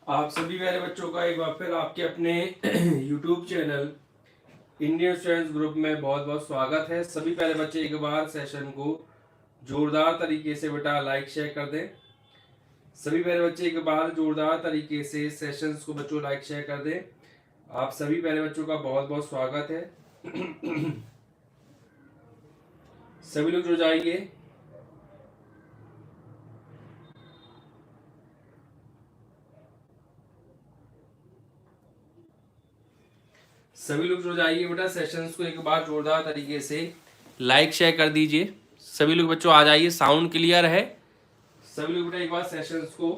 आप सभी मेरे बच्चों का एक बार फिर आपके अपने YouTube channel Indian students group में बहुत बहुत स्वागत है। सभी पहले बच्चे एक बार सेशन को जोरदार तरीके से बेटा लाइक शेयर कर दें। सभी पहले बच्चे एक बार जोरदार तरीके से सेशंस को बच्चों लाइक शेयर कर दें। आप सभी पहले बच्चों का बहुत बहुत स्वागत है। सभी लोग जुड़ जाइए। सभी लोग जुड़ जाइए बेटा, सेशंस को एक बार जोरदार तरीके से लाइक शेयर कर दीजिए। सभी लोग बच्चों आ जाइए, साउंड क्लियर है। सभी लोग बेटा एक बार सेशंस को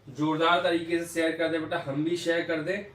जोरदार तरीके से शेयर कर दे बेटा, हम भी शेयर कर दें।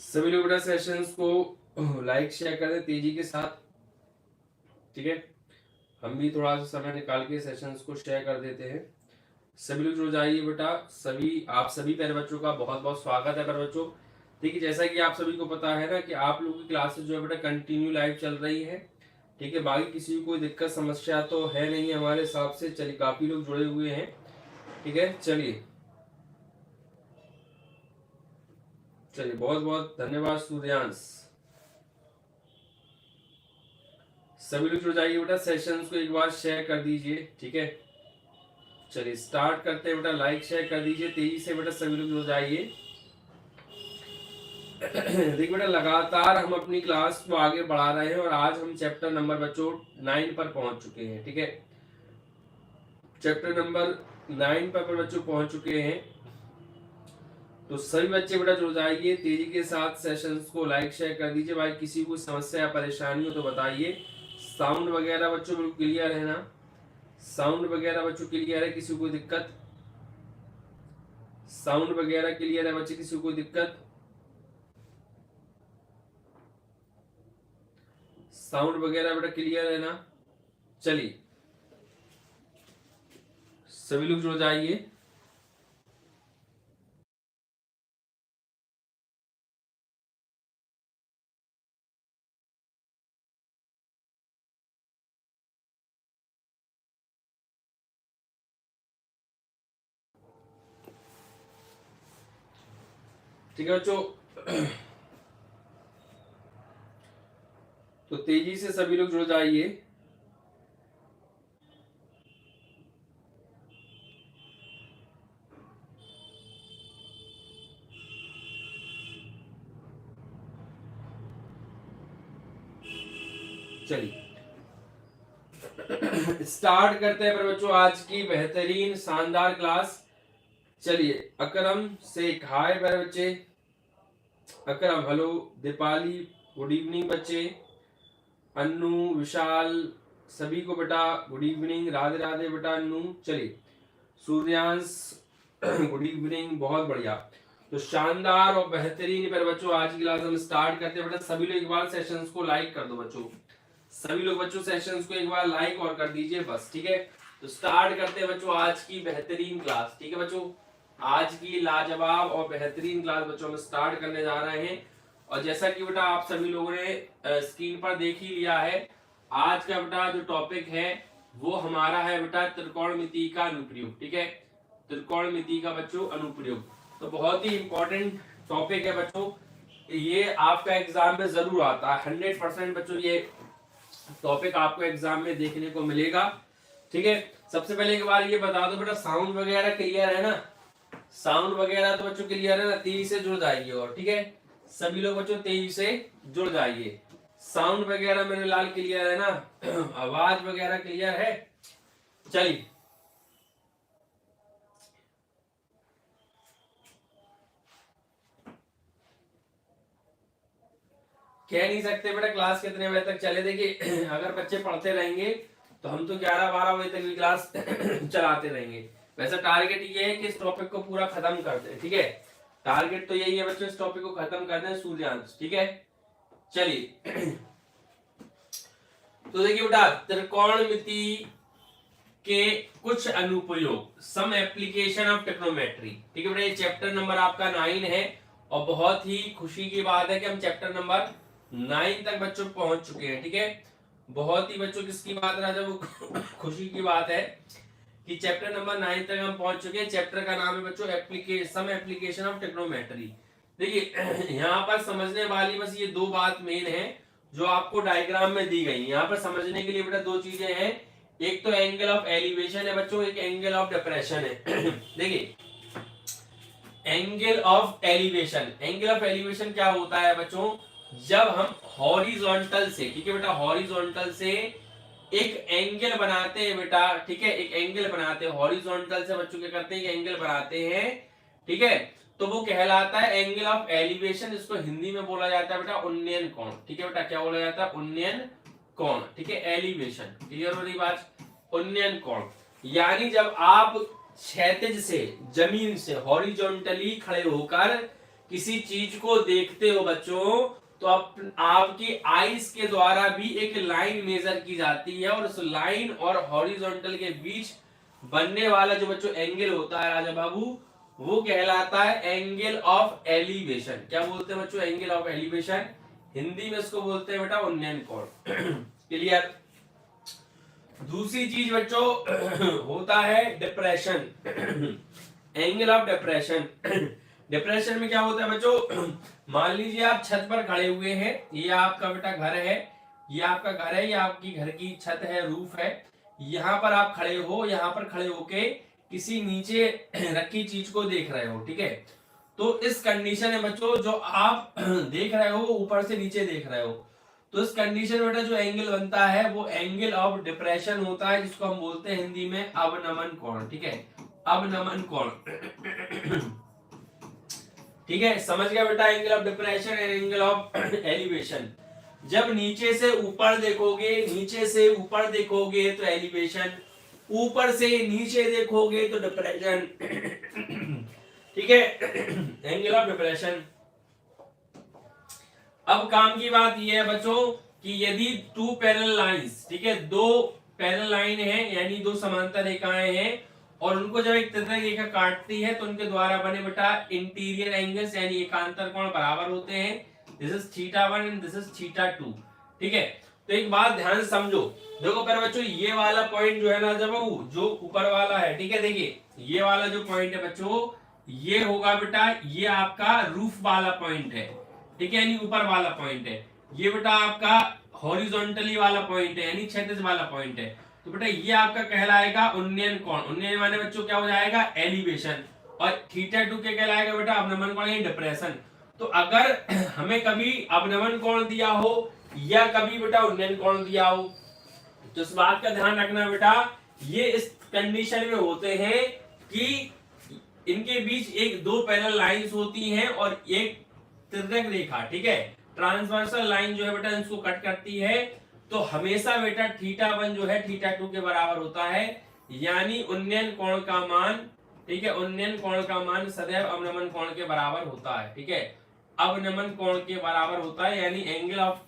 सभी लोग बेटा सेशंस को लाइक शेयर कर दें तेजी के साथ, ठीक है। हम भी थोड़ा सा समय निकाल के सेशंस को शेयर कर देते हैं। सभी लोग जुड़ जाइए बेटा। आप सभी प्यारे बच्चों का बहुत बहुत स्वागत है प्यारे बच्चों। देखिए, जैसा कि आप सभी को पता है ना कि आप लोगों की क्लासेस जो है बेटा कंटिन्यू लाइव चल रही है, ठीक है। बाकी किसी को कोई दिक्कत समस्या तो है नहीं हमारे हिसाब से। चलिए, काफी लोग जुड़े हुए हैं, ठीक है। चलिए चलिए, बहुत बहुत धन्यवाद सूर्यांश। सभी लोग जुड़ जाइए बेटा, सेशंस को एक बार शेयर कर दीजिए, ठीक है। चलिए स्टार्ट करते हैं बेटा, लाइक शेयर कर दीजिए तेजी से बेटा, सभी लोग जुड़ जाइए। देखिए बेटा, लगातार हम अपनी क्लास को आगे बढ़ा रहे हैं और आज हम चैप्टर नंबर बच्चों 9 पर पहुंच चुके हैं, ठीक है। चैप्टर नंबर 9 पर बच्चों पहुंच चुके हैं। तो सभी बच्चे बेटा जुड़ जाइए तेजी के साथ, सेशंस को लाइक शेयर कर दीजिए। भाई किसी को समस्या या परेशानी हो तो बताइए। साउंड वगैरह बच्चों बिल्कुल क्लियर है ना? साउंड वगैरह बच्चों क्लियर है? किसी को कोई दिक्कत? साउंड वगैरह क्लियर है बच्चे? किसी को कोई दिक्कत? साउंड वगैरह बेटा क्लियर है ना? चलिए सभी लोग जुड़ जाइए। ठीक है बच्चों, तो तेजी से सभी लोग जुड़ जाइए। चलिए स्टार्ट करते हैं पर बच्चों आज की बेहतरीन शानदार क्लास। चलिए, अकरम से हाय मेरे बच्चे। अकरम हेलो, दीपाली गुड इवनिंग बच्चे, अन्नू विशाल सभी को बेटा गुड इवनिंग, राधे राधे बेटा अन्नू। चलिए सूर्यांश गुड इवनिंग, बहुत बढ़िया। तो शानदार और बेहतरीन पर बच्चों आज की क्लास हम स्टार्ट करते हैं बेटा। सभी लोग एक बार सेशंस को लाइक कर दो बच्चों। सभी लोग बच्चों सेशंस को एक बार लाइक और कर दीजिए बस, ठीक है। तो स्टार्ट करते हैं बच्चों आज की बेहतरीन क्लास, ठीक है बच्चों। आज की लाजवाब और बेहतरीन क्लास बच्चों हम स्टार्ट करने जा रहे हैं। और जैसा कि बेटा आप सभी लोगों ने स्क्रीन पर देख ही लिया है, आज का बेटा जो टॉपिक है वो हमारा है बेटा त्रिकोणमिति का अनुप्रयोग, ठीक है। त्रिकोणमिति का बच्चों अनुप्रयोग तो बहुत ही इंपॉर्टेंट टॉपिक है बच्चों। ये आपका एग्जाम में जरूर आता है, 100% बच्चों ये टॉपिक आपको एग्जाम में देखने को मिलेगा, ठीक है। सबसे पहले एक बार ये बता दो बेटा, साउंड वगैरह क्लियर है ना? साउंड वगैरह तो बच्चों क्लियर है ना? तेजी से जुड़ जाइए और, ठीक है। सभी लोग बच्चों तेजी से जुड़ जाइए। साउंड वगैरह मेरे लाल क्लियर है ना? आवाज वगैरह क्लियर है? चलिए कह नहीं सकते बेटा क्लास कितने बजे तक चले। देखिए अगर बच्चे पढ़ते रहेंगे तो हम तो 11-12 बजे तक भी क्लास चलाते रहेंगे। वैसे टारगेट ये है कि इस टॉपिक को पूरा खत्म कर दें, ठीक है। टारगेट तो यही है बच्चों, इस टॉपिक को खत्म कर दें सूर्यांश, ठीक है। चलिए तो देखिए बेटा, त्रिकोणमिति के कुछ अनुप्रयोग, सम एप्लीकेशन ऑफ ट्रिग्नोमेट्री, ठीक है बेटा। ये चैप्टर नंबर आपका 9 है और बहुत ही खुशी की बात है कि हम चैप्टर नंबर 9 तक बच्चों पहुंच चुके हैं, ठीक है। बहुत ही बच्चों किसकी बात है राजा, वो खुशी की बात है कि चैप्टर नंबर 9 तक हम पहुंच चुके हैं। चैप्टर का नाम है बच्चों सम एप्लीकेशन ऑफ ट्रिग्नोमेट्री। देखिए यहाँ पर समझने वाली बस ये दो बात मेन है जो आपको डायग्राम में दी गई। यहाँ पर समझने के लिए बेटा दो चीजें हैं, एक तो एंगल ऑफ एलिवेशन है बच्चों, एक एंगल ऑफ डिप्रेशन है। देखिए angle of elevation, angle of elevation क्या होता है बच्चों, जब हम हॉरिजॉन्टल से, ठीक है बेटा, हॉरिजॉन्टल से एक एंगल बनाते हैं बेटा, ठीक है, एक एंगल बनाते हैं हॉरिजॉन्टल से, बच्चों क्या करते हैं कि एंगल बनाते हैं, ठीक है, तो वो कहलाता है एंगल ऑफ एलिवेशन। इसको हिंदी में बोला जाता है बेटा उन्नयन कोण, ठीक है बेटा, क्या बोला जाता है, उन्नयन कोण, ठीक है, एलिवेशन, क्लियर हो रही बात, उन्नयन कोण। यानी जब आप क्षैतिज से, जमीन से हॉरिजॉन्टली खड़े होकर किसी चीज को देखते हो बच्चों, तो आपकी आईज के द्वारा भी एक लाइन मेजर की जाती है और उस लाइन और हॉरिजॉन्टल के बीच बनने वाला जो बच्चों एंगल होता है राजा बाबू, वो कहलाता है एंगल ऑफ एलिवेशन। क्या बोलते हैं बच्चों, एंगल ऑफ एलिवेशन, हिंदी में इसको बोलते हैं बेटा उन्नयन कोण। क्लियर। दूसरी चीज बच्चों होता है depression, angle of depression. Depression में क्या होता है बच्चों, मान लीजिए आप छत पर खड़े हुए हैं, ये आपका बेटा घर है, ये आपका घर है, ये आपकी घर की छत है, रूफ है, यहाँ पर आप खड़े हो, यहाँ पर खड़े होके किसी नीचे रखी चीज को देख रहे हो, ठीक है। तो इस कंडीशन में बच्चों जो आप देख रहे हो ऊपर से नीचे देख रहे हो, तो इस कंडीशन में बेटा जो एंगल बनता है वो एंगल ऑफ डिप्रेशन होता है, जिसको हम बोलते हैं हिंदी में अवनमन कोण, ठीक है, अवनमन कोण। ठीक है, समझ गया बेटा, angle of depression and angle of elevation. जब नीचे से ऊपर देखोगे, नीचे से ऊपर देखोगे तो एलिवेशन, ऊपर से नीचे देखोगे तो डिप्रेशन, ठीक है, एंगल ऑफ डिप्रेशन। अब काम की बात यह है बच्चों कि यदि टू पैरेलल लाइंस, ठीक है, दो पैरेलल लाइन है यानी दो समांतर रेखाएं हैं और उनको जब एक तृतीयक रेखा काटती है तो उनके द्वारा बने बेटा इंटीरियर एंगल्स यानी एकांतर कोण बराबर होते हैं। This is θ1 and this is θ2, ठीक है। तो एक बात ध्यान से समझो, देखो पर बच्चों ये वाला पॉइंट जो है ना जब जो ऊपर वाला है, ठीक है, देखिए ये वाला जो पॉइंट है बच्चों, ये होगा बेटा, ये आपका रूफ वाला पॉइंट है, ठीक है, यानी ऊपर वाला पॉइंट है। ये बेटा आपका हॉरिजॉन्टली वाला पॉइंट है यानी क्षैतिज वाला पॉइंट है। तो बेटा ये आपका कहलाएगा उन्नयन कोण। उन्नयन माने बच्चों क्या हो जाएगा, एलिवेशन, और θ2 क्या कहलाएगा बेटा, अवनमन कोण यानी डिप्रेशन। तो अगर हमें कभी अवनमन कोण दिया हो या कभी बेटा उन्नयन कोण दिया हो, तो इस बात का ध्यान रखना बेटा, ये इस कंडीशन में होते हैं कि इनके बीच एक दो पैरेलल लाइंस होती हैं और एक तृतीयक रेखा, ठीक है, ट्रांसवर्सल लाइन जो है बेटा इसको कट करती है। तो हमेशा बेटा θ1 जो है θ2 के बराबर होता है, यानी उन्नयन कोण का मान, ठीक है, उन्नयन कोण का मान सदैव अवनमन कोण के बराबर होता है, ठीक है, अवनमन कोण के बराबर होता है, यानी एंगल ऑफ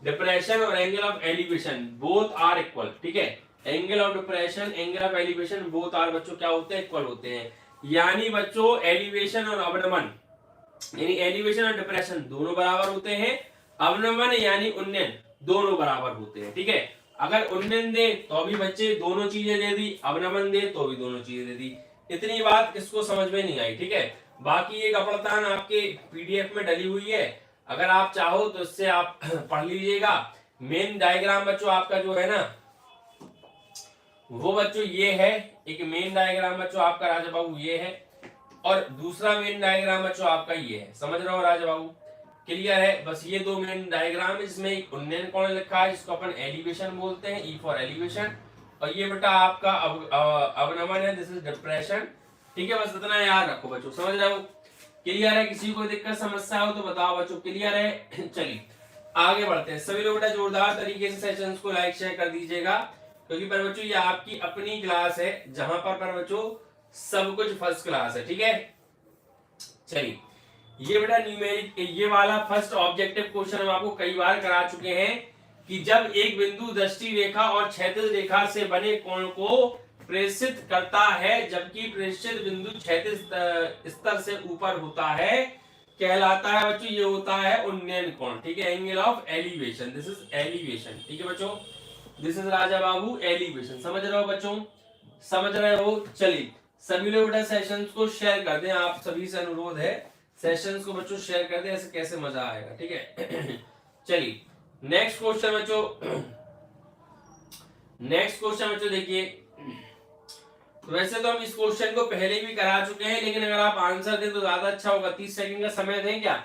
डिप्रेशन और angle of elevation both are equal, ठीक है, angle of depression angle of elevation both are बच्चों क्या होते हैं, इक्वल होते हैं। यानी बच्चों एलिवेशन और अवनमन यानी एलिवेशन और डिप्रेशन दोनों बराबर होते हैं, अवनमन यानी उन्नयन दोनों बराबर होते हैं, ठीक है। अगर उन्नयन दे तो भी बच्चे दोनों चीजें दे दी, अवनमन दे तो भी दोनों चीजें दे दी। इतनी बात किसको समझ में नहीं आई, ठीक है। बाकी एक अपवर्तन आपके पीडीएफ में डली हुई है, अगर आप चाहो तो इससे आप पढ़ लीजिएगा। मेन डायग्राम बच्चों आपका जो है ना वो बच्चों ये है, एक मेन डायग्राम बच्चों आपका राजा बाबू ये है और दूसरा मेन डायग्राम बच्चों आपका ये है, समझ रहे हो राजा बाबू, क्लियर है। बस ये दो मेन डायग्राम है जिसमें एक उन्नयन कोण लिखा है जिसको अपन एलिवेशन बोलते हैं, ई फॉर एलिवेशन, और ये बेटा आपका अवनमन है, दिस इज डिप्रेशन, ठीक है। बस इतना याद रखो बच्चों, समझ रहे हो, क्लियर है। किसी को दिक्कत समस्या हो तो बताओ बच्चों, क्लियर है। चलिए आगे बढ़ते हैं, सभी लोग बेटा जोरदार तरीके से सेशंस को लाइक शेयर कर दीजिएगा क्योंकि पर बच्चों ये आपकी अपनी क्लास है जहां पर बच्चों सब कुछ फर्स्ट क्लास है, ठीक है। चलिए ये बेटा न्यूमेरिक ये वाला फर्स्ट ऑब्जेक्टिव क्वेश्चन हम आपको कई बार करा चुके हैं कि जब एक बिंदु दृष्टि रेखा और क्षैतिज रेखा से बने कोण को प्रेषित करता है जबकि प्रेषित बिंदु क्षैतिज स्तर से ऊपर होता है कहलाता है बच्चों, ये होता है उन्नयन कोण, ठीक है, angle of elevation, this is elevation, ठीक है बच्चों, this is Raja Babu elevation. समझ रहे हो बच्चों, समझ रहे हो। चलिए सभी लोग बेटा सेशंस को शेयर कर दें, आप सभी से अनुरोध है सेशंस को बच्चों शेयर कर दें, ऐसे कैसे मजा आएगा, ठीक है। चलिए नेक्स्ट क्वेश्चन बच्चों, नेक्स्ट क्वेश्चन बच्चों देखिए, तो वैसे तो हम इस क्वेश्चन को पहले भी करा चुके हैं, लेकिन अगर आप आंसर दें तो ज्यादा अच्छा होगा। 30 सेकंड का समय दें क्या,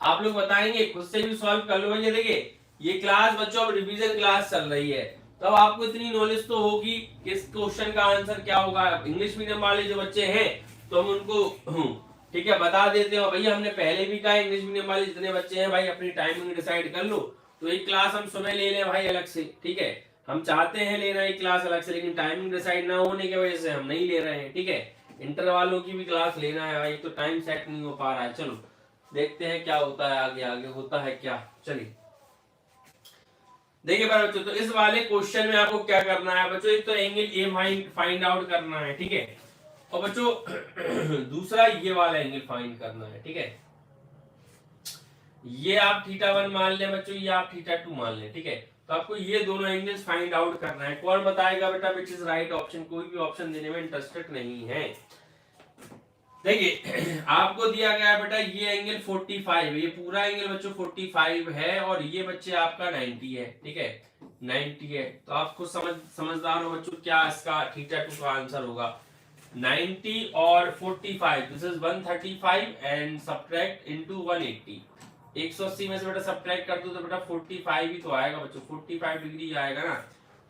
आप लोग बताएंगे, खुद से भी सॉल्व कर लो। ये देखिए ये क्लास बच्चों अब रिवीजन क्लास चल रही है, तो अब आपको इतनी नॉलेज तो होगी कि इस क्वेश्चन का आंसर क्या होगा। इंग्लिश मीडियम वाले जो बच्चे हैं तो हम उनको ठीक है बता देते हैं, भैया हमने पहले भी कहा इंग्लिश मीडियम वाले जितने बच्चे हैं भाई अपनी टाइमिंग डिसाइड कर लो, तो एक क्लास हम सुबह ले लें भाई अलग से, ठीक है, हम चाहते हैं लेना एक क्लास अलग से, लेकिन टाइमिंग डिसाइड ना होने की वजह से हम नहीं ले रहे हैं, ठीक है। इंटर वालों की भी क्लास लेना है भाई, तो टाइम सेट नहीं हो पा रहा है। चलो देखते हैं क्या होता है आगे, आगे होता है क्या। चलिए देखिए बच्चों, तो इस वाले क्वेश्चन में आपको क्या करना है बच्चों, एक तो एंगल ए फाइंड आउट करना है, ठीक है, और बच्चों दूसरा ये वाला एंगल फाइंड करना है, ठीक है। ये आप θ1 मान लें बच्चों, ये आप θ2 मान लें, ठीक है, तो आपको ये दोनों एंगल्स फाइंड आउट करना है। कौन बताएगा बेटा विच इज राइट ऑप्शन, कोई भी ऑप्शन देने में इंटरेस्टेड नहीं है। देखिए आपको दिया गया बेटा ये एंगल 45 है, ये पूरा एंगल बच्चों 45 है, और ये बच्चे आपका 90 है, ठीक है, 90 है, तो आपको समझदार हो बच्चों क्या इसका θ2 का आंसर होगा। 90 और 45, this is 135 and subtract into 180, 180 में से बेटा सब्ट्रैक्ट कर दो तो बेटा 45 ही तो आएगा बच्चों, 45 डिग्री आएगा ना,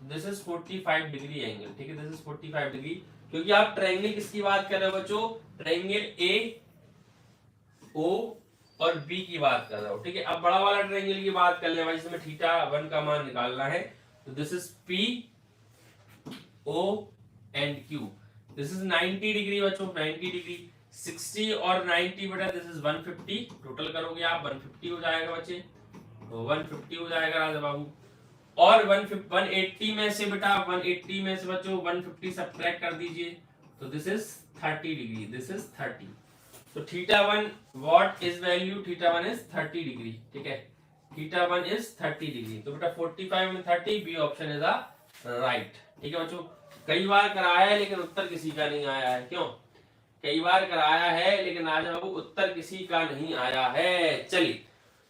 दिस इज 45 डिग्री एंगल, ठीक है, दिस इज 45 डिग्री, क्योंकि आप ट्रायंगल किसकी बात कर रहे हो बच्चों, ट्रायंगल ए ओ और बी की बात कर रहे हो, ठीक है। अब बड़ा वाला ट्रायंगल की बात कर ले भाई, जिसमें θ1 का मान निकालना है, तो this is P O and Q, this is 90 degree बच्चों, 90 डिग्री, 60 और 90 बेटा दिस इज 150, टोटल करोगे आप 150 हो जाएगा बच्चे, तो 150 हो जाएगा राजा बाबू, और 180 में से बेटा 180 में से बच्चों 150 सब्ट्रैक्ट कर दीजिए, तो this is 30 degree, this is 30, तो θ1 what is value, θ1 is 30 degree, ठीक है, θ1 इज 30 डिग्री, तो बेटा 45 में 30, B option is the right, ठीक है बच्चों। कई बार कराया है लेकिन उत्तर किसी का नहीं आया है, क्यों, कई बार कराया है लेकिन आज बाबू उत्तर किसी का नहीं आया है। चलिए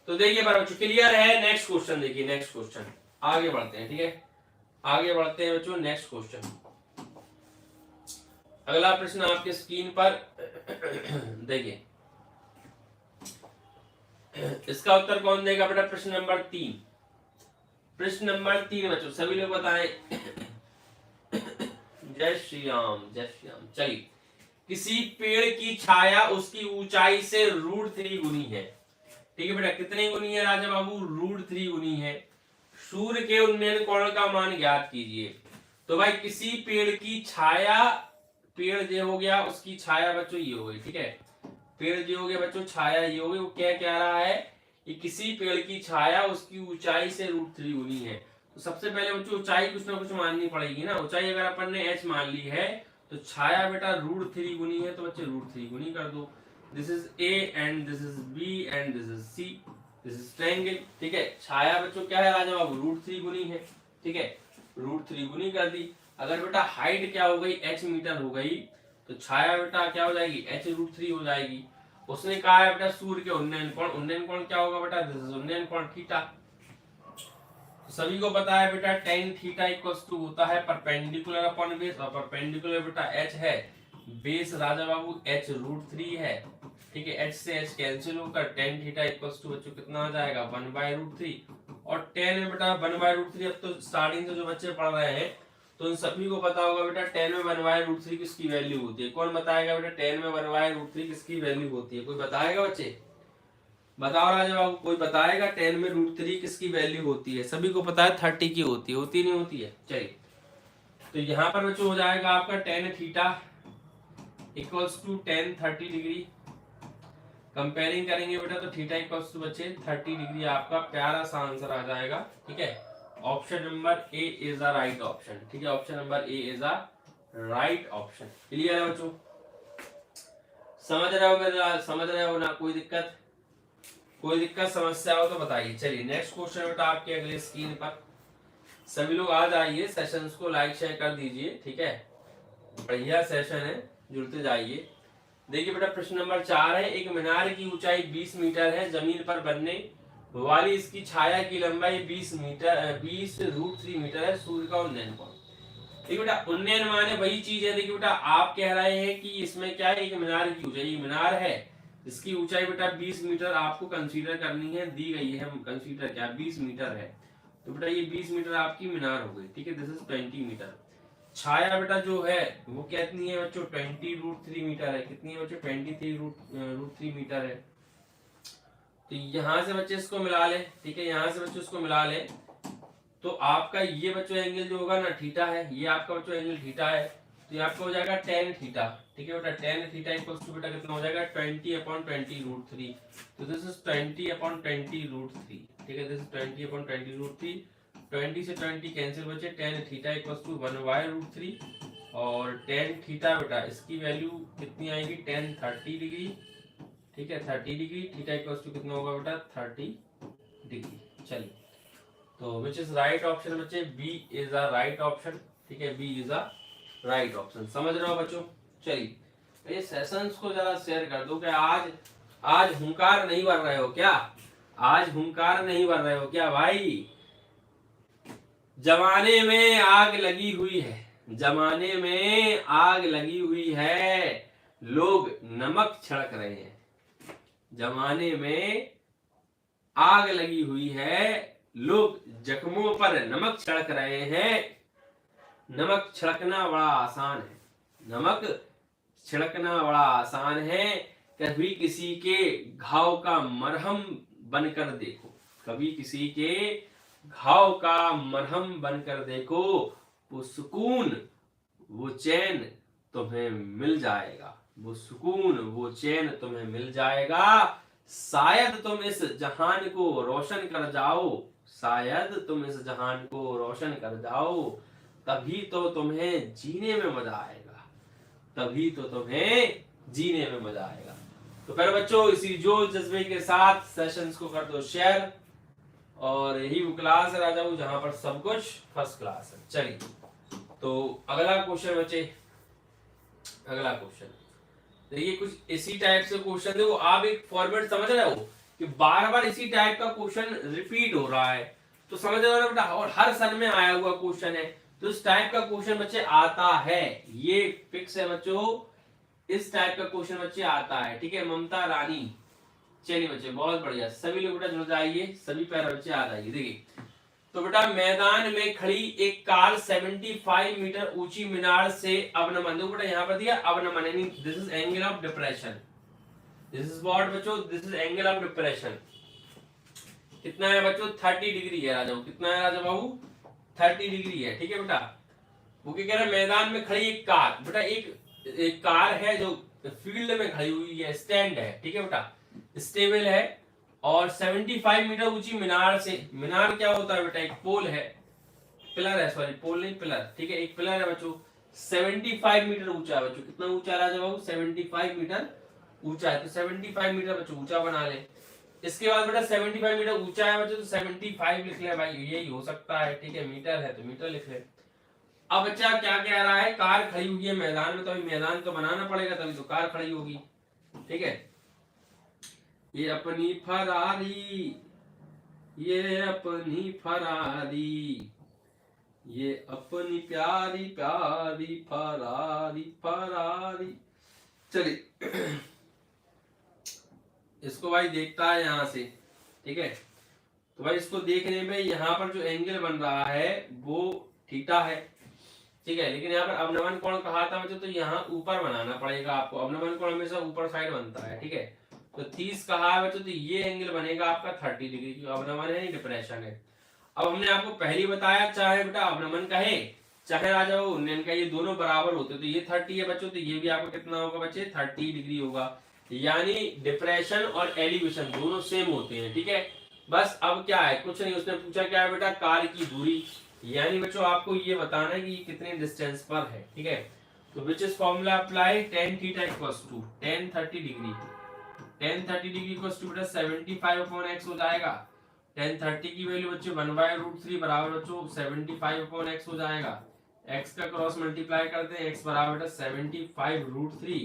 तो देखिए बच्चों क्लियर है। नेक्स्ट क्वेश्चन देखिए, नेक्स्ट क्वेश्चन आगे बढ़ते हैं, ठीक है, आगे बढ़ते हैं बच्चों, नेक्स्ट क्वेश्चन, अगला प्रश्न आपके स्क्रीन पर देखिए, इसका उत्तर कौन देगा बेटा, प्रश्न नंबर 3, प्रश्न नंबर 3 बच्चों सभी लोग बताएं। जय श्री राम, जय श्री राम। चलिए किसी पेड़ की छाया उसकी ऊंचाई से √3 गुनी है, ठीक है बेटा, कितने गुनी है राजा बाबू, √3 गुनी है। सूर्य के उन्नयन कोण का मान ज्ञात कीजिए। तो भाई किसी पेड़ की छाया, पेड़ जो हो गया उसकी छाया बच्चों ये हो गई, ठीक है, पेड़ जो हो गया बच्चों छाया ये हो गई, वो क्या कह रहा है कि किसी पेड़ की छाया उसकी ऊंचाई से √3 गुनी है। तो सबसे पहले बच्चों ऊंचाई कुछ ना कुछ माननी पड़ेगी ना, ऊंचाई अगर अपन ने h मान ली है तो छाया बेटा √3 गुनी है, तो बच्चे √3 गुनी कर दो, this is A and this is B and this is C, this is triangle, ठीक है। छाया बच्चों क्या है राजा बाबू, √3 गुनी है, ठीक है, √3 गुनी कर दी। अगर बेटा हाइट क्या हो गई, h मीटर हो गई, तो छाया बेटा क्या हो जाएगी, h √3 हो जाएगी। उसने कहा है बेटा सूर्य के उन्नयन कोण क्या होगा बेटा, दिस इज उन्नयन कोण थीटा। सभी को पता है बेटा tan थीटा इक्वल्स टू होता है परपेंडिकुलर अपॉन बेस, और परपेंडिकुलर बेटा h है, बेस राजा बाबू h √3 है, ठीक है, h से h कैंसिल होकर tan थीटा इक्वल्स टू बच्चों कितना आ जाएगा 1/√3, और tan में बेटा 1/√3, अब तो स्टार्टिंग से जो बच्चे पढ़ रहे हैं तो उन सभी को पता होगा बेटा tan में 1/√3 किसकी वैल्यू होती है। कौन बताएगा बेटा tan में 1/√3 किसकी वैल्यू होती है, कोई बताएगा बच्चे, बताओ राजा बाबू, कोई बताएगा tan में √3 किसकी वैल्यू होती है। सभी को पता है 30 की होती है, होती नहीं होती है। चलिए तो यहाँ पर बच्चों हो जाएगा आपका tan theta equals to tan 30 degree. Comparing करेंगे बेटा तो थीटा इक्वल्स टू बच्चे 30 डिग्री आपका प्यारा सा आंसर आ जाएगा। ठीक है, option number A is the right option. ठीक है, option number A is the right option. Clear है बच्चों? समझ रहे हो मेरा? समझ रहे हो ना? कोई दिक्कत समस्या हो तो बताइए। चलिए नेक्स्ट क्वेश्चन बेटा आपके अगले स्क्रीन पर। सभी लोग आ जाइए, सेशंस को लाइक शेयर कर दीजिए। ठीक है, बढ़िया सेशन है, जुड़ते जाइए। देखिए बेटा प्रश्न नंबर 4 है, एक मीनार की ऊंचाई 20 मीटर है, जमीन पर बनने वाली इसकी छाया की लंबाई 20 √3 मीटर है, सूर्य का उन्नयन कोण। देखिए बेटा उन्नयन माने वही चीज है। देखिए बेटा आप कह रहे हैं कि इसमें क्या है, एक मीनार की ऊंचाई, मीनार है इसकी ऊंचाई बेटा 20 मीटर आपको कंसीडर करनी है, दी गई है। कंसीडर क्या 20 मीटर है, तो बेटा ये 20 मीटर आपकी मीनार हो गई। ठीक है, दिस इज 20 मीटर। छाया बेटा जो है वो कितनी है बच्चों, 20 √3 मीटर है। कितनी है बच्चों, 23 √3 मीटर है। तो यहां से बच्चे इसको मिला ले। ठीक है, यहां से बच्चे इसको मिला ले तो आपका ये बच्चों एंगल जो होगा ना थीटा है, ये आपका बच्चों एंगल थीटा है, तो ये आपका हो जाएगा tan थीटा। ठीक है बेटा, tan थीटा इक्वल्स टू बेटा कितना हो जाएगा 20/20 √3। तो दिस इज 20/20 √3। ठीक है, दिस इज 20/20 √3। 20 से 20 कैंसिल बचे, tan थीटा इक्वल्स टू 1/√3 और tan थीटा बेटा इसकी वैल्यू कितनी आएगी, tan 30 डिग्री। ठीक है, 30 डिग्री। थीटा इक्वल्स टू कितना होगा बेटा 30 डिग्री। चलिए तो विच इज राइट ऑप्शन बच्चे, B is the right option. ठीक है, B is the right option. समझ रहे हो बच्चों? चलिए ये सेशंस को जरा शेयर कर दो। क्या आज हुंकार नहीं भर रहे हो क्या? आज हुंकार नहीं भर रहे हो क्या भाई? जमाने में आग लगी हुई है, जमाने में आग लगी हुई है, लोग नमक छिड़क रहे हैं। जमाने में आग लगी हुई है, लोग जख्मों पर नमक छिड़क रहे हैं। नमक छिड़कना बड़ा आसान है, नमक छिड़कना बड़ा आसान है। कभी किसी के घाव का मरहम बनकर देखो, कभी किसी के घाव का मरहम बनकर देखो, वो सुकून वो चैन तुम्हें मिल जाएगा, वो सुकून वो चैन तुम्हें मिल जाएगा। शायद तुम इस जहान को रोशन कर जाओ, शायद तुम इस जहान को रोशन कर जाओ, तभी तो तुम्हें जीने में मजा आएगा, तभी तो तुम्हें जीने में मजा आएगा। तो फिर बच्चों इसी जो जज्बे के साथ सेशंस को कर दो शेयर, और यही वो क्लास है राजा जहां पर सब कुछ फर्स्ट क्लास है। चलिए तो अगला क्वेश्चन बच्चे, अगला क्वेश्चन देखिए कुछ इसी टाइप से क्वेश्चन देखो। आप एक फॉर्मेट समझ रहे हो कि बार बार इसी टाइप का क्वेश्चन रिपीट हो रहा है, तो समझ रहे हो ना बेटा, और हर सन में आया हुआ क्वेश्चन है, तो इस टाइप का क्वेश्चन बच्चे आता है, ये फिक्स है बच्चों, इस टाइप का क्वेश्चन बच्चे आता है। ठीक है, ममता रानी। चलिए बच्चे बहुत बढ़िया, सभी लोग बेटा जुड़ जाइए, सभी पैर बच्चे आ जाइए। देखिए तो बेटा मैदान में खड़ी एक कार 75 मीटर ऊंची मीनार से अवनमन, देखो बेटा यहाँ पर दिया अवनमन, यानी this is angle of depression, this is what बच्चों, this is angle of depression. कितना है बच्चों 30 डिग्री है राजा, कितना है राजा बाबू 30 डिग्री है। ठीक है बेटा, वो क्या कह रहा है, मैदान में खड़ी एक कार, बेटा एक कार है जो फील्ड में खड़ी हुई है, स्टैंड है। ठीक है बेटा, स्टेबल है, और 75 मीटर ऊंची मीनार से, मीनार क्या होता है बेटा, एक पोल है, पिलर है, सॉरी पोल नहीं पिलर। ठीक है, एक पिलर है बच्चों, 75 मीटर ऊंचा है बच्चों। कितना ऊंचा राजा बाबू 75 मीटर ऊंचा है, तो 75 मीटर बच्चों ऊंचा बना ले। इसके बाद बेटा 75 मीटर ऊंचा है बच्चों, तो 75 लिख ले भाई, यही हो सकता है। ठीक है, मीटर है तो मीटर लिख ले। अब बच्चा क्या कह रहा है, कार खड़ी हुई है मैदान में, तो अभी मैदान तो बनाना पड़ेगा, तभी तो कार खड़ी होगी। ठीक है, ये अपनी फरारी, ये अपनी फरारी, ये अपनी प्यारी प्यारी फरारी फरारी। चलिए इसको भाई देखता है यहां से। ठीक है, तो भाई इसको देखने में यहाँ पर जो एंगल बन रहा है वो थीटा है। ठीक है, लेकिन यहाँ पर अवनमन कोण कहा था बच्चों, तो यहाँ ऊपर बनाना पड़ेगा आपको, अवनमन कोण हमेशा ऊपर साइड बनता है। ठीक है, तो 30 कहा है बच्चों, तो ये एंगल बनेगा आपका 30 डिग्री, क्योंकि अवनमन है डिप्रेशन है। अब हमने आपको पहले बताया, चाहे बेटा अवनमन कहे चाहे आ जाओ इनका ये दोनों बराबर होते तो ये 30 है बच्चों, तो ये भी आपका कितना होगा बच्चे 30 डिग्री होगा। यानी डिप्रेशन और एलिवेशन दोनों सेम होते हैं, ठीक है। बस अब क्या है, कुछ नहीं, उसने पूछा क्या है बेटा, कार की दूरी, यानी बच्चों आपको ये बताना है कि ये कितने डिस्टेंस पर है, ठीक है। तो which is formula apply, tan theta equals to tan 30 degree, tan 30 degree equals to बेटा 75/x हो जाएगा। tan 30 की वैल्यू बच्चों 1/√3 बराबर बच्चों 75/x हो जाएगा। x का क्रॉस मल्टीप्लाई करते हैं, x बराबर बेटा 75√3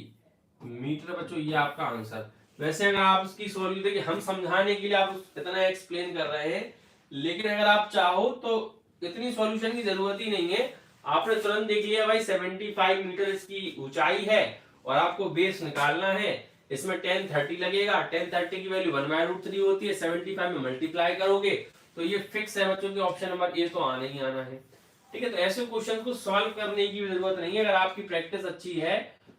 मीटर बच्चों, ये आपका आंसर। वैसे अगर आप इसकी सॉल्व, देखिए हम समझाने के लिए आप इतना एक्सप्लेन कर रहे हैं, लेकिन अगर आप चाहो तो इतनी सॉल्यूशन की जरूरत ही नहीं है। आपने तुरंत देख लिया भाई 75 मीटर इसकी ऊंचाई है और आपको बेस निकालना है। इसमें tan 30 लगेगा, tan 30 की वैल्यू 1/√3 होती है, 75 में मल्टीप्लाई करोगे तो ये फिक्स है बच्चों की ऑप्शन नंबर ए तो आना ही आना है, ठीक है। तो ऐसे क्वेश्चन को सॉल्व करने की जरूरत नहीं है, अगर आपकी प्रैक्टिस अच्छी है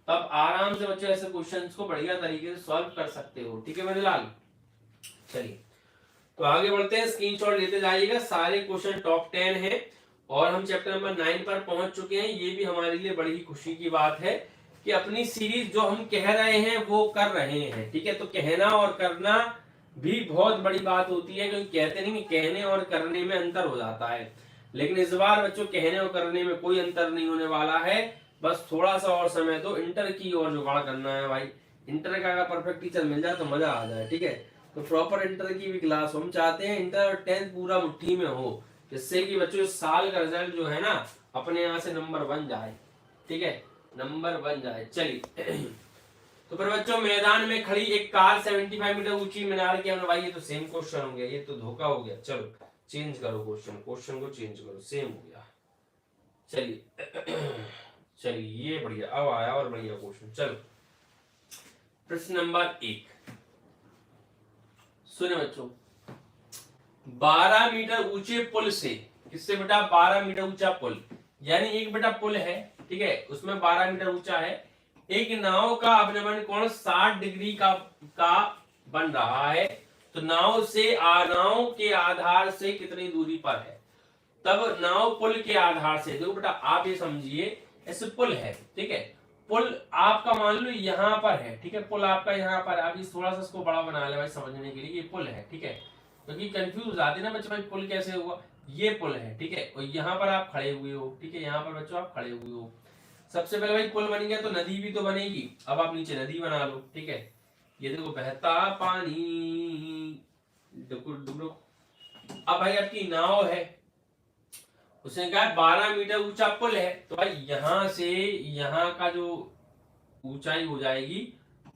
तब आराम से बच्चों ऐसे क्वेश्चंस को बढ़िया तरीके से सॉल्व कर सकते हो, ठीक है मेरे लाल। चलिए तो आगे बढ़ते हैं, स्क्रीनशॉट लेते जाइएगा, सारे क्वेश्चन टॉप 10 हैं और हम चैप्टर नंबर 9 पर पहुंच चुके हैं। ये भी हमारे लिए बड़ी ही खुशी की बात है कि अपनी सीरीज जो हम कह रहे हैं वो कर रहे हैं, ठीक है। तो कहना और करना भी बहुत बड़ी बात होती है, क्योंकि कहते नहीं कि कहने और करने में अंतर हो जाता है, लेकिन इस बार बच्चों कहने और करने में कोई अंतर नहीं होने वाला है। बस थोड़ा सा और समय दो, इंटर की और जुगाड़ करना है भाई। इंटर का अगर परफेक्ट टीचर मिल जाए तो मजा आ जाए, ठीक है। तो प्रॉपर इंटर की भी क्लास हम चाहते हैं, इंटर और 10th पूरा मुट्ठी में हो, जिससे कि बच्चों इस साल का रिजल्ट जो है ना अपने यहाँ से नंबर बन जाए, ठीक है, नंबर बन जाए। चलिए तो फिर बच्चों मैदान में खड़ी एक कार 75 मीटर ऊंची मीनार के, भाई ये तो सेम क्वेश्चन हो गया, ये तो धोखा हो गया। चलो चेंज करो क्वेश्चन को चेंज करो, सेम हो गया। चलिए चलिए ये बढ़िया, अब आया और बढ़िया क्वेश्चन। चलो प्रश्न नंबर 1 सुने बच्चों, 12 मीटर ऊंचे पुल से, किससे बेटा 12 मीटर ऊंचा पुल, यानी एक बेटा पुल है, ठीक है, उसमें 12 मीटर ऊंचा है, एक नाव का अवनमन कोण 60 डिग्री का बन रहा है, तो नाव के आधार से कितनी दूरी पर है। तब नाव पुल के आधार से, देखो बेटा आप ये समझिए, ऐसे पुल है, ठीक है, पुल आपका मान लो यहाँ पर है, ठीक है, पुल आपका यहाँ पर, आप इस थोड़ा सा इसको बड़ा बना ले भाई समझने के लिए, ये पुल है, ठीक है, क्योंकि कंफ्यूज आते ना बच्चे भाई पुल कैसे हुआ, ये पुल है, ठीक है, और यहाँ पर आप खड़े हुए हो, ठीक है, यहाँ पर बच्चों आप खड़े हुए हो। सबसे पहले भाई पुल बन गया तो नदी भी तो बनेगी, अब आप नीचे नदी बना लो, ठीक है, ये देखो बहता पानी, अब भाई आपकी नाव है, उसने कहा 12 मीटर ऊंचा पुल है, तो भाई यहां से यहाँ का जो ऊंचाई हो जाएगी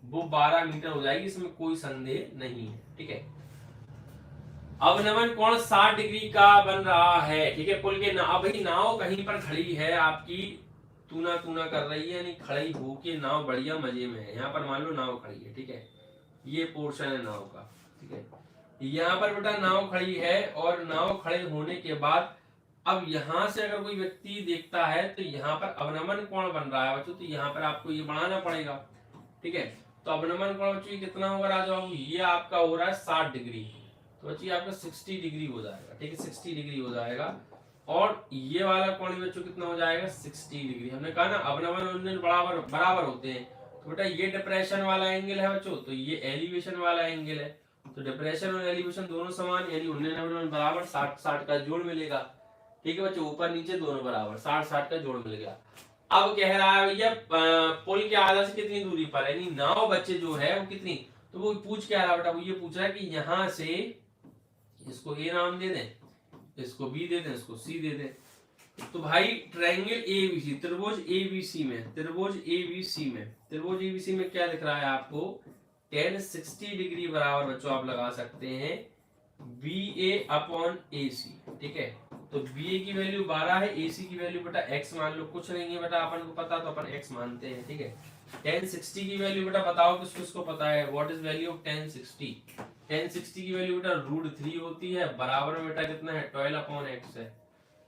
वो 12 मीटर हो जाएगी, इसमें कोई संदेह नहीं है, ठीक है। अवनमन कोण 60 डिग्री का बन रहा है, ठीक है, पुल के भाई नाव कहीं पर खड़ी है आपकी, तूना तूना कर रही है, यानी खड़ी होके नाव बढ़िया मजे में है, यहाँ पर मान लो नाव खड़ी है, ठीक है, ये पोर्शन है नाव का, ठीक है, यहाँ पर बेटा नाव खड़ी है, और नाव खड़े होने के बाद अब यहां से अगर कोई व्यक्ति देखता है तो यहाँ पर अवनमन कोण बन रहा है बच्चों, तो यहाँ पर आपको ये बढ़ाना पड़ेगा, ठीक है। तो अवनमन कोण बच्चों कितना होगा राजा बाबू, ये आपका हो रहा है 60 डिग्री, तो बच्चों आपका 60 डिग्री हो जाएगा, ठीक है, 60 डिग्री हो जाएगा, और ये वाला कोण बच्चों कितना हो जाएगा 60 डिग्री। हमने कहा ना अवनमन बराबर बराबर होते हैं, तो बेटा ये डिप्रेशन वाला एंगल है बच्चों, तो ये एलिवेशन वाला एंगल है, तो डिप्रेशन और एलिवेशन दोनों समान, यानी उन्नयन बराबर 60 का जोड़ मिलेगा, ठीक है बच्चों, ऊपर नीचे दोनों बराबर 60 का जोड़ मिल गया। अब कह रहा है भैया पुल के आधार से कितनी दूरी पर है, यानी नाव बच्चे जो है वो कितनी, तो वो पूछ क्या रहा बेटा, वो ये पूछ रहा है कि यहां से इसको ए नाम दे दें, इसको बी दे दें, इसको सी दे दें। तो भाई ट्रायंगल एबीसी, त्रिभुज एबीसी में, त्रिभुज एबीसी में क्या दिख रहा है आपको, tan 60 डिग्री बराबर बच्चों आप लगा सकते हैं BA/AC, ठीक है। तो BA की वैल्यू 12 है, AC की वैल्यू बेटा x मान लो, कुछ नहीं है बेटा अपन को पता, तो अपन x मानते हैं, ठीक है। tan 60 की वैल्यू बेटा बताओ किस किसको पता है, what is value of tan 60, tan 60 की वैल्यू बेटा √3 होती है, बराबर में बेटा कितना है 12/x है,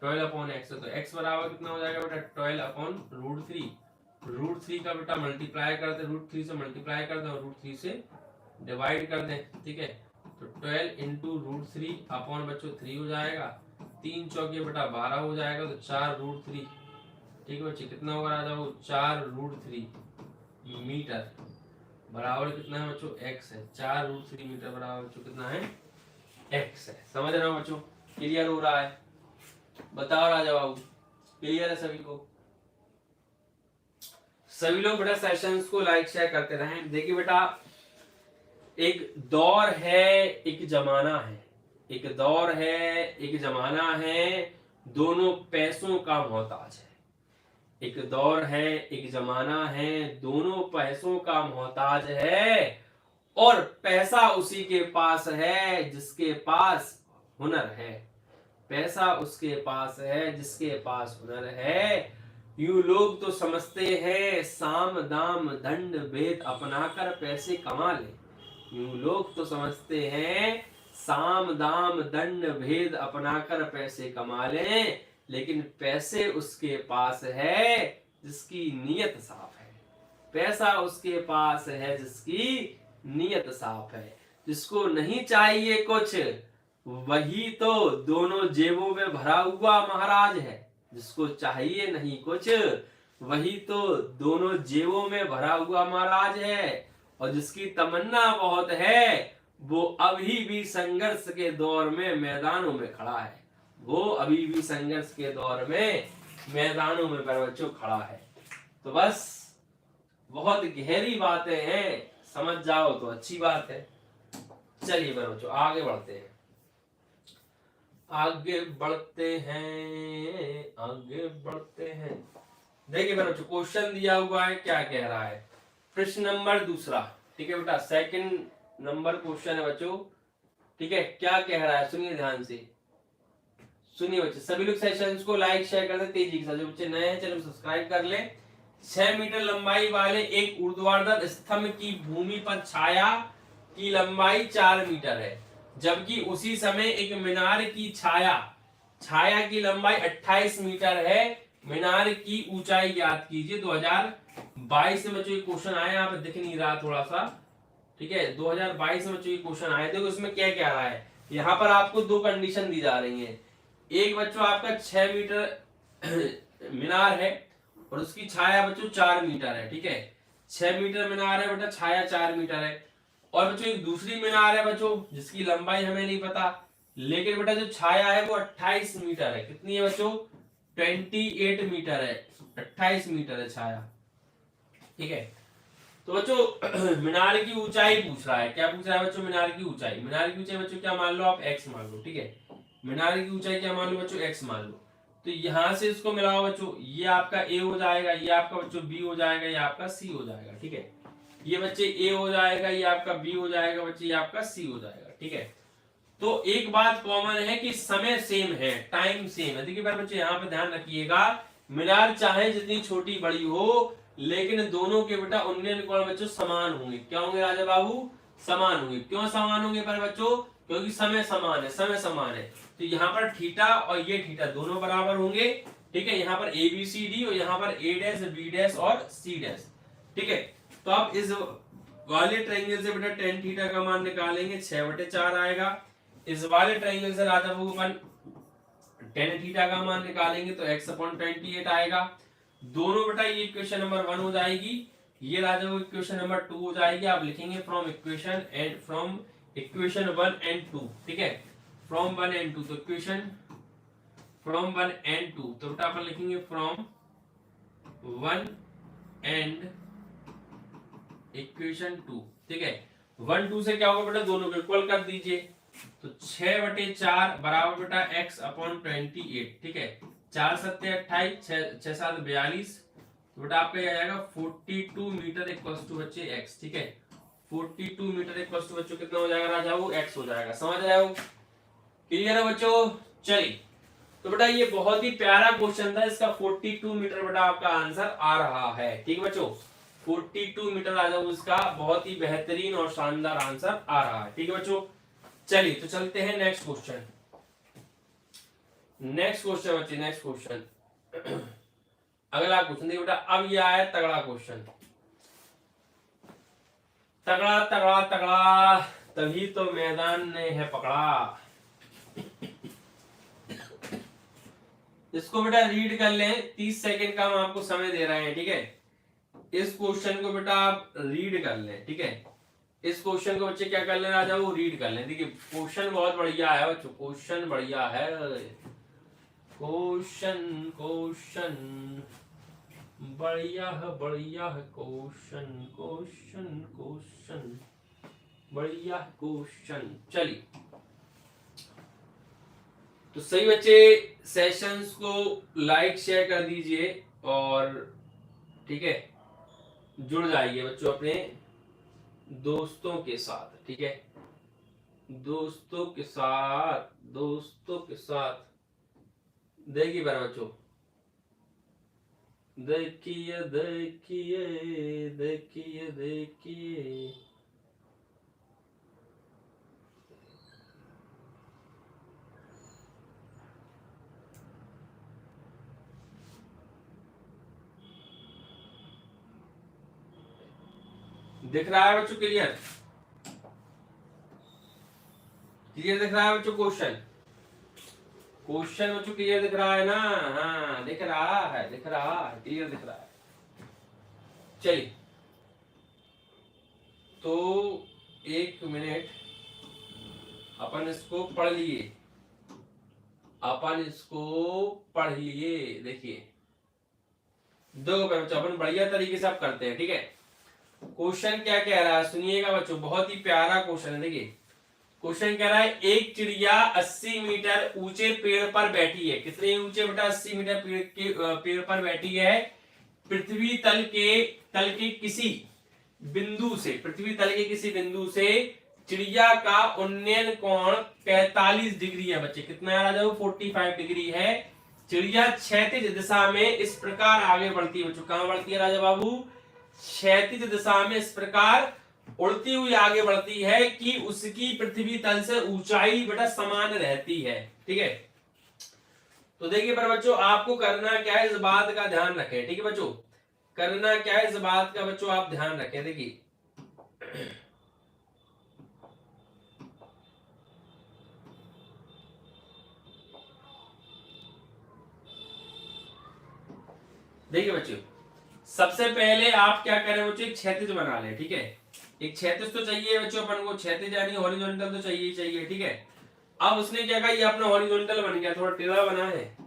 12/x है, तो x बराबर कितना हो जाएगा बेटा 12/√3, √3 का बेटा मल्टीप्लाई कर दे, √3 से मल्टीप्लाई कर दे और √3 से डिवाइड कर दे, ठीक है, तो 12 इंटू √3 अपॉन बच्चों 3 हो जाएगा, 3 चौके बेटा 12 हो जाएगा, तो 4 √3 ठीक है बच्चे, कितना होगा राजा वो 4√3 मीटर बराबर कितना है बच्चों, x है। 4√3 मीटर बराबर बच्चों कितना है, x है। समझ रहे हो बच्चों, क्लियर हो रहा है? बताओ राजा बाबू, क्लियर है सभी को? सभी लोग बेटा सेशंस को लाइक शेयर करते रहें। देखिए बेटा, एक दौर है, एक जमाना है। एक दौर है, एक जमाना है, दोनों पैसों का मोहताज है। एक दौर है, एक जमाना है, दोनों पैसों का मोहताज है, और पैसा उसी के पास है जिसके पास हुनर है। पैसा उसके पास है जिसके पास हुनर है। यूं लोग तो समझते हैं साम दाम दंड भेद अपनाकर पैसे कमा ले। यूं लोग तो समझते हैं साम दाम दंड भेद अपनाकर पैसे कमा ले, लेकिन पैसे उसके पास है जिसकी नीयत साफ है। पैसा उसके पास है जिसकी नीयत साफ है। जिसको नहीं चाहिए कुछ वही तो दोनों जेबों में भरा हुआ महाराज है। जिसको चाहिए नहीं कुछ वही तो दोनों जेबों में भरा हुआ महाराज है। और जिसकी तमन्ना बहुत है वो अभी भी संघर्ष के दौर में मैदानों में खड़ा है। वो अभी भी संघर्ष के दौर में मैदानों में बच्चों खड़ा है। तो बस बहुत गहरी बातें हैं, समझ जाओ तो अच्छी बात है। चलिए बच्चों आगे बढ़ते हैं, आगे बढ़ते हैं, आगे बढ़ते हैं। देखिए बच्चों, क्वेश्चन दिया हुआ है, क्या कह रहा है? प्रश्न नंबर दूसरा, ठीक है बेटा, सेकंड नंबर क्वेश्चन है बच्चों। ठीक है, क्या कह रहा है सुनिए ध्यान से, सुनिए बच्चे। सभी लोग सेशंस को लाइक शेयर कर दे तेजी के साथ। जो बच्चे नए हैं चैनल को सब्सक्राइब कर ले। 6 मीटर लंबाई वाले एक ऊर्ध्वाधर स्तंभ की भूमि पर छाया की लंबाई 4 मीटर है, जबकि उसी समय एक मीनार की छाया की लंबाई 28 मीटर है। मीनार की ऊंचाई ज्ञात कीजिए। 2022 में बच्चों ये क्वेश्चन आया, यहाँ पे दिख नहीं रहा थोड़ा सा, ठीक है। 2022 में बच्चों ये क्वेश्चन आए। देखो इसमें क्या कह रहा है, यहाँ पर आपको दो कंडीशन दी जा रही है। एक बच्चों आपका 6 मीटर मीनार है और उसकी छाया बच्चों 4 मीटर है, ठीक है। 6 मीटर मीनार है बेटा, छाया 4 मीटर है। और बच्चों एक दूसरी मीनार है बच्चों जिसकी लंबाई हमें नहीं पता, लेकिन बेटा जो छाया है वो 28 मीटर है। कितनी है बच्चों? 28 मीटर है, 28 मीटर है छाया, ठीक है। तो बच्चों मीनार की ऊंचाई पूछ रहा है। क्या पूछ रहा है बच्चों? मीनार की ऊंचाई। मीनार की ऊंचाई बच्चों क्या मान लो आप? x मान लो, ठीक है। मीनार की ऊंचाई क्या मान लो बच्चों? x मान लो। तो यहां से इसको मिलाओ बच्चों, ये आपका a हो जाएगा, ये आपका बच्चों b हो जाएगा, ये आपका c हो जाएगा, ठीक है। ये बच्चे a हो जाएगा, ये आपका b हो जाएगा बच्चे, ये आपका c हो जाएगा, ठीक है। तो एक बात कॉमन है कि समय सेम है, टाइम सेम है। देखिए बच्चे यहाँ पे ध्यान रखिएगा, मीनार चाहे जितनी छोटी बड़ी हो लेकिन दोनों के बेटा उन्नयन कोण बच्चों समान होंगे। क्या होंगे राजा बाबू? समान होंगे। क्यों समान होंगे पर बच्चों? क्योंकि समय समान है, समय समान है। तो यहाँ पर थीटा और ये थीटा दोनों बराबर होंगे, ठीक है। यहाँ पर ए बी सी डी और यहाँ पर ए डैश बी डैश और सी डैश, ठीक है। तो आप इस वाले ट्रायंगल से बेटा tan थीटा का मान निकालेंगे, 6/4 आएगा। इस वाले ट्रायंगल से राजा बाबू अपन tan थीटा का मान निकालेंगे तो x/28 आएगा। दोनों बेटा ये इक्वेशन नंबर 1 हो जाएगी, ये राजा बाबू इक्वेशन नंबर 2 हो जाएगी। आप लिखेंगे फ्रॉम इक्वेशन 1 एंड 2, ठीक है। फ्रॉम 1 एंड 2, तो इक्वेशन फ्रॉम 1 एंड 2, तो बेटा अपन लिखेंगे फ्रॉम 1 एंड इक्वेशन 2, ठीक है। 1 2 से क्या होगा बेटा? दोनों को इक्वल कर दीजिए, तो 6/4 बराबर बेटा x/28, ठीक है। 4 7 28, 6 7 42, तो बेटा आपका ये आ जाएगा 42 मीटर इक्वल्स टू बच्चे x, ठीक है। 42 मीटर इक्वल्स टू बच्चों कितना हो जाएगा राजा? वो x हो जाएगा। समझ रहे हो? क्लियर है बच्चों? चलिए, तो बेटा ये बहुत ही प्यारा क्वेश्चन था, इसका 42 मीटर बेटा आपका आंसर आ रहा है, ठीक बच्चों। 42 मीटर आ जाओ, उसका बहुत ही बेहतरीन और शानदार आंसर आ रहा है, ठीक है बच्चों। चलिए तो चलते हैं नेक्स्ट क्वेश्चन। नेक्स्ट क्वेश्चन बच्चे, नेक्स्ट क्वेश्चन अगला क्वेश्चन देखिए बेटा, अब ये आया तगड़ा क्वेश्चन। तगड़ा तगड़ा तगड़ा तभी तो मैदान ने है पकड़ा। इसको बेटा रीड कर लें, 30 सेकंड का हम आपको समय दे रहे हैं, ठीक है। इस क्वेश्चन को बेटा आप रीड कर लें, ठीक है। इस क्वेश्चन को बच्चे क्या कर लें राजा, वो रीड कर लें। देखिए क्वेश्चन बहुत बढ़िया है बच्चों, क्वेश्चन बढ़िया है, क्वेश्चन क्वेश्चन बढ़िया है, बढ़िया है क्वेश्चन, क्वेश्चन क्वेश्चन बढ़िया क्वेश्चन। चलिए तो सही बच्चे, सेशंस को लाइक शेयर कर दीजिए और ठीक है जुड़ जाइए बच्चों अपने दोस्तों के साथ, ठीक है, दोस्तों के साथ, दोस्तों के साथ। देखिए बार बच्चों, देखिए देखिए देखिए देखिए, दिख रहा है बच्चों क्लियर, क्लियर दिख रहा है बच्चों क्वेश्चन, क्वेश्चन बच्चों क्लियर दिख रहा है ना, हाँ दिख रहा है, दिख रहा है, क्लियर दिख रहा है। चलिए तो 1 मिनट अपन इसको पढ़ लिए, अपन इसको पढ़ लिए। देखिए दो बच्चों अपन बढ़िया तरीके से आप करते हैं, ठीक है। क्वेश्चन क्या कह रहा है सुनिएगा बच्चों, बहुत ही प्यारा क्वेश्चन है। देखिए क्वेश्चन कह रहा है एक चिड़िया 80 मीटर ऊंचे पेड़ पर बैठी है। कितने ऊंचे बेटा, 80 मीटर पेड़ पर बैठी है। पृथ्वी तल के किसी बिंदु से, पृथ्वी तल के किसी बिंदु से चिड़िया का उन्नयन कोण 45 डिग्री है बच्चे। कितना आ रहा है, 45 डिग्री है। चिड़िया क्षैतिज दिशा में इस प्रकार आगे बढ़ती है बच्चों। कहां बढ़ती है राजा बाबू, क्षैतिज दिशा में इस प्रकार उड़ती हुई आगे बढ़ती है कि उसकी पृथ्वी तल से ऊंचाई बेटा समान रहती है, ठीक है। तो देखिए पर बच्चों आपको करना क्या है, इस बात का ध्यान रखें, ठीक है बच्चों, करना क्या है इस बात का बच्चों आप ध्यान रखें। देखिए देखिए बच्चों, सबसे पहले आप क्या करें बच्चों, एक क्षैतिज बना लें, ठीक है। एक क्षैतिज तो चाहिए बच्चों अपन को, क्षैतिज यानी हॉरिजॉन्टल तो चाहिए ही चाहिए, ठीक है। अब उसने क्या कहा, ये अपना हॉरिजॉन्टल बन गया, थोड़ा टेढ़ा बना है।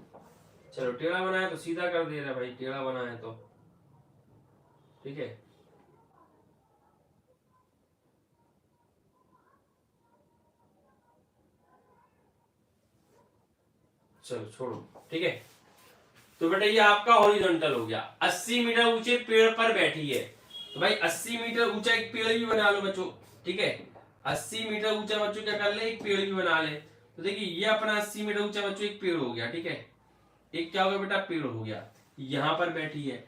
चलो टेढ़ा बना है तो सीधा कर दे रहा भाई, टेढ़ा बना है तो ठीक है। चलो छोड़ो, ठीक है। तो बेटा ये आपका हॉरिजॉन्टल हो गया। 80 मीटर ऊंचे पेड़ पर बैठी है, तो भाई 80 मीटर ऊंचा एक पेड़ भी बना लो बच्चों, ठीक है। 80 मीटर ऊंचा बच्चों क्या कर ले, एक पेड़ भी बना ले। तो देखिए ये अपना 80 मीटर ऊंचा बच्चों एक पेड़ हो गया, ठीक है। एक क्या हो गया बेटा, पेड़ हो गया, यहां पर बैठी है।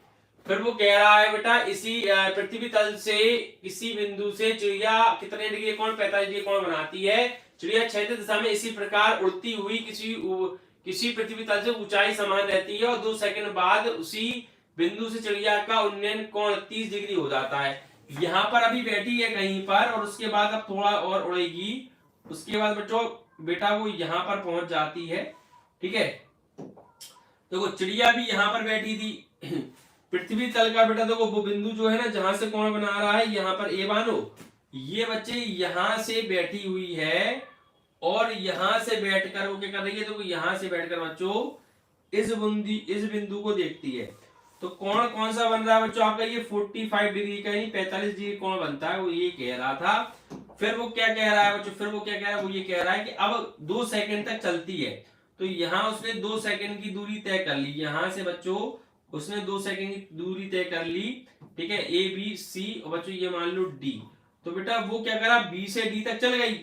फिर वो कह रहा है बेटा इसी पृथ्वी तल से किसी बिंदु से चिड़िया कितने डिग्री कोण, 45 डिग्री कोण बनाती है। चिड़िया क्षैतिज दिशा में इसी प्रकार उड़ती हुई किसी पृथ्वी तल से ऊंचाई समान रहती है और 2 सेकंड बाद उसी बिंदु से चिड़िया का उन्नयन कोण 30 डिग्री हो जाता है। यहाँ पर अभी बैठी है कहीं पर और उसके बाद अब थोड़ा और उड़ेगी, उसके बाद बच्चों बेटा वो यहाँ पर पहुंच जाती है, ठीक है। देखो चिड़िया भी यहाँ पर बैठी थी, पृथ्वी तल का बेटा देखो वो बिंदु जो है ना जहां से कोण बना रहा है, यहाँ पर ए मानो, ये बच्चे यहां से बैठी हुई है और यहां से बैठकर वो क्या कर रही है, देखो यहां से बैठकर बच्चों इस बिंदु को देखती है। तो कोण कौन सा बन रहा है बच्चों आपका, ये 45 डिग्री का ही 45 डिग्री कोण बनता है, वो ये कह रहा था। फिर वो क्या कह रहा है बच्चों, फिर वो क्या कह रहा है, वो ये कह रहा है कि अब 2 सेकंड तक चलती है। तो यहाँ उसने 2 सेकंड की दूरी तय कर ली, यहां से बच्चों उसने 2 सेकंड की दूरी तय कर ली, ठीक है। ए बी सी और बच्चों ये मान लो डी। तो बेटा वो क्या करा, बी से डी तक चल गई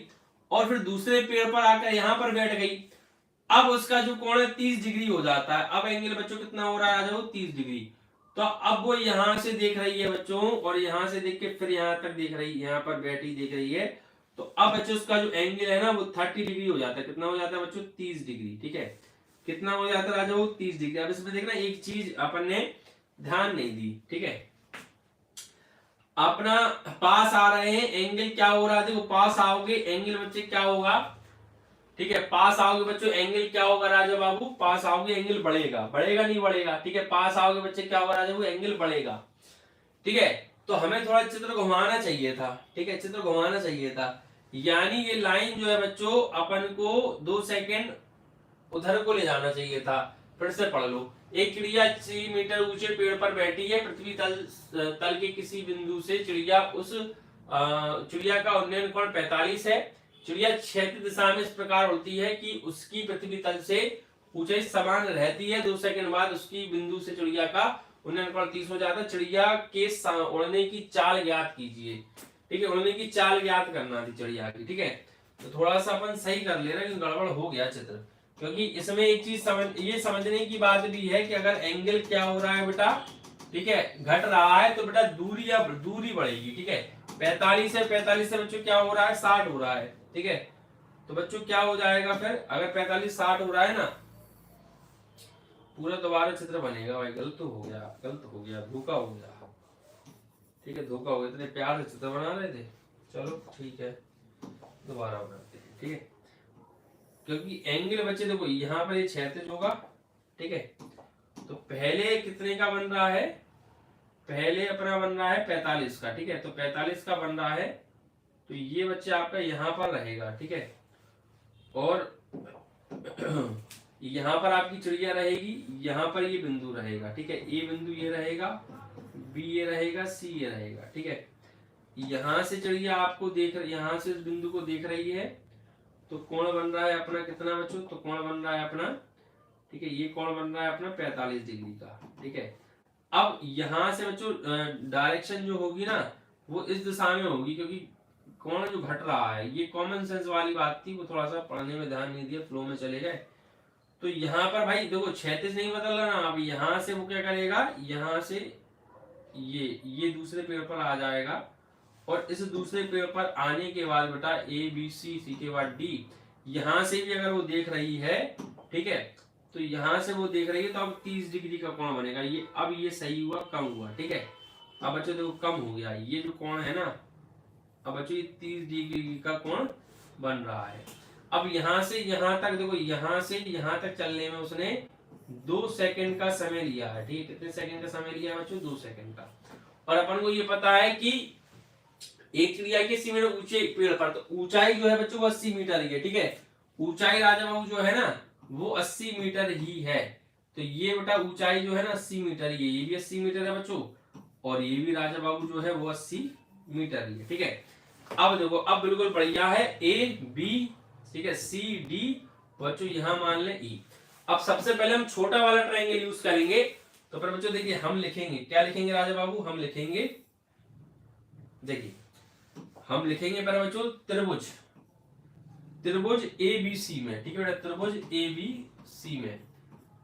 और फिर दूसरे पेड़ पर आकर यहां पर बैठ गई। अब उसका जो कोण है 30 डिग्री हो जाता है। अब एंगल बच्चों कितना हो रहा है, आ जाओ 30 डिग्री। तो अब वो यहां से देख रही है बच्चों और यहां से देख के फिर यहां तक देख रही है, यहां पर बैठी देख रही है। तो अब बच्चों उसका जो एंगल है ना वो 30 डिग्री हो जाता है। कितना हो जाता है बच्चों, 30 डिग्री, ठीक है। कितना हो जाता है राजा, वो 30 डिग्री। अब इसमें देखना एक चीज अपन ने ध्यान नहीं दी, ठीक है। अपना पास आ रहे हैं, एंगल क्या हो रहा है, देखो पास आओगे एंगल बच्चे क्या होगा, ठीक है, पास आओगे बच्चों एंगल क्या होगा राजा बाबू, पास आओगे एंगल बढ़ेगा, बढ़ेगा नहीं बढ़ेगा, ठीक है, पास आओगे बच्चे क्या होगा राजा बाबू, एंगल बढ़ेगा। ठीक है, तो हमें थोड़ा चित्र घुमाना चाहिए था, ठीक है, चित्र घुमाना चाहिए था, यानी ये लाइन जो है बच्चों अपन को 2 सेकंड उधर को ले जाना चाहिए था। फिर से पढ़ लो, एक चिड़िया 3 मीटर ऊंचे पेड़ पर बैठी है, पृथ्वी तल तल के किसी बिंदु से चिड़िया का उन्नयन कोण 45 है। चिड़िया क्षैतिज दिशा में इस प्रकार उड़ती है कि उसकी पृथ्वी तल से ऊंचाई समान रहती है। 2 सेकंड बाद उसकी बिंदु से चिड़िया का उन्नयन कोण 30 हो जाता है। चिड़िया के उड़ने की चाल ज्ञात कीजिए, ठीक है, उड़ने की चाल ज्ञात करना थी चिड़िया की, ठीक है। तो थोड़ा सा अपन सही कर ले रहे हैं, गड़बड़ हो गया चित्र, क्योंकि इसमें एक चीज ये समझने की बात भी है कि अगर एंगल क्या हो रहा है बेटा, ठीक है, घट रहा है तो बेटा दूरी बढ़ेगी, ठीक है। 45 से बच्चों क्या हो रहा है, 60 हो रहा है, ठीक है। तो बच्चों क्या हो जाएगा फिर, अगर 45 60 हो रहा है ना, पूरा दोबारा चित्र बनेगा भाई, गलत हो गया, धोखा हो गया, ठीक है, धोखा हो गया, इतने प्यार से चित्र बना रहे थे, चलो ठीक है दोबारा बनाते हैं, ठीक है। क्योंकि एंगल बच्चे देखो यहाँ पर ये क्षैतिज होगा, ठीक है, तो पहले कितने का बन रहा है, पहले अपना बन रहा है 45 का, ठीक है, तो 45 का बन रहा है, तो ये बच्चे आपका यहाँ पर रहेगा, ठीक है, और यहाँ पर आपकी चिड़िया रहेगी, यहाँ पर ये बिंदु रहेगा, ठीक है, ए बिंदु ये रहेगा, बी ये रहेगा, सी ये रहेगा, ठीक है। यहाँ से चिड़िया आपको यहाँ से इस बिंदु को देख रही है, तो कोण बन रहा है अपना कितना बच्चों, तो कोण बन रहा है अपना, ठीक है, ये कोण बन रहा है अपना 45 डिग्री का, ठीक है। अब यहां से बच्चों डायरेक्शन जो होगी ना वो इस दिशा में होगी, क्योंकि कोण जो घट रहा है, ये कॉमन सेंस वाली बात थी, वो थोड़ा सा पढ़ने में ध्यान नहीं दिया, फ्लो में चले गए। तो यहाँ पर भाई देखो क्षैतिज नहीं बदल रहा ना, अब यहाँ से वो क्या करेगा, यहाँ से ये दूसरे पेड़ पर आ जाएगा, और इस दूसरे पेड़ पर आने के बाद बेटा ए बी सी के बाद डी, यहां से भी अगर वो देख रही है, ठीक है, तो यहां से वो देख रही है, तो अब 30 डिग्री का कोण बनेगा, ये अब ये सही हुआ, कम हुआ, ठीक है। अब बच्चों देखो कम हो गया, ये जो कोण है ना, अब बच्चों ये 30 डिग्री का कोण बन रहा है। अब यहां से यहां तक देखो, यहां से यहां तक चलने में उसने 2 सेकंड का समय लिया है, ठीक है, कितने सेकंड का समय लिया है बच्चों, 2 सेकंड का। और अपन को ये पता है कि एक चिड़िया के 80 मीटर ऊंचे पेड़ पर, तो ऊंचाई जो है बच्चों वो 80 मीटर ही है, ठीक है, ऊंचाई राजा बाबू जो है ना वो 80 मीटर ही है। तो ये बेटा ऊंचाई जो है ना 80 मीटर ही है, ये भी 80 मीटर है बच्चों, और ये भी राजा बाबू जो है वो 80 मीटर ही है, ठीक है। अब देखो अब बिल्कुल बढ़िया है, ए बी, ठीक है, सी डी, बच्चों यहां मान ले ई। अब सबसे पहले हम छोटा वाला ट्रायंगल यूज करेंगे, तो फिर बच्चों देखिए हम लिखेंगे, क्या लिखेंगे राजा बाबू, हम लिखेंगे, देखिए हम लिखेंगे पहले बच्चों त्रिभुज एबीसी में, ठीक है बेटा, त्रिभुज एबीसी में,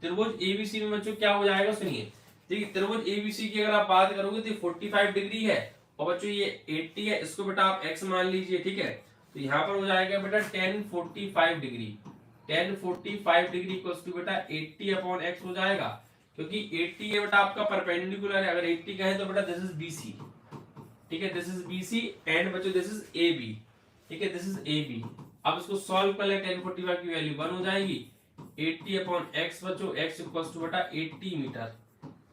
त्रिभुज एबीसी में बच्चों क्या हो जाएगा, सुनिए, देखिए त्रिभुज एबीसी की अगर आप बात करोगे तो 45 डिग्री है, और बच्चों ये 80 है, इसको बेटा आप x मान लीजिए, ठीक है, तो यहाँ पर हो जाएगा बेटा 1045 डिग्री, 1045 डिग्री इक्वल्स टू बेटा 80/x हो जाएगा, क्योंकि 80 है बेटा आपका परपेंडिकुलर है, अगर 80 का है तो बेटा दिस इज बीसी, ठीक है, दिस इज बीसी, एंड बच्चों दिस इज ए बी, ठीक है, दिस इज ए बी। अब इसको सॉल्व कर ले, 1045 की वैल्यू 1 हो जाएगी, 80/x बच्चों, x इक्वल्स टू बेटा 80 मीटर,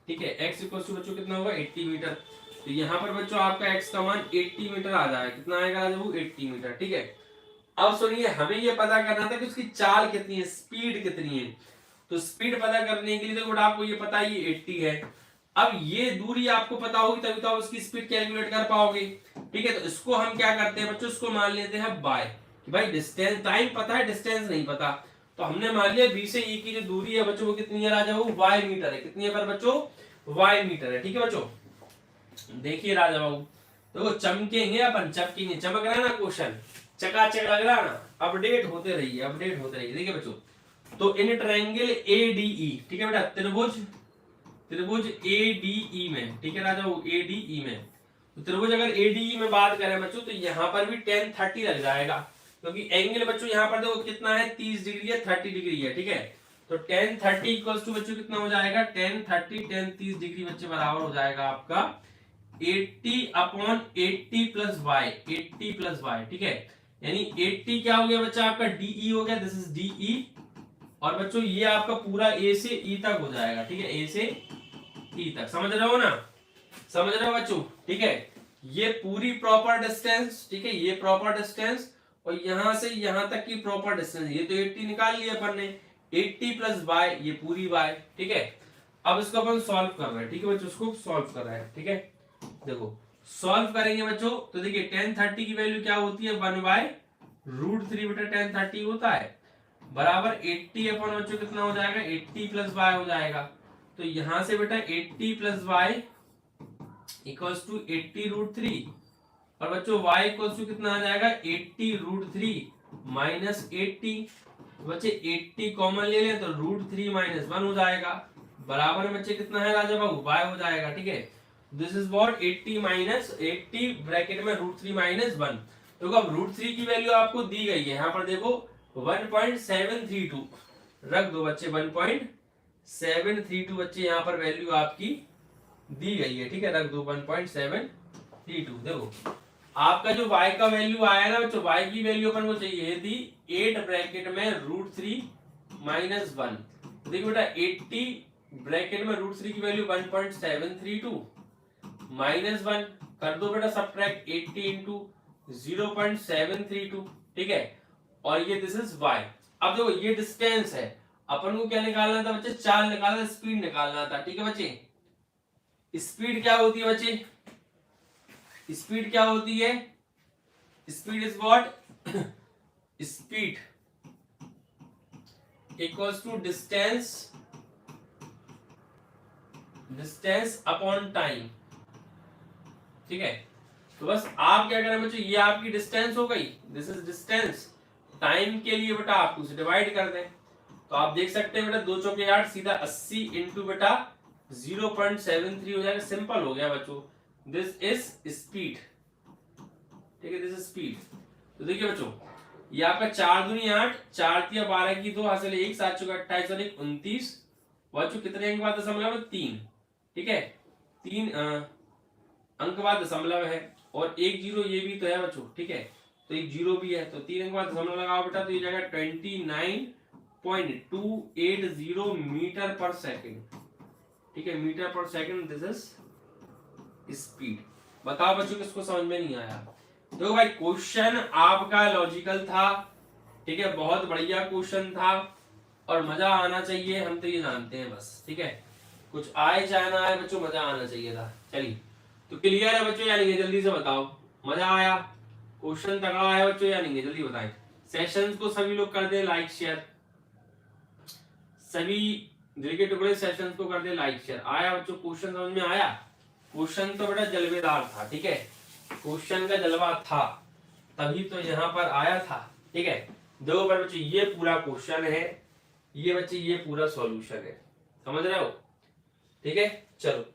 ठीक है, x इक्वल्स टू बच्चों कितना होगा 80 मीटर। तो यहाँ पर बच्चों आपका x का मान 80 मीटर आ जाएगा, कितना आएगा जब 80 मीटर, ठीक है। अब सुनिए हमें ये पता करना था कि उसकी चाल कितनी है, स्पीड कितनी है, तो स्पीड पता करने के लिए देखो आपको ये पता है ये 80 है, अब ये दूरी आपको पता होगी तभी तो आप उसकी स्पीड कैलकुलेट कर पाओगे, ठीक है। तो इसको हम क्या करते हैं बच्चों, इसको मान लेते हैं बाय, कि भाई डिस्टेंस, टाइम पता है डिस्टेंस नहीं पता, तो हमने मान लिया बी से ई की जो दूरी है बच्चों वो कितनी है राजा, वो y मीटर है, कितनी है पर बच्चों, y मीटर है, ठीक है बच्चों। देखिए राजा बाबू तो चमकेंगे अपन, चमकेंगे, चमक रहा है ना क्वेश्चन, चकाचक लग रहा है ना, अपडेट होते रहिए, देखिए बच्चों। तो इन ट्रायंगल एडीई, ठीक है बेटा, त्रिभुज एडीई में, ठीक है राजा वो एडीई में, तो त्रिभुज अगर एडीई में बात करें बच्चों तो यहाँ पर भी 1030 लग जाएगा, क्योंकि एंगल बच्चों यहाँ पर देखो कितना है 30 डिग्री है, 30 डिग्री है, ठीक है। तो 1030 इक्वल्स टू बच्चों कितना हो जाएगा, 1030 डिग्री बच्चे बराबर हो जाएगा आपका 80/80 प्लस y, 80 प्लस y, ठीक है। यानी 80 क्या हो गया बच्चा आपका डीई हो गया, दिस इज डीई। और बच्चों ये आपका पूरा ए से ई तक हो जाएगा, ठीक है, ए से ई तक, समझ रहे हो ना, समझ रहे हो बच्चों, ठीक है। ये पूरी प्रॉपर डिस्टेंस, ठीक है, ये प्रॉपर डिस्टेंस और यहां से यहां तक की प्रॉपर डिस्टेंस, ये तो 80 निकाल लिया अपन ने, 80 प्लस y, ये पूरी y, ठीक है। अब इसको अपन सॉल्व कर रहे हैं, ठीक है बच्चों, इसको सॉल्व कर रहे हैं, ठीक है। देखो सॉल्व करेंगे बच्चों तो देखिए tan 30 की वैल्यू क्या होती है, 1/√3 बटा tan 30 होता है, बराबर 80 अपन बच्चों कितना हो जाएगा, 80 प्लस y हो जाएगा। तो यहां से बेटा 80 प्लस y इक्वल्स टू 80√3, और बच्चों y इक्वल्स टू कितना आ जाएगा, 80√3 माइनस 80। बच्चे 80 कॉमन ले लें तो √3 माइनस 1 हो जाएगा, बराबर में बच्चे कितना है राजा बाबू, y हो जाएगा, ठीक है। This is what 80 minus 80 bracket में √3 माइनस 1। तो अब √3 की वैल्यू आपको दी गई है, यहाँ पर देखो 1.732 रख दो बच्चे, 1.732 बच्चे यहाँ पर वैल्यू आपकी दी गई है, ठीक है, रख दो 1.732। देखो आपका जो y का वैल्यू आया ना बच्चों, y की वैल्यू अपन को चाहिए थी 8 ब्रैकेट में √3 माइनस 1। देखो बेटा 80 ब्रैकेट में √3 की वैल्यू 1.732 माइनस 1 कर दो बेटा सब्ट्रैक्ट 80 इंटू 0.732, ठीक है, और ये दिस इज y। अब देखो ये डिस्टेंस है, अपन को क्या निकालना था बच्चे, चाल निकालना, स्पीड निकालना था, ठीक है बच्चे। स्पीड क्या होती है बच्चे, स्पीड क्या होती है, speed is what, speed equals to distance, distance upon time, ठीक है। तो बस आप क्या करें बच्चों, ये आपकी डिस्टेंस हो गई, दिस इज डिस्टेंस, टाइम के लिए बेटा आप उसे डिवाइड कर दें, तो आप देख सकते हैं बेटा 2 चौके 8, सीधा 80 इंटू बेटा 0.73 हो जाएगा, सिंपल हो गया बच्चों, दिस इज स्पीड, ठीक है, दिस इज स्पीड। तो देखिए बच्चों ये आपका 4 दूनी 8, 4 तिया 12 की 2 हासिल 1, 7 चौका 28 और 1 29, बच्चों कितने अंक बाद दशमलव 3, ठीक है, 3 अंक बाद दशमलव है, और 1 जीरो ये भी तो है बच्चों, ठीक है, तो एक जीरो भी है, तो 3 अंक बाद दशमलव लगाओ बेटा, तो ये जाएगा 29.280 मीटर पर सेकंड, ठीक है, मीटर पर सेकंड, दिस इज स्पीड। बताओ बच्चों किसको समझ में नहीं आया। देखो भाई क्वेश्चन आपका लॉजिकल था, ठीक है, बहुत बढ़िया क्वेश्चन था, और मजा आना चाहिए, हम तो ये जानते हैं बस, ठीक है, कुछ आए चाहे ना आए बच्चों, मजा आना चाहिए था। चलिए तो क्लियर है बच्चों या नहीं है, जल्दी से बताओ, मजा आया, क्वेश्चन तगड़ा है बच्चों या नहीं है, जल्दी बताएं। सेशंस को सभी लोग कर दे लाइक शेयर, सभी दिल के टुकड़े सेशंस को कर दे लाइक शेयर। आया बच्चों, क्वेश्चन समझ में आया, क्वेश्चन तो बेटा जलवेदार था, ठीक है, क्वेश्चन का जलवा था, तभी तो यहाँ पर आया था, ठीक है। दो बार बच्चे ये पूरा क्वेश्चन है, ये बच्चे ये पूरा सॉल्यूशन है, समझ रहे हो, ठीक है। चलो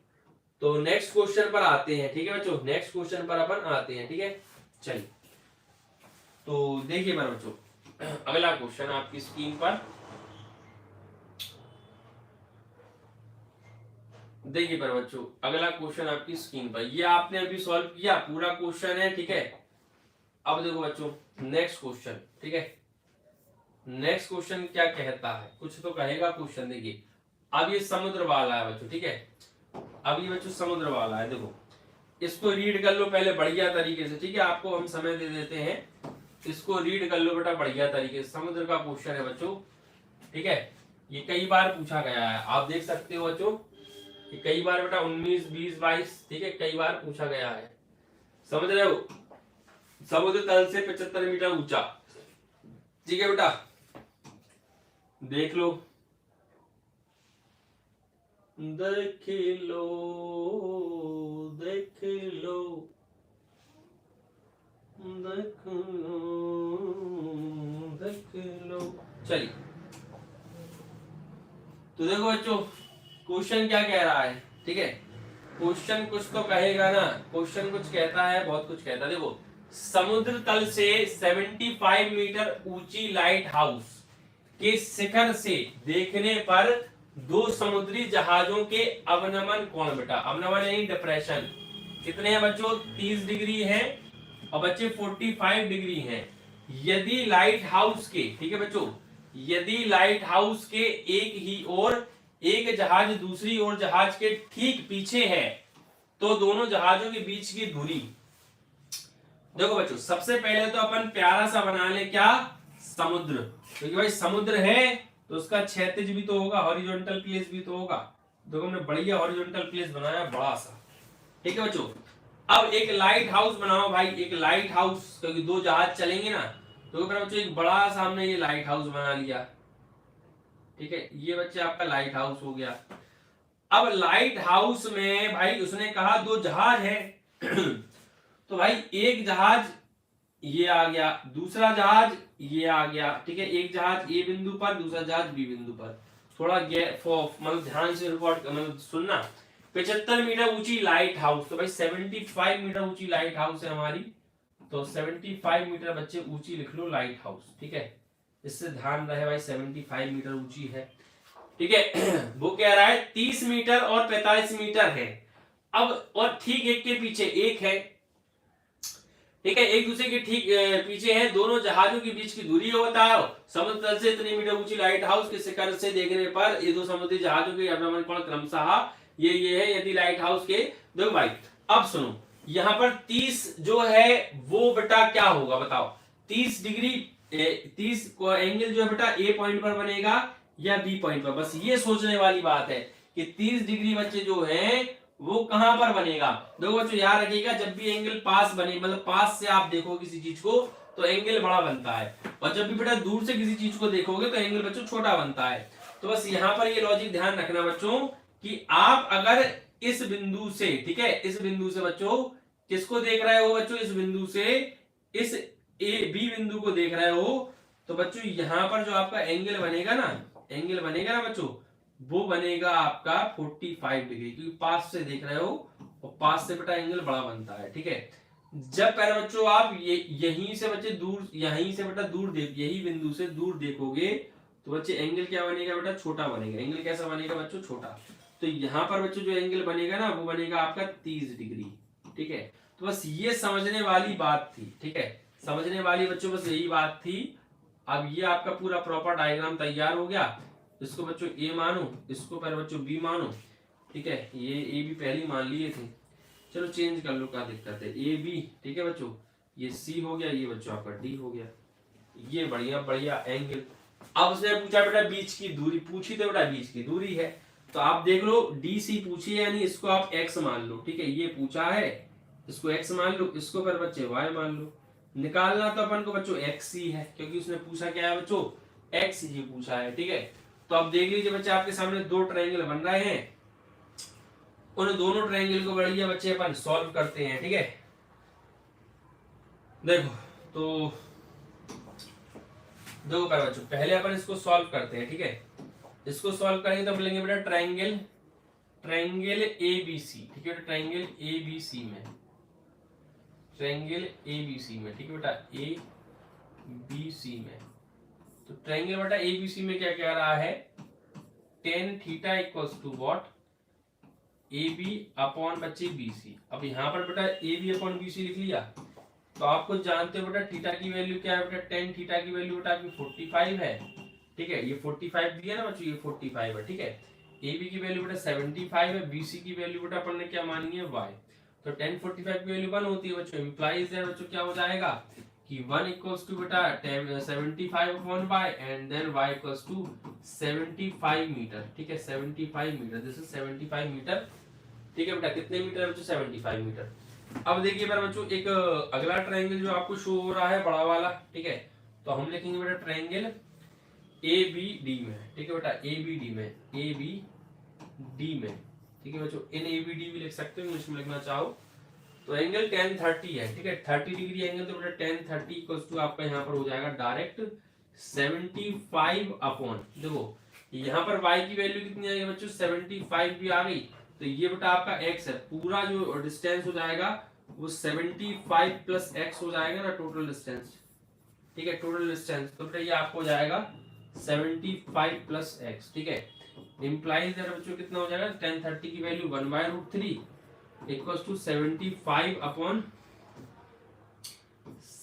तो नेक्स्ट क्वेश्चन पर आते हैं, ठीक है बच्चों, नेक्स्ट क्वेश्चन पर अपन आते हैं, ठीक है। चलिए तो देखिए मेरे बच्चों, अगला क्वेश्चन आपकी स्क्रीन पर देखिए पर बच्चों, अगला क्वेश्चन आपकी स्क्रीन पर, ये आपने अभी सॉल्व किया, पूरा क्वेश्चन है, ठीक है। अब देखो बच्चों नेक्स्ट क्वेश्चन, ठीक है, नेक्स्ट क्वेश्चन क्या कहता है, कुछ तो कहेगा क्वेश्चन। देखिए अब ये समुद्र वाला है बच्चों, ठीक है, अब ये बच्चों समुद्र वाला है, देखो इसको रीड कर लो पहले बढ़िया तरीके से, ठीक है, आपको हम समय दे देते हैं, इसको रीड कर लो बेटा बढ़िया तरीके से। समुद्र का क्वेश्चन है बच्चों, ठीक है, ये कई बार पूछा गया है, आप देख सकते हो बच्चों, ये कई बार बेटा 19, 20, 22, ठीक है, कई बार पूछा गया है, समझ रहे हो। समुद्र तल से 75 मीटर ऊंचा, ठीक है बेटा, देख लो, देख लो, देख लो, देख लो, देख लो। चलिए तो देखो बच्चों क्वेश्चन क्या कह रहा है, ठीक है, क्वेश्चन कुछ तो कहेगा ना, क्वेश्चन कुछ कहता है, बहुत कुछ कहता है। देखो समुद्र तल से 75 मीटर ऊंची लाइट हाउस के शिखर से देखने पर दो समुद्री जहाजों के अवनमन कोण, बेटा अवनमन यानी डिप्रेशन कितने हैं बच्चों, 30 डिग्री है, और बच्चे 45 डिग्री हैं। यदि लाइट हाउस के, ठीक है बच्चों, यदि लाइट हाउस के एक ही ओर एक जहाज दूसरी ओर जहाज के ठीक पीछे है तो दोनों जहाजों के बीच की दूरी, देखो बच्चों सबसे पहले तो अपन प्यारा सा बना ले क्या, समुद्र, क्योंकि भाई समुद्र है तो उसका क्षैतिज भी तो होगा, हॉरिजॉन्टल प्लेस भी तो होगा। देखो हमने बढ़िया हॉरिजॉन्टल प्लेस बनाया बड़ा सा, ठीक है बच्चों। अब एक लाइट हाउस बनाओ भाई, एक लाइट हाउस, क्योंकि दो जहाज चलेंगे ना, तो फिर बच्चों एक बड़ा सा हमने ये लाइट हाउस बना लिया, ठीक है, ये बच्चे आपका लाइट हाउस हो गया। अब लाइट हाउस में भाई उसने कहा दो जहाज है तो भाई एक जहाज ये आ गया, दूसरा जहाज ये आ गया, ठीक है, एक जहाज ए बिंदु पर, दूसरा जहाज बी बिंदु पर। थोड़ा मतलब ध्यान से रिकॉर्ड मतलब सुनना। 75 मीटर ऊंची लाइट हाउस, तो भाई 75 मीटर ऊंची लाइट हाउस है हमारी, तो 75 मीटर बच्चे ऊंची लिख लो लाइट हाउस, ठीक है, इससे ध्यान रहे भाई 75 मीटर ऊंची है, ठीक है वो कह रहा है 30 मीटर और 45 मीटर है। अब और ठीक एक के पीछे एक है, ठीक है, एक दूसरे के ठीक पीछे है, दोनों जहाजों के बीच की दूरी बताओ, समुद्र तल से इतनी मीटर ऊंची लाइट हाउस के शिखर से देखने पर ये दो समुद्री जहाजों के अवनमन कोण क्रमशः ये है यदि लाइट हाउस के। देखो भाई अब सुनो, यहाँ पर 30 जो है वो बेटा क्या होगा बताओ, 30 डिग्री 30 एंगल जो है बेटा ए पॉइंट पर बनेगा या बी पॉइंट पर, बस ये सोचने वाली बात है कि 30 डिग्री बच्चे जो है वो कहां पर बनेगा। देखो बच्चों याद रखिएगा, जब भी एंगल पास बने, मतलब पास से आप देखो किसी चीज को तो एंगल बड़ा बनता है, और जब भी बेटा दूर से किसी चीज को देखोगे तो एंगल बच्चों छोटा बनता है। तो बस यहाँ पर ये लॉजिक ध्यान रखना बच्चों कि आप अगर इस बिंदु से, ठीक है, इस बिंदु से बच्चों किसको देख रहे हो बच्चों, इस बिंदु से इस ए बी बिंदु को देख रहे हो, तो बच्चों यहां पर जो आपका एंगल बनेगा ना, एंगल बनेगा ना बच्चों, वो बनेगा आपका 45 डिग्री, क्योंकि पास से देख रहे हो और पास से बेटा एंगल बड़ा बनता है, ठीक है। जब पहले बच्चों आप ये यहीं से बच्चे दूर, यहीं से बेटा दूर देख, यही बिंदु से दूर देखोगे तो बच्चे एंगल क्या बनेगा बेटा, छोटा बनेगा। एंगल कैसा बनेगा बच्चों, छोटा। तो यहां पर बच्चों जो एंगल बनेगा ना वो बनेगा आपका 30 डिग्री, ठीक है। तो बस ये समझने वाली बात थी, ठीक है, समझने वाली बच्चों बस यही बात थी। अब ये आपका पूरा प्रॉपर डायग्राम तैयार हो गया, इसको बच्चों ए मानो, इसको पहले बच्चों बी मानो, ठीक है, ये ए बी पहले ही मान लिए थे, चलो चेंज कर लो क्या दिक्कत है, ए बी, ठीक है बच्चों, ये सी हो गया, ये बच्चों आपका डी हो गया, ये बढ़िया बढ़िया एंगल। अब उसने पूछा बेटा बीच की दूरी, पूछी तो बेटा बीच की दूरी है, तो आप देख लो डी सी पूछी है, यानी इसको आप एक्स मान लो, ठीक है, ये पूछा है इसको एक्स मान लो, इसको फिर बच्चे वाई मान लो। निकालना तो अपन को बच्चों एक्स ही है, क्योंकि उसने पूछा क्या है बच्चों, एक्स ही पूछा है, ठीक है। तो अब देख लीजिए बच्चे आपके सामने दो ट्रायंगल बन रहे हैं, उन दोनों ट्रायंगल को बढ़िया बच्चे अपन सॉल्व करते हैं, ठीक है। देखो तो देखो पर बच्चों पहले अपन इसको सॉल्व करते हैं, ठीक है, इसको सॉल्व करेंगे तो बोलेंगे बेटा triangle, triangle A B C, ठीक है, ट्रायंगल ए बी सी में, ट्रायंगल ए बी सी में, ठीक है बेटा, ए बी सी में, तो ट्रायंगल बेटा ए बी सी में क्या कह रहा है, tan theta equals to what, A B upon बच्चे बी सी। अब यहाँ पर बेटा A B upon B C लिख लिया, तो आपको जानते हो बेटा थीटा की वैल्यू क्या है बेटा, टेन थीटा की वैल्यू बेटा आपकी 45 है, ठीक है, ये 45 दिया ना बच्चों, ये 45 है, ठीक है। ए बी की वैल्यू बेटा 75 है, बी सी की वैल्यू बेटा अपन ने क्या मानी है वाई, तो 10 45 की वैल्यू 1 होती है बच्चों, इंप्लाइज है बच्चों क्या हो जाएगा कि 1 इक्वल्स टू बेटा 75 upon y and then y equals to 75 metre, ठीक है, 75 मीटर, दिस इज 75 मीटर, ठीक है बेटा, कितने मीटर है बच्चों, 75 मीटर। अब देखिए मेरे बच्चों एक अगला ट्रायंगल जो आपको शो हो रहा है बड़ा वाला, ठीक है, तो हम लिखेंगे बेटा ट्रायंगल ए बी डी में, ठीक है बेटा, ए बी डी में, ए बी डी में, ठीक है बच्चों, इन ए बी डी भी लिख सकते हो इंग्लिश में लिखना चाहो तो। एंगल 10 30 है, ठीक है, 30 डिग्री एंगल, तो बेटा 10 30 इक्वल्स टू आपका यहाँ पर हो जाएगा डायरेक्ट 75 अपॉन, देखो यहाँ पर y की वैल्यू कितनी आएगी बच्चों, 75 भी आ गई, तो ये बेटा आपका x है, पूरा जो डिस्टेंस हो जाएगा वो 75 प्लस x हो जाएगा ना, टोटल डिस्टेंस, ठीक है, टोटल डिस्टेंस, तो बेटा ये आपको हो जाएगा 75 प्लस x, ठीक है, इंप्लाइज बच्चों कितना हो जाएगा, 10 30 की value 1/√3 equals to 75 upon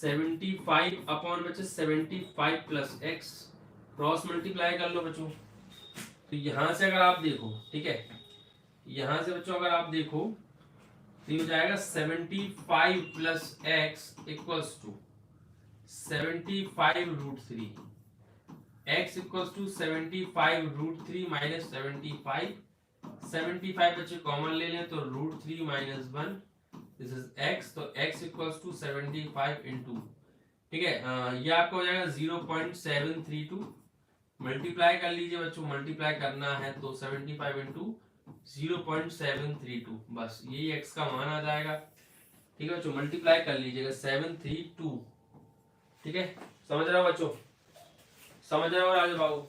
75 upon बच्चे 75 प्लस एक्स, क्रॉस मल्टीप्लाई कर लो बच्चों। तो यहां से अगर आप देखो, ठीक है, यहां से बच्चों अगर आप देखो तो ये हो जाएगा 75 plus X equals to 75 root three, X equals to 75 root three minus 75, 75 बच्चे कॉमन ले लें तो root three minus one, this is X, तो एक्स इक्वल्स टू 75 इंटू, ठीक है, ये आपका हो जाएगा 0.732, मल्टीप्लाई कर लीजिए बच्चों, मल्टीप्लाई करना है तो 75 इंटू 0.732, बस यही एक्स का मान आ जाएगा। ठीक है बच्चों, मल्टीप्लाई कर लीजिएगा 732, ठीक है, समझ रहे हो बच्चों, समझ रहे हो राजू बाबू,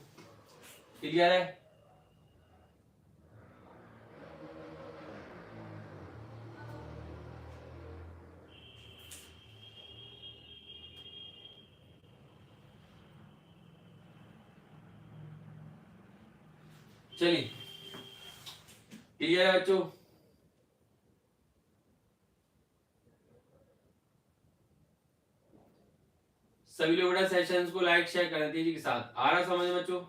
क्लियर है? चलिए, क्लियर है बच्चों? सभी लोग बेटा सेशंस को लाइक शेयर कर दीजिए के साथ। आ रहा समझ बच्चों?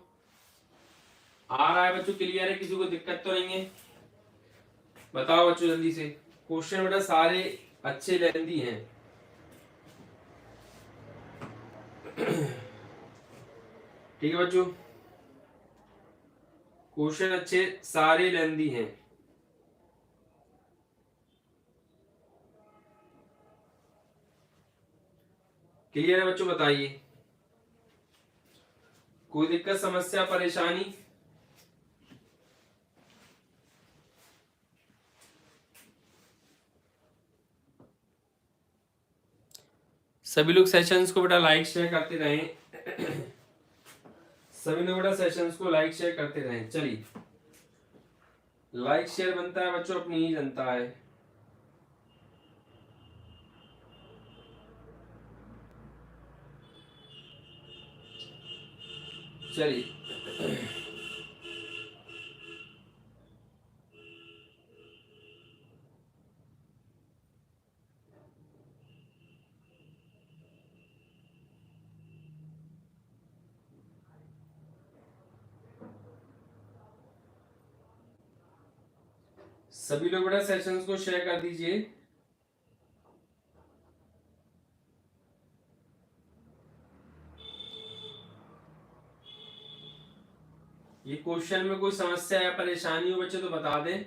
आ रहा है बच्चों? क्लियर है? किसी को दिक्कत तो नहीं है? बताओ बच्चों जल्दी से। क्वेश्चन बेटा सारे अच्छे लेंदी हैं। ठीक है बच्चों, क्वेश्चन अच्छे सारे लेंदी हैं। क्लियर है बच्चों? बताइए, कोई दिक्कत समस्या परेशानी? सभी लोग सेशंस को बेटा लाइक शेयर करते रहें। सभी लोग बेटा सेशंस को लाइक शेयर करते रहें। चलिए, लाइक शेयर बनता है बच्चों अपनी ही जनता है। चलिए, सभी लोग बेटा सेशंस को शेयर कर दीजिए। ये क्वेश्चन में कोई समस्या या परेशानी हो बच्चे तो बता दें।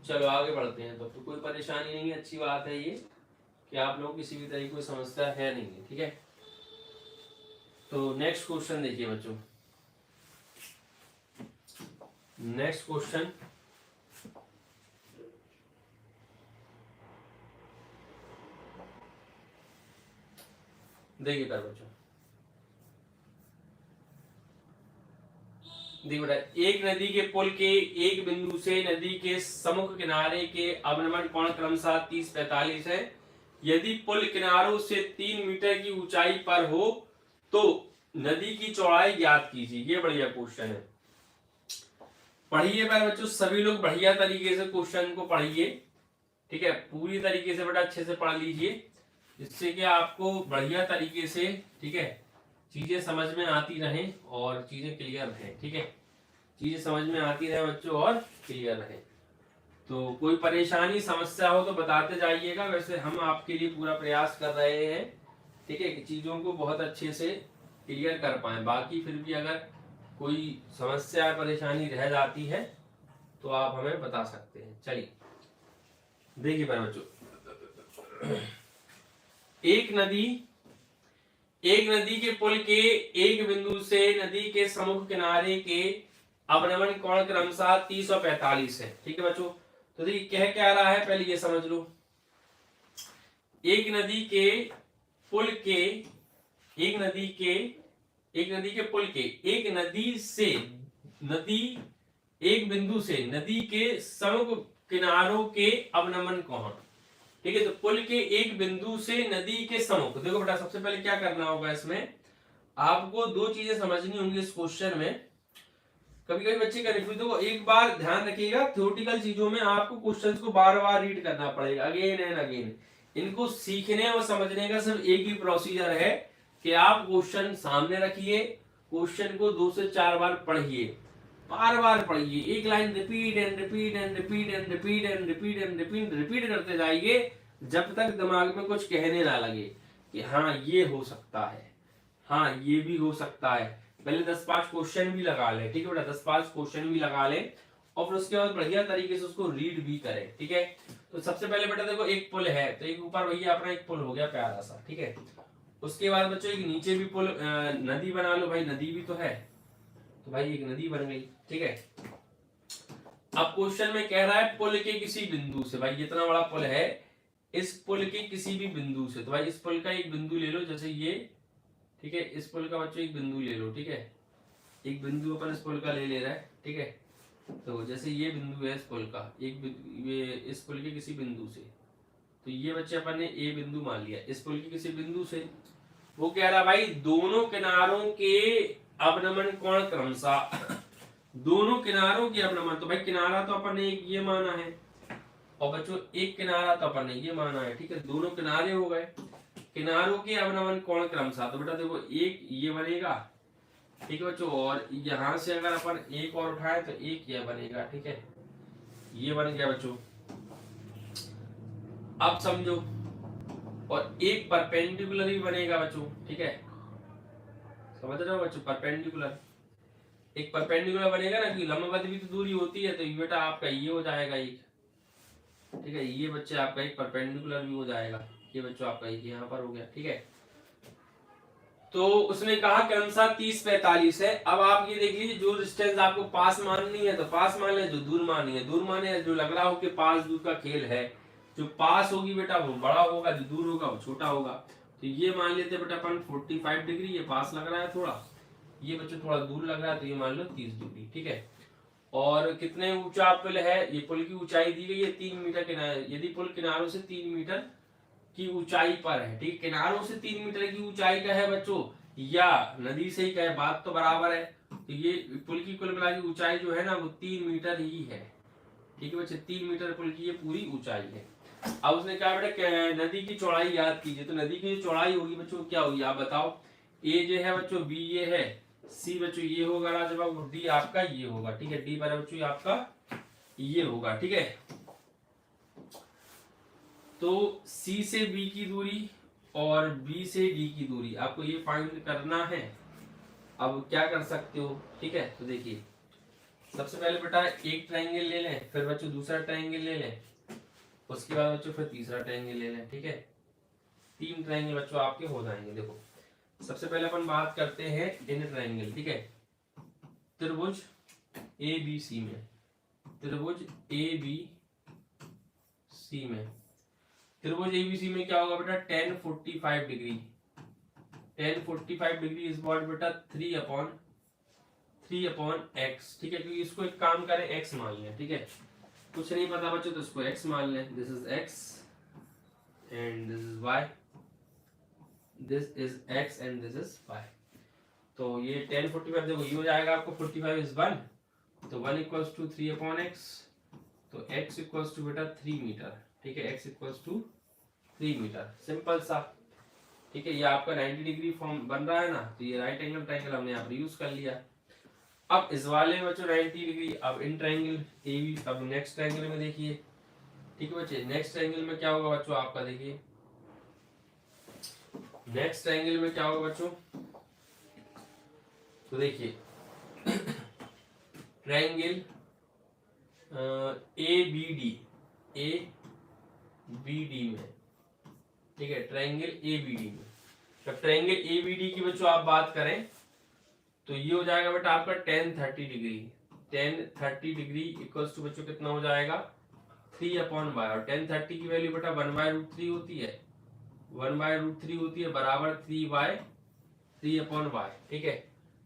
चलो आगे बढ़ते हैं। तो कोई परेशानी नहीं है, अच्छी बात है ये कि आप लोग किसी भी तरह की कोई समस्या है नहीं है। ठीक है, तो नेक्स्ट क्वेश्चन देखिए बच्चों। नेक्स्ट क्वेश्चन देखिए कर बच्चों, देखिए बेटा, एक नदी के पुल के एक बिंदु से नदी के सम्मुख किनारे के अवनमन कोण क्रमशः 30-45 है। यदि पुल किनारों से 3 मीटर की ऊंचाई पर हो तो नदी की चौड़ाई ज्ञात कीजिए। ये बढ़िया क्वेश्चन है, पढ़िए पर बच्चों सभी लोग बढ़िया तरीके से क्वेश्चन को पढ़िए। ठीक है, पूरी तरीके से बेटा अच्छे से पढ़ लीजिए, जिससे कि आपको बढ़िया तरीके से, ठीक है, चीजें समझ में आती रहें और चीजें क्लियर रहें। ठीक है, चीजें समझ में आती रहे बच्चों और क्लियर रहे। तो कोई परेशानी समस्या हो तो बताते जाइएगा। वैसे हम आपके लिए पूरा प्रयास कर रहे हैं, ठीक है, कि चीजों को बहुत अच्छे से क्लियर कर पाए। बाकी फिर भी अगर कोई समस्या परेशानी रह जाती है तो आप हमें बता सकते हैं। चलिए देखिए पर बच्चों, एक नदी के पुल के एक बिंदु से नदी के सम्मुख किनारे के अवनमन कोण क्रमशः 30 और 45 है। ठीक है बच्चों, तो देखिए कह क्या रहा है, पहले ये समझ लो। एक नदी के पुल के एक बिंदु से नदी के सम्मुख किनारों के अवनमन कोण। ठीक है, तो पुल के एक बिंदु से नदी के सम्मुख, देखो बेटा सबसे पहले क्या करना होगा, इसमें आपको दो चीजें समझनी होंगी इस क्वेश्चन में। कभी कभी बच्चे कंफ्यूज हो, एक बार ध्यान रखिएगा थ्योरेटिकल चीजों में आपको क्वेश्चंस को बार बार रीड करना पड़ेगा, अगेन एंड अगेन। इनको सीखने और समझने का सिर्फ एक ही प्रोसीजर है कि आप क्वेश्चन सामने रखिए, क्वेश्चन को 2 से 4 बार पढ़िए, बार बार पढ़िए, एक line repeat and repeat and repeat and repeat and repeat and repeat repeat करते जाइए जब तक दिमाग में कुछ कहने ना लगे कि हाँ ये हो सकता है, हाँ ये भी हो सकता है। पहले 10-5 क्वेश्चन भी लगा लें, ठीक है बेटा, 10-5 क्वेश्चन भी लगा लें और फिर उसके बाद बढ़िया तरीके से उसको रीड भी करें, ठीक है। तो सबसे पहले बेटा देखो एक पुल है, तो एक ऊपर भैया अपना एक पुल हो गया प्यारा सा, ठीक है। उसके बाद बच्चों एक नीचे भी पुल, नदी बना लो भाई, नदी भी तो है, तो भाई एक नदी बन गई, ठीक है। अब क्वेश्चन में कह रहा है पुल के किसी बिंदु से, भाई इतना बड़ा पुल है, इस पुल के किसी भी बिंदु से, तो भाई इस पुल का एक बिंदु ले लो, जैसे ये, ठीक है, इस पुल का बच्चों एक बिंदु ले लो, ठीक है, एक बिंदु अपन इस पुल का ले रहा है, ठीक है। तो जैसे ये बिंदु है इस पुल का, ये इस पुल के किसी बिंदु से, तो ये बच्चे अपन ने ए बिंदु मान लिया, इस पुल के किसी बिंदु से। वो कह रहा भाई दोनों किनारों के अवनमन कोण क्रमशः, दोनों किनारों के अवनमन, तो भाई किनारा तो अपन ने एक ये माना है और बच्चों एक किनारा तो अपन ने ये माना है, ठीक है, दोनों किनारे हो गए, किनारों के अवनमन कोण क्रमशः, तो बेटा देखो एक ये बनेगा, ठीक है बच्चों, और यहां से अगर अपन एक और उठाए तो एक यह बनेगा, ठीक है, ये बन गया बच्चों। अब समझो, और एक परपेंडिकुलर भी बनेगा बच्चों, ठीक है, समझ रहे हो बच्चों, परपेंडिकुलर, एक परपेंडिकुलर बनेगा ना, कि लंबवत भी तो दूरी होती है, तो ये बेटा आपका ये हो जाएगा एक, ठीक है, ये बच्चे आपका एक परपेंडिकुलर भी हो जाएगा, ये बच्चों आपका एक यहाँ पर हो गया, ठीक है। तो उसने कहा कि अनुसार 30-45 है। अब आप ये देख लीजिए, जो डिस्टेंस आपको पास माननी है तो पास मान ले, जो दूर माननी है दूर माने, जो लग रहा हो कि पास दूर का खेल है, जो पास होगी बेटा वो बड़ा होगा, जो दूर होगा वो छोटा होगा। तो ये मान लेते बेटा अपन 45 डिग्री, ये पास लग रहा है थोड़ा, ये बच्चों थोड़ा दूर लग रहा है, तो ये मान लो 30 डिग्री, ठीक है। और कितने ऊंचा पुल है, ये पुल की ऊंचाई दी गई है 3 मीटर, किनारे यदि पुल किनारों से 3 मीटर की ऊंचाई पर है, ठीक, किनारों से 3 मीटर की ऊंचाई का है बच्चों, या नदी से ही का है, बात तो बराबर है। तो ये पुल की कुल मिला की ऊंचाई जो है ना वो 3 मीटर ही है, ठीक है बच्चे, 3 मीटर पुल की ये पूरी ऊंचाई है। अब उसने कहा बेटा नदी की चौड़ाई याद कीजिए, तो नदी की जो चौड़ाई होगी बच्चों क्या होगी आप बताओ। ए जो है बच्चों बी ये है, सी बच्चों ये होगा राजबाबू, डी आपका ये होगा, ठीक है, डी बराबर बच्चों आपका ये होगा, ठीक है। तो सी से बी की दूरी और बी से डी की दूरी आपको ये फाइंड करना है। अब क्या कर सकते हो, ठीक है, तो देखिए सबसे पहले बेटा एक ट्रायंगल ले लें, फिर बच्चों दूसरा ट्रायंगल ले लें, उसके बाद बच्चों फिर तीसरा ट्रायंगल ले लें, ठीक है, 3 ट्रायंगल बच्चों आपके हो जाएंगे। देखो सबसे पहले अपन बात करते हैं इन ट्रायंगल, ठीक है, त्रिभुज ए बी सी में, त्रिभुज ए बी सी में, त्रिभुज एबीसी में क्या होगा बेटा 1045 डिग्री, 1045 डिग्री इज व्हाट बेटा 3 अपॉन x, ठीक है, क्योंकि इसको एक काम करें x मान लें, ठीक है, कुछ नहीं पता बच्चों तो इसको x मान लें, this is x and this is y, this is x and this is y। तो ये 1045 देखो ये हो जाएगा आपको 45 इज 1, तो 1 इक्वल्स टू 3 अपॉन x, तो x इक्वल्स टू बेटा 3 मीटर, ठीक है, x equals to 3 metre, simple सा, ठीक है। ये आपका 90 डिग्री फॉर्म बन रहा है ना, तो ये राइट एंगल ट्रायंगल हमने यहाँ पर यूज कर लिया। अब इस वाले में बच्चों 90 डिग्री, अब इन ट्रायंगल ए बी, अब नेक्स्ट ट्रायंगल में देखिए, ठीक है बच्चे, नेक्स्ट ट्रायंगल में क्या होगा बच्चों आपका, देखिए नेक्स्ट ट्रायंगल में क्या होगा बच्चों, तो देखिए triangle A B D, A B D में, ठीक है, ट्रायंगल ए बी डी में, जब ट्रायंगल ए बी डी की बच्चों आप बात करें तो ये हो जाएगा बेटा आपका 1030 डिग्री, 1030 डिग्री इक्वल्स टू बच्चों कितना हो जाएगा 3 अपॉन y, और 1030 की वैल्यू बेटा 1/√3 होती है, 1/√3 होती है, बराबर 3 अपॉन y, ठीक है,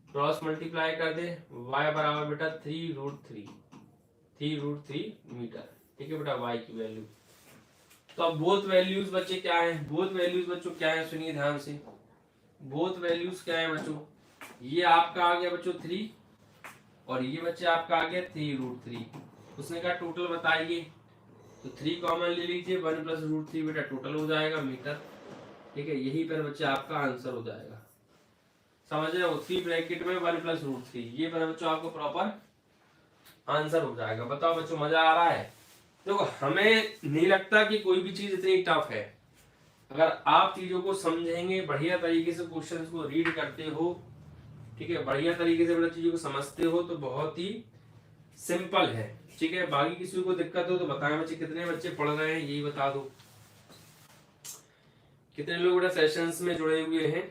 क्रॉस मल्टीप्लाई कर दे, y बराबर बेटा 3√3 मीटर, ठीक है बेटा y की वैल्यू। तो अब बोथ वैल्यूज बच्चे क्या है, बोथ वैल्यूज बच्चों क्या है, सुनिए ध्यान से, बोथ वैल्यूज क्या है बच्चों, ये आपका आ गया बच्चों 3 और ये बच्चे आपका आ गया 3√3। उसने कहा टोटल बताइए, तो 3 कॉमन ले लीजिए, 1 + √3 बेटा टोटल हो जाएगा मीटर। ठीक है, यही पर बच्चे आपका आंसर हो जाएगा। समझ रहे हो, 3 ब्रैकेट में 1 + √3, ये पर बच्चों आपको प्रॉपर आंसर हो जाएगा। बताओ बच्चों मजा आ रहा है? देखो हमें नहीं लगता कि कोई भी चीज इतनी टफ है। अगर आप चीजों को समझेंगे, बढ़िया तरीके से क्वेश्चंस को रीड करते हो, ठीक है, बढ़िया तरीके से मतलब चीजों को समझते हो, तो बहुत ही सिंपल है। ठीक है, बाकी किसी को दिक्कत हो तो बताएं बच्चे, कितने बच्चे पढ़ रहे हैं यही बता दो। कितने लोग बेटा सेशंस में जुड़े हुए हैं?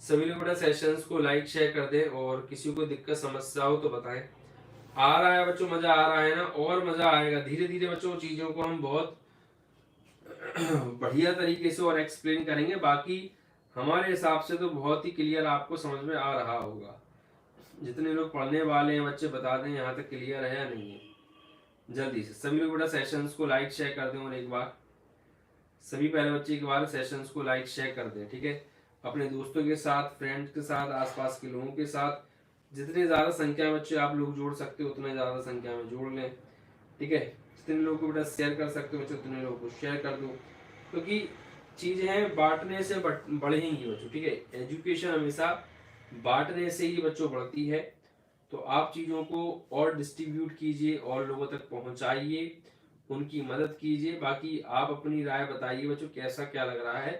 सभी लोग बेटा सेशंस को लाइक शेयर कर दें, और किसी को दिक्कत समस्या हो तो बताएं। आ रहा है बच्चों, मजा आ रहा है ना? और मजा आएगा धीरे धीरे बच्चों, चीजों को हम बहुत बढ़िया तरीके से और एक्सप्लेन करेंगे। बाकी हमारे हिसाब से तो बहुत ही क्लियर आपको समझ में आ रहा होगा। जितने लोग पढ़ने वाले हैं बच्चे बता दें यहाँ तक क्लियर है या नहीं है, जल्दी से सभी लोग बेटा सेशंस को लाइक शेयर कर दें। और एक बार सभी पहले बच्चे एक बार सेशंस को लाइक शेयर कर दें। ठीक है, अपने दोस्तों के साथ, फ्रेंड्स के साथ, आसपास के लोगों के साथ, जितनी ज्यादा संख्या में बच्चे आप लोग जोड़ सकते हो उतने ज्यादा संख्या में जोड़ लें। ठीक है, जितने लोगों को बेटा शेयर कर सकते हो बच्चों उतने लोगों को शेयर कर दो, क्योंकि चीजें बांटने से बढ़ेंगी बच्चों। ठीक है, एजुकेशन हमेशा बांटने से ही बच्चों बढ़ती है। तो आप चीजों को और डिस्ट्रीब्यूट कीजिए और लोगों तक पहुंचाइए, उनकी मदद कीजिए। बाकी आप अपनी राय बताइए बच्चों, कैसा क्या लग रहा है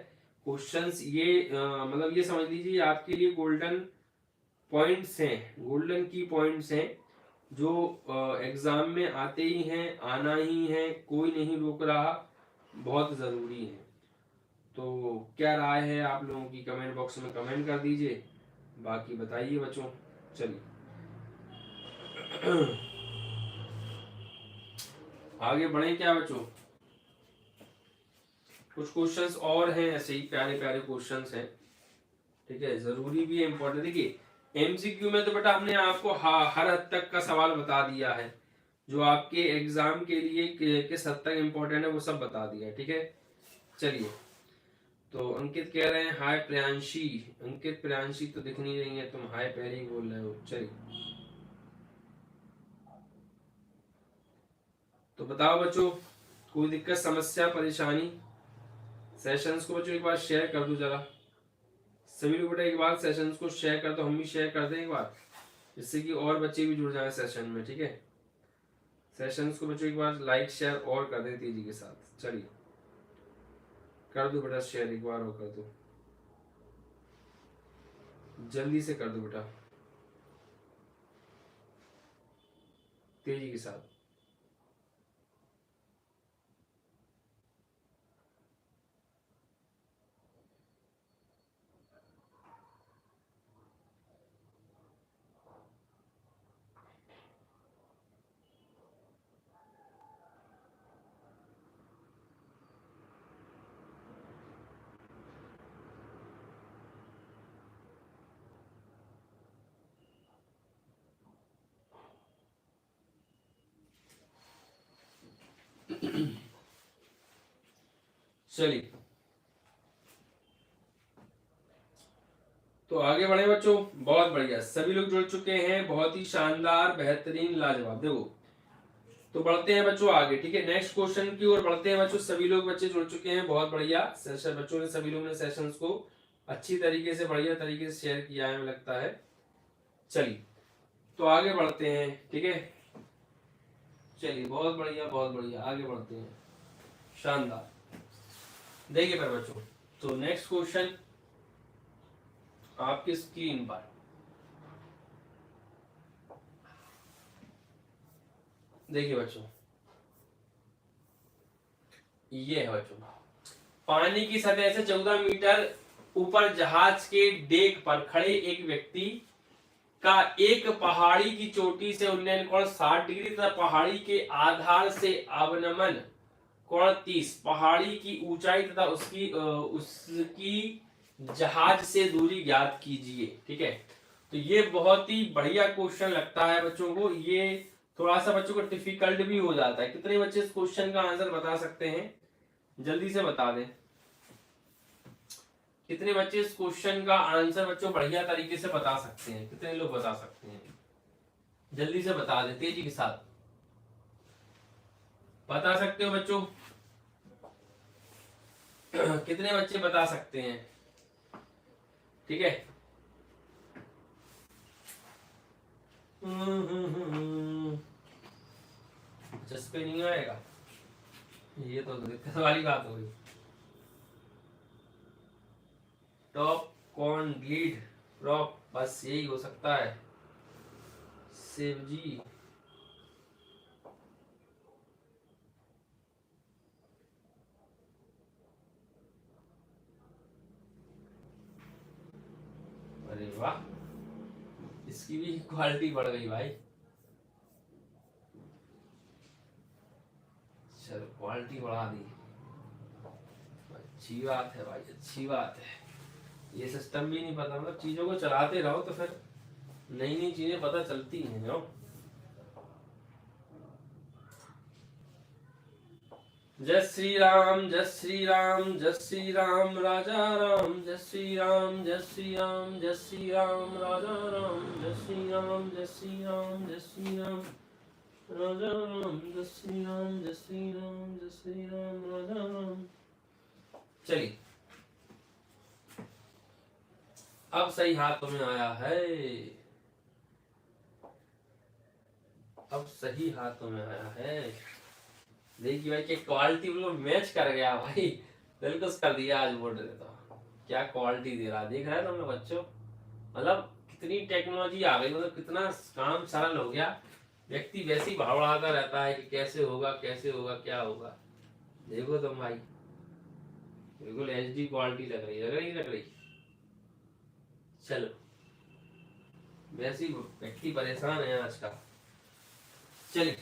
क्वेश्चंस। ये मतलब ये समझ लीजिए आपके लिए गोल्डन पॉइंट्स हैं, गोल्डन की पॉइंट्स हैं, जो एग्जाम में आते ही हैं, आना ही है, कोई नहीं रोक रहा, बहुत जरूरी है। तो क्या राय है आप लोगों की, कमेंट बॉक्स में कमेंट कर दीजिए। बाकी बताइए बच्चों। चलिए आगे बढ़े क्या बच्चों? कुछ क्वेश्चंस और हैं ऐसे ही प्यारे प्यारे क्वेश्चंस हैं। ठीक है, जरूरी भी है, इंपॉर्टेंट। देखिए एमसीक्यू में तो बेटा हमने आपको हर हद तक का सवाल बता दिया है, जो आपके एग्जाम के लिए किस हद तक इम्पोर्टेंट है वो सब बता दिया है। ठीक है, चलिए। तो अंकित कह रहे हैं हाय प्रियांशी। अंकित प्रियांशी तो दिख नहीं रही है, तुम हाय पहले ही बोल रहे हो। चलिए, तो बताओ बच्चों, कोई दिक्कत समस्या परेशानी? सेशंस को बच्चों एक बार शेयर कर दो जरा, सभी लोग बेटा एक बार सेशंस को शेयर कर दो, हम भी शेयर कर दें एक बार, जिससे कि और बच्चे भी जुड़ जाए सेशन में। ठीक है, सेशंस को बच्चों एक बार लाइक शेयर और कर दें तेजी के साथ। चलिए कर दो बेटा शेयर, एक बार और कर दो, जल्दी से कर दो बेटा, तेजी के साथ। चलिए तो आगे बढ़े बच्चों, बहुत बढ़िया, सभी लोग जुड़ चुके हैं, बहुत ही शानदार, बेहतरीन, लाजवाब। देखो तो बढ़ते हैं बच्चों आगे। ठीक है, नेक्स्ट क्वेश्चन की ओर बढ़ते हैं बच्चों। सभी लोग बच्चे जुड़ चुके हैं, बहुत बढ़िया। सेशन बच्चों ने, सभी लोगों ने सेशंस को अच्छी तरीके से, बढ़िया तरीके से शेयर किया है, हमें लगता है। चलिए तो आगे बढ़ते हैं। ठीक है, चलिए बहुत बढ़िया, बहुत बढ़िया, आगे बढ़ते हैं, शानदार। देखिए पर बच्चों, तो नेक्स्ट क्वेश्चन आपकी स्क्रीन पर, देखिए बच्चों, ये है बच्चों, पानी की सतह से 14 मीटर ऊपर जहाज के डेक पर खड़े एक व्यक्ति का एक पहाड़ी की चोटी से उन्नयन कोण 60 डिग्री तथा पहाड़ी के आधार से अवनमन कोण 30, पहाड़ी की ऊंचाई तथा उसकी जहाज से दूरी ज्ञात कीजिए। ठीक है, तो ये बहुत ही बढ़िया क्वेश्चन लगता है बच्चों को। ये थोड़ा सा बच्चों को डिफिकल्ट भी हो जाता है। कितने बच्चे इस क्वेश्चन का आंसर बता सकते हैं, जल्दी से बता दें। कितने बच्चे इस क्वेश्चन का आंसर बच्चों बढ़िया तरीके से बता सकते हैं, कितने लोग बता सकते हैं? जल्दी से बता दे, तेजी के साथ बता सकते हो बच्चों? कितने बच्चे बता सकते हैं? ठीक है। चस्पे नहीं आएगा, ये तो दिक्कत वाली बात हो गई। टॉप कौन लीड क्रॉप, बस यही हो सकता है। शिवजी, अरे वाह, इसकी भी क्वालिटी बढ़ गई भाई। चलो क्वालिटी बढ़ा दी, अच्छी बात है भाई, अच्छी बात है। ये सिस्टम भी नहीं पता, मतलब चीजों को चलाते रहो तो फिर नई नई चीजें पता चलती हैं। जो जय श्री राम, जय श्री राम, जय श्री राम राजा राम, जय श्री राम, जय श्री राम, जय श्री राम राजा राम, जय श्री राम, जय श्री राम, जय श्री राम राजा राम, जय श्री राम, जय श्री राम, जय श्री राम राजा राम। चलिए, अब सही हाथों में आया है, अब सही हाथों में आया है। देखिए भाई, कि क्वालिटी बिल्कुल मैच कर गया भाई, बिल्कुल कर दिया आज बोर्ड ने। तो क्या क्वालिटी दे रहा, देख रहा है तुम लोग बच्चों, मतलब कितनी टेक्नोलॉजी आ गई, मतलब कितना काम सरल हो गया। व्यक्ति वैसे ही भावड़ाता रहता है कि कैसे होगा, कैसे होगा, क्या होगा। देखो तुम भाई, बिल्कुल एचडी क्वालिटी लग रही, लग रही, लग रही। चलो, वैसे ही व्यक्ति परेशान है आज का। चलिए,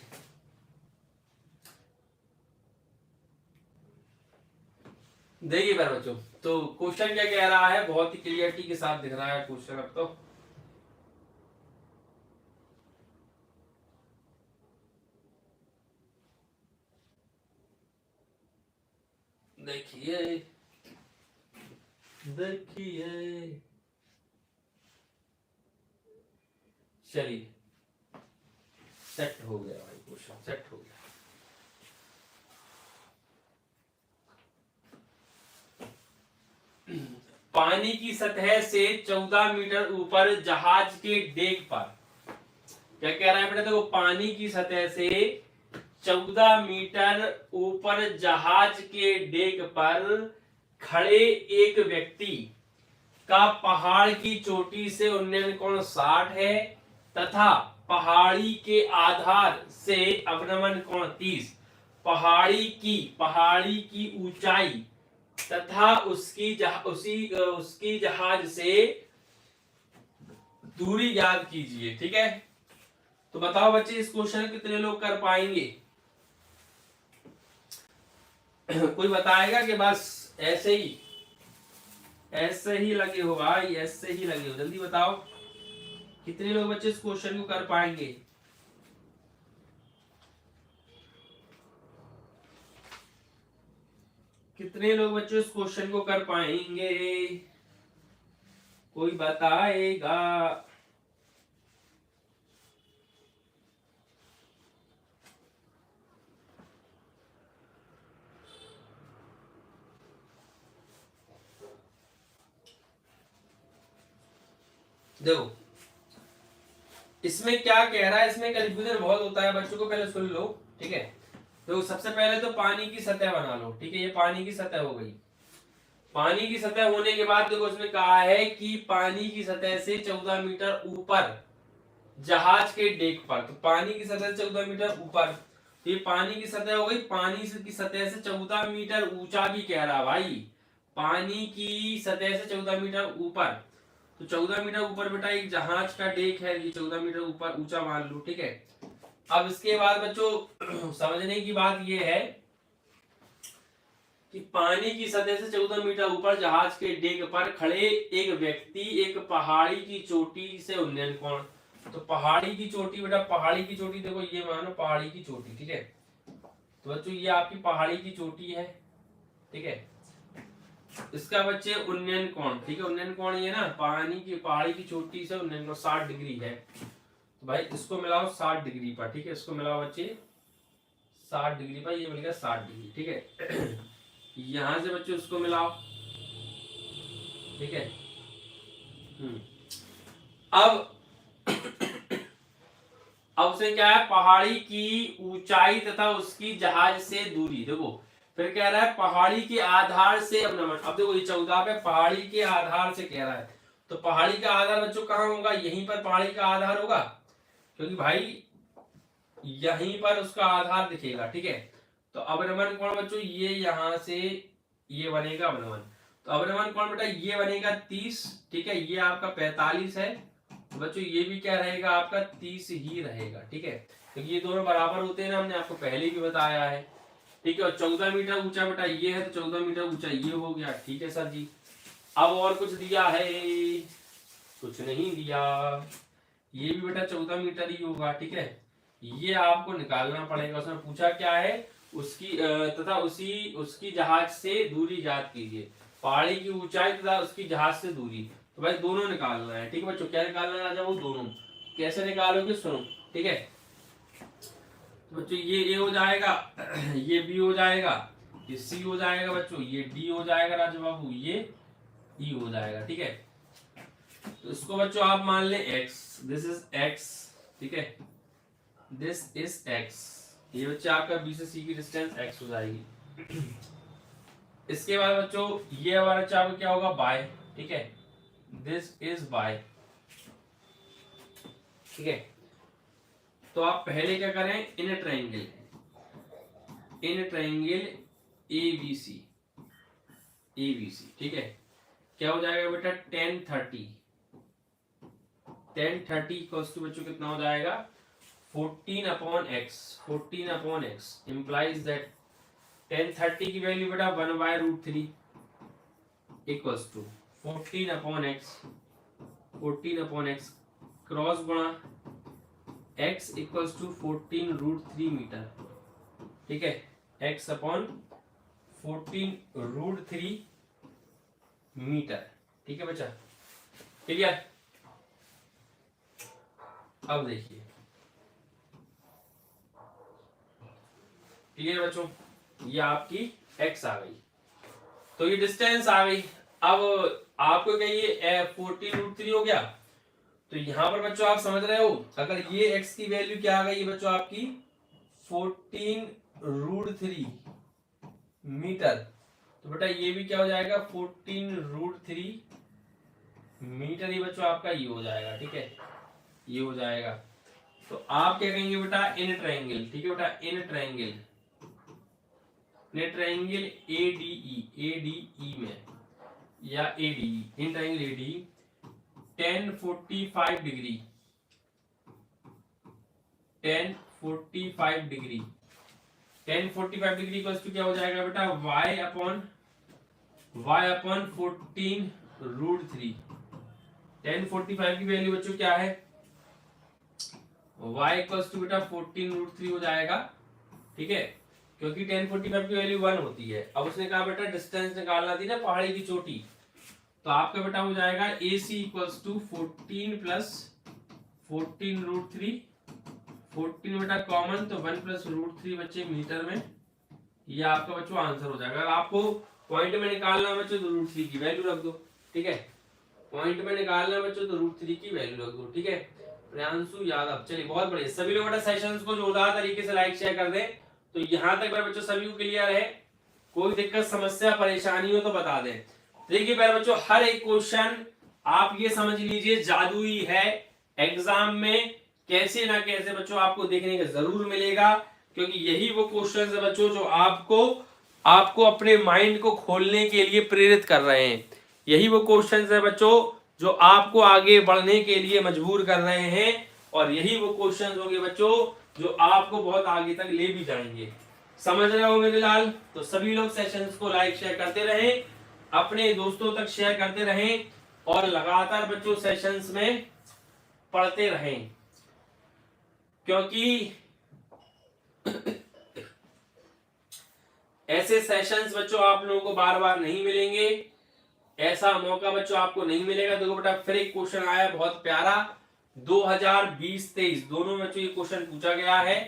देखिए बार बच्चों, तो क्वेश्चन क्या कह रहा है, बहुत ही क्लियरिटी के साथ दिख रहा है क्वेश्चन। अब तो देखिए, देखिए, चलिए, सेट हो गया भाई, क्वेश्चन सेट हो गया। पानी की सतह से 14 मीटर ऊपर जहाज के डेक पर, क्या कह रहा है बेटा, देखो, पानी की सतह से 14 मीटर ऊपर जहाज के डेक पर खड़े एक व्यक्ति का पहाड़ की चोटी से उन्नयन कोण 60 है तथा पहाड़ी के आधार से अवनमन कोण 30। पहाड़ी की ऊंचाई तथा उसकी जहाज से दूरी ज्ञात कीजिए। ठीक है, तो बताओ बच्चे, इस क्वेश्चन कितने लोग कर पाएंगे? कोई बताएगा कि बस ऐसे ही लगे हो भाई, ऐसे ही लगे हो? जल्दी बताओ, कितने लोग बच्चे इस क्वेश्चन को कर पाएंगे? कितने लोग बच्चों इस क्वेश्चन को कर पाएंगे? कोई बताएगा? देखो, इसमें क्या कह रहा है, इसमें कंफ्यूजन बहुत होता है बच्चों को, पहले सुन लो। ठीक है, तो सबसे पहले तो पानी की सतह बना लो। ठीक है, ये पानी की सतह हो गई। पानी की सतह होने के बाद देखो, इसमें कहा है कि पानी की सतह से 14 मीटर ऊपर जहाज के डेक पर, तो पानी की सतह से 14 मीटर ऊपर, ये पानी की सतह हो गई। पानी की सतह से 14 मीटर ऊंचा भी कह रहा भाई, पानी की सतह से 14 मीटर ऊपर, तो 14 मीटर ऊपर बेटा एक जहाज का डेक है, ये 14 मीटर ऊपर ऊंचा मान लो। ठीक है, अब इसके बाद बच्चों समझने की बात ये है कि पानी की सतह से 14 मीटर ऊपर जहाज के डेक पर खड़े एक व्यक्ति एक पहाड़ी की चोटी से उन्नयन कोण, तो पहाड़ी की चोटी बेटा, पहाड़ी की चोटी देखो, ये मानो पहाड़ी की चोटी। ठीक है, तो बच्चों ये आपकी पहाड़ी की चोटी है। ठीक है, इसका बच्चे उन्नयन कोण, ठीक है, उन्नयन कोण ये ना, पहाड़ी की चोटी से उन्नयन कोण 60 डिग्री है। तो भाई इसको मिलाओ 60 डिग्री पर, ठीक है, इसको मिलाओ बच्चे 60 डिग्री पर, ये मिल गया 60 डिग्री, ठीक है। यहां से बच्चों उसको मिलाओ, ठीक है। अब अब से क्या है, पहाड़ी की ऊंचाई तथा उसकी जहाज से दूरी। देखो फिर कह रहा है पहाड़ी के आधार से अवनमन। अब देखो ये 14 पे पहाड़ी के आधार से कह रहा है, तो पहाड़ी का आधार बच्चों कहाँ होगा, यहीं पर पहाड़ी का आधार होगा, क्योंकि भाई यहीं पर उसका आधार दिखेगा, ठीक है। तो अवनमन कोण बच्चों ये यहां से ये बनेगा अवनमन। तो अवनमन कोण बेटा ये बनेगा 30, ठीक है, ये आपका 45 है, तो बच्चों ये भी क्या रहेगा आपका 30 ही रहेगा, ठीक है, क्योंकि ये दोनों बराबर होते हैं ना, हमने आपको पहले भी बताया है, ठीक है। और 14 मीटर ऊंचा बेटा ये है, तो 14 मीटर ऊंचा ये हो गया, ठीक है सर जी। अब और कुछ दिया है, कुछ नहीं दिया, ये भी बेटा 14 मीटर ही होगा, ठीक है, ये आपको निकालना पड़ेगा। उसमें पूछा क्या है, उसकी तथा उसकी जहाज से दूरी ज्ञात कीजिए, पहाड़ी की ऊंचाई तथा उसकी जहाज से दूरी। तो भाई दोनों निकालना है, ठीक है बच्चों, क्या निकालना है राजा, वो दोनों। कैसे निकालोगे सुनो, ठीक है। तो बच्चों ये ए हो जाएगा, ये बी हो जाएगा, ये सी हो जाएगा बच्चों, ये डी हो जाएगा राजू बाबू, ये ई हो जाएगा, ठीक है। तो इसको बच्चों आप मान ले x, दिस इज x, ठीक है, दिस इज x, ये बच्चे आपका बी से सी की डिस्टेंस x हो जाएगी। इसके बाद बच्चों ये हमारा चाप क्या होगा बाय, ठीक है, दिस इज बाय, ठीक है। तो आप पहले क्या करें, इन ट्रायंगल ABC, ठीक है, क्या हो जाएगा बेटा 1030 इक्वल्स टू बच्चों कितना हो जाएगा 14 अपॉन x implies that 1030 की वैल्यू बेटा 1/√3 equals to 14 upon x cross गुणा x इक्वल्स टू 14√3 मीटर, ठीक है, x अपॉन 14√3 मीटर, ठीक है बच्चा, क्लियर। अब देखिए क्लियर बच्चों, ये आपकी x आ गई, तो ये डिस्टेंस आ गई। अब आपको क्या ये 14√3 हो गया, तो यहां पर बच्चों आप समझ रहे हो, अगर ये x की वैल्यू क्या आ गई बच्चों आपकी 14√3 मीटर, तो बेटा ये भी क्या हो जाएगा 14√3 मीटर ही बच्चों आपका ये हो जाएगा, ठीक है, ये हो जाएगा। तो आप क्या कहेंगे बेटा इन ट्रायंगल, ठीक है बेटा, इन ट्रायंगल ADE में या ADE, in triangle ADE 1045 degree 1045 degree equals to क्या हो जाएगा बेटा y अपॉन 14√3। 1045 की वैल्यू बच्चों क्या है, y इक्वल्स टू बेटा 14√3 हो जाएगा, ठीक है, क्योंकि 1045 की वैल्यू 1 होती है। अब उसने कहा बेटा डिस्टेंस निकालना थी ना पहाड़ी की चोटी, तो आपका बेटा हो जाएगा AC इक्वल्स टू 14 प्लस 14√3, 14 बेटा कॉमन, तो 1 प्लस √3 बच्चे मीटर में, ये आपका बच्चों आंसर हो जाएगा। अगर आपको पॉइंट में निकालना बच्चों तो √3 की वैल्यू रख दो, ठीक है, पॉइंट में निकालना बच्चों तो √3 की वैल्यू रख दो, ठीक है। प्रियांशु यादव, चलिए बहुत बढ़िया, सभी लोग बेटा सेशंस को जोरदार तरीके से लाइक शेयर कर दें। तो यहां तक बच्चों सभी को क्लियर है, कोई दिक्कत समस्या परेशानी हो तो बता दें। देखिए बच्चों हर एक क्वेश्चन आप ये समझ लीजिए जादुई है, एग्जाम में कैसे ना कैसे बच्चों आपको देखने का जरूर मिलेगा, क्योंकि यही वो क्वेश्चन है बच्चों जो आपको अपने माइंड को खोलने के लिए प्रेरित कर रहे हैं। यही वो क्वेश्चन है बच्चों जो आपको आगे बढ़ने के लिए मजबूर कर रहे हैं, और यही वो क्वेश्चन होंगे बच्चों जो आपको बहुत आगे तक ले भी जाएंगे। समझ रहे हो मेरे लाल? तो सभी लोग सेशंस को लाइक शेयर करते रहें, अपने दोस्तों तक शेयर करते रहें, और लगातार बच्चों सेशंस में पढ़ते रहें, क्योंकि ऐसे सेशंस बच्चों आप लोगों को बार बार नहीं मिलेंगे, ऐसा मौका बच्चों आपको नहीं मिलेगा। देखो बेटा फिर एक क्वेश्चन आया बहुत प्यारा, 2020-23 दोनों बच्चों ये क्वेश्चन पूछा गया है।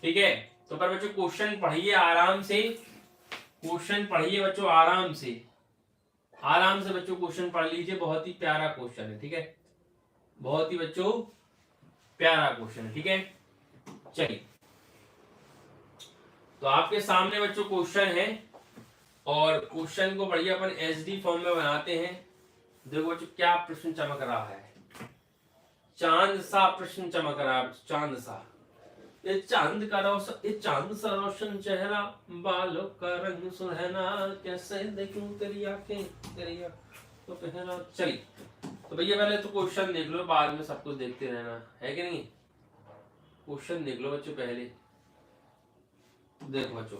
ठीक है, तो पर बच्चों क्वेश्चन पढ़िए आराम से, क्वेश्चन पढ़िए बच्चों आराम से, आराम से बच्चों क्वेश्चन पढ़ लीजिए, बहुत ही प्यारा क्वेश्चन है। ठीक है, बहुत ही बच्चों प्यारा क्वेश्चन है। ठीक है, चलिए तो आपके सामने बच्चों क्वेश्चन है और क्वेश्चन को बढ़िया अपन एचडी फॉर्म में बनाते हैं। देखो बच्चों क्या प्रश्न चमक रहा है, चांद सा प्रश्न चमक रहा है, चांद सा। ये चांद का रोशन, ये चांद सा रोशन चेहरा, बालों का रंग सुनहरा, कैसे देखूं तेरी आंखें, तेरी तो पहना। चलिए तो भैया पहले तो क्वेश्चन देख लो, बाद में सब कुछ देखते रहना है कि नहीं। क्वेश्चन देख लो बच्चों पहले, देखो बच्चों,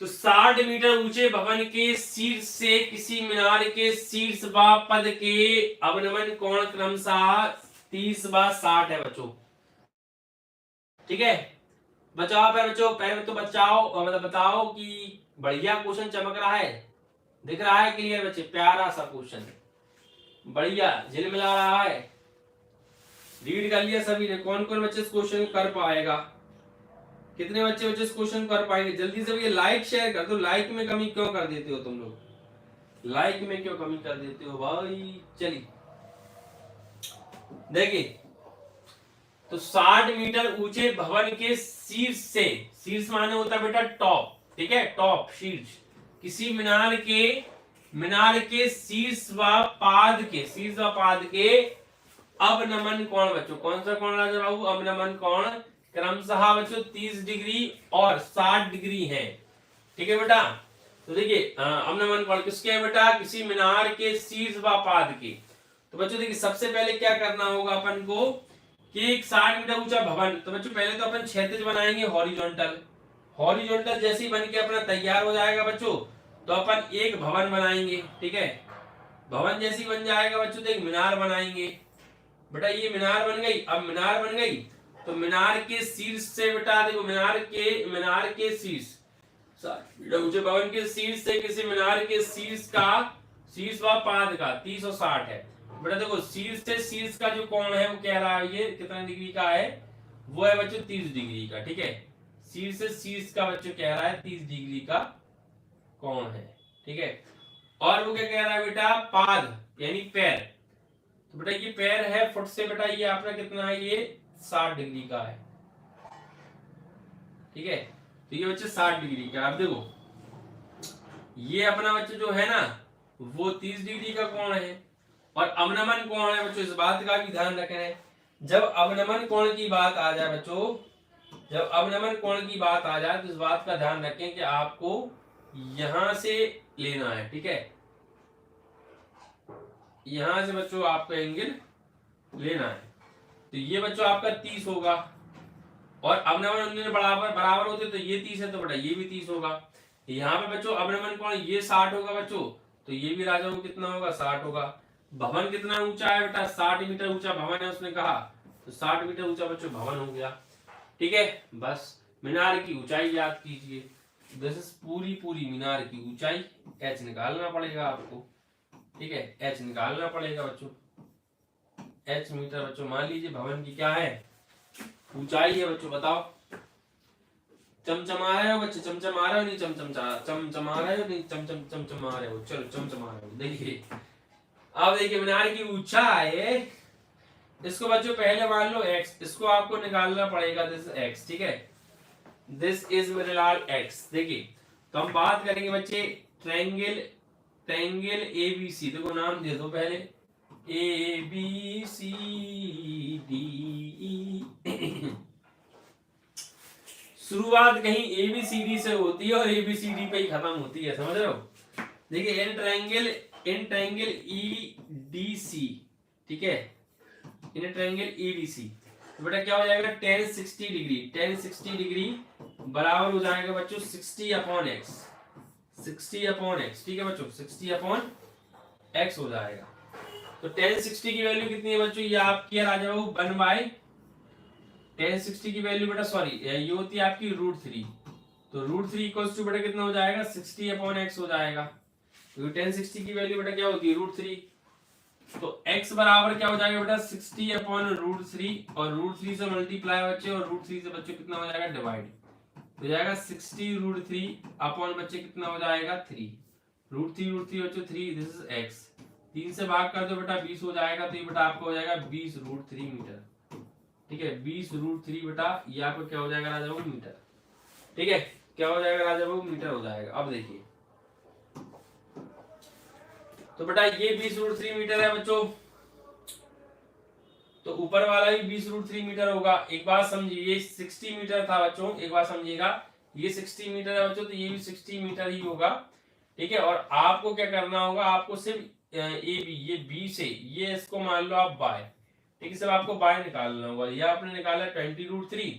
तो 60 मीटर ऊंचे भवन के शीर्ष से किसी मीनार के शीर्ष व पद के अवनमन कोण क्रमशः 30 व 60 है बच्चों। ठीक है, बचाओ पहले बच्चों, पहले तो बचाओ और मतलब बताओ कि बढ़िया क्वेश्चन चमक रहा है, दिख रहा है क्लियर बच्चे, प्यारा सा क्वेश्चन, बढ़िया झिलमिला रहा है। रीड कर लिया सभी ने, कौन कौन बच्चे इस क्वेश्चन कर पाएगा, कितने बच्चे इस क्वेश्चन कर पाएंगे, जल्दी से भैया लाइक शेयर कर दो। लाइक में कमी क्यों कर देते हो तुम लोग, लाइक में क्यों कमी कर देते हो भाई। चलिए देखिए, तो 60 मीटर ऊंचे भवन के शीर्ष से, शीर्ष माने होता है बेटा टॉप, ठीक है, टॉप शीर्ष, किसी मीनार के शीर्ष व पाद के, शीर्ष व पाद के अवनमन कोण बच्चों, कौन सा कोण राजा बाबू, अवनमन कोण क्रमशः बच्चों 30 डिग्री और 60 डिग्री है। ठीक है बेटा, तो देखिए अवनमन कोण किसके है बेटा, किसी मीनार के शीर्ष व पाद के। तो बच्चों देखिए सबसे पहले क्या करना होगा अपन को कि एक 60 मीटर ऊंचा भवन, तो बच्चों पहले तो अपन क्षैतिज बनाएंगे हॉरिजॉन्टल, हॉरिजॉन्टल जैसे ही बन के अपना तैयार हो जाएगा बच्चों, तो अपन एक भवन बनाएंगे। ठीक है, भवन जैसी बन जाएगा बच्चों तो एक मीनार बनाएंगे। बेटा ये मीनार बन गई, अब मीनार बन गई तो मीनार के शीर्ष से बेटा देखो, मीनार के शीर्ष, ऊंचे भवन के शीर्ष से किसी मीनार के शीर्ष व पाद का 30 और 60 है। बेटा देखो शीर्ष से शीर्ष का जो कोण है वो कह रहा है ये कितने डिग्री का है, वो है बच्चों 30 डिग्री का। ठीक है, शीर्ष से शीर्ष का बच्चों कह रहा है 30 डिग्री का कोण है। ठीक है, और वो क्या कह रहा है बेटा, पाद यानी पैर, तो बेटा ये पैर है फुट से, बेटा ये आपका कितना है, ये 60 डिग्री का है। ठीक है, तो ये बच्चे 60 डिग्री का। अब देखो ये अपना बच्चे जो है ना वो 30 डिग्री का कोण है, और अवनमन कोण है बच्चों, इस बात का भी ध्यान रखें, जब अवनमन कोण की बात आ जाए बच्चों, जब अवनमन कोण की बात आ जाए तो इस बात का ध्यान रखें कि आपको यहां से लेना है। ठीक है, यहां से बच्चों आपका एंगल लेना है, तो ये बच्चों आपका 30 होगा, और अवनमन बराबर होते तो ये 30 है तो बेटा ये भी 30 होगा। यहाँ पे बच्चों अवनमन कोण ये 60 होगा बच्चों, तो ये भी राजा को कितना होगा, 60 होगा। भवन कितना ऊंचा है बेटा, 60 मीटर ऊंचा भवन है उसने कहा, तो 60 मीटर ऊंचा बच्चों भवन हो गया। ठीक है, बस मीनार की ऊंचाई याद कीजिए, दिस पूरी मीनार की ऊंचाई, एच निकालना पड़ेगा आपको। ठीक है, एच निकालना पड़ेगा बच्चों, एच मीटर बच्चों, मान लीजिए भवन की क्या है, ऊंचाई है बच्चों, बताओ। चमचमा रहे हो बच्चे, चमचमा रहे हो नहीं, चमचमा रहे हो नहीं, चमचमा रहे हो, चलो चमचमा रहे हो। देखिए अब देखिए मीनार की ऊंचाई, इसको बच्चों पहले मान लो x, इसको आपको निकालना पड़ेगा, दिस x। ठीक है, दिस इज मेरे लाल x। देखिए तो हम बात करेंगे बच्चे ट्रायंगल ABC, देखो नाम दे दो पहले, ABCD। शुरुआत कहीं ABCD से होती है और ABCD पे ही खत्म होती है, समझ रहे हो। देखिए इन ट्रायंगल EDC, ठीक है, इन ट्रायंगल EDC, तो बेटा क्या हो जाएगा, tan 60 डिग्री, tan 60 डिग्री बराबर हो जाएगा बच्चों 60/x, 60/x। ठीक है बच्चों, 60/x हो जाएगा। तो tan 60 की वैल्यू कितनी है बच्चों, ये आपकी है राजा बाबू 1/tan 60 की वैल्यू बेटा, सॉरी ये होती है आपकी √3, तो √3 इक्वल्स टू बेटा कितना हो जाएगा, 60/x हो जाएगा, क्योंकि tan 60 की वैल्यू बेटा क्या होती है, √3। तो x बराबर क्या हो जाएगा बेटा 60 अपॉन √3 और √3 से मल्टीप्लाई बच्चे और √3 से बच्चे कितना हो जाएगा डिवाइड हो जाएगा 60 √3 अपॉन बच्चे कितना हो जाएगा 3 √3 बच्चों 3 दिस इज x 3 से भाग कर दो बेटा 20 हो जाएगा तो ये बेटा आपको हो जाएगा 20 √3 मीटर। ठीक है 20 √3 बेटा ये आपको क्या हो जाएगा राजा बाबू मीटर। ठीक है क्या हो जाएगा राजा बाबू मीटर हो जाएगा। अब देखिए तो बेटा ये 20 √3 मीटर है बच्चों तो ऊपर वाला भी 20 √3 मीटर होगा। एक बात समझिए ये 60 मीटर था बच्चों एक बात समझिएगा ये 60 मीटर है बच्चों तो ये भी 60 मीटर ही होगा। ठीक है और आपको क्या करना होगा आपको सिर्फ ए बी ये बी से ये इसको मान लो आप बाय। ठीक है सिर्फ आपको बाय निकालना होगा ये आपने निकाला 20 √3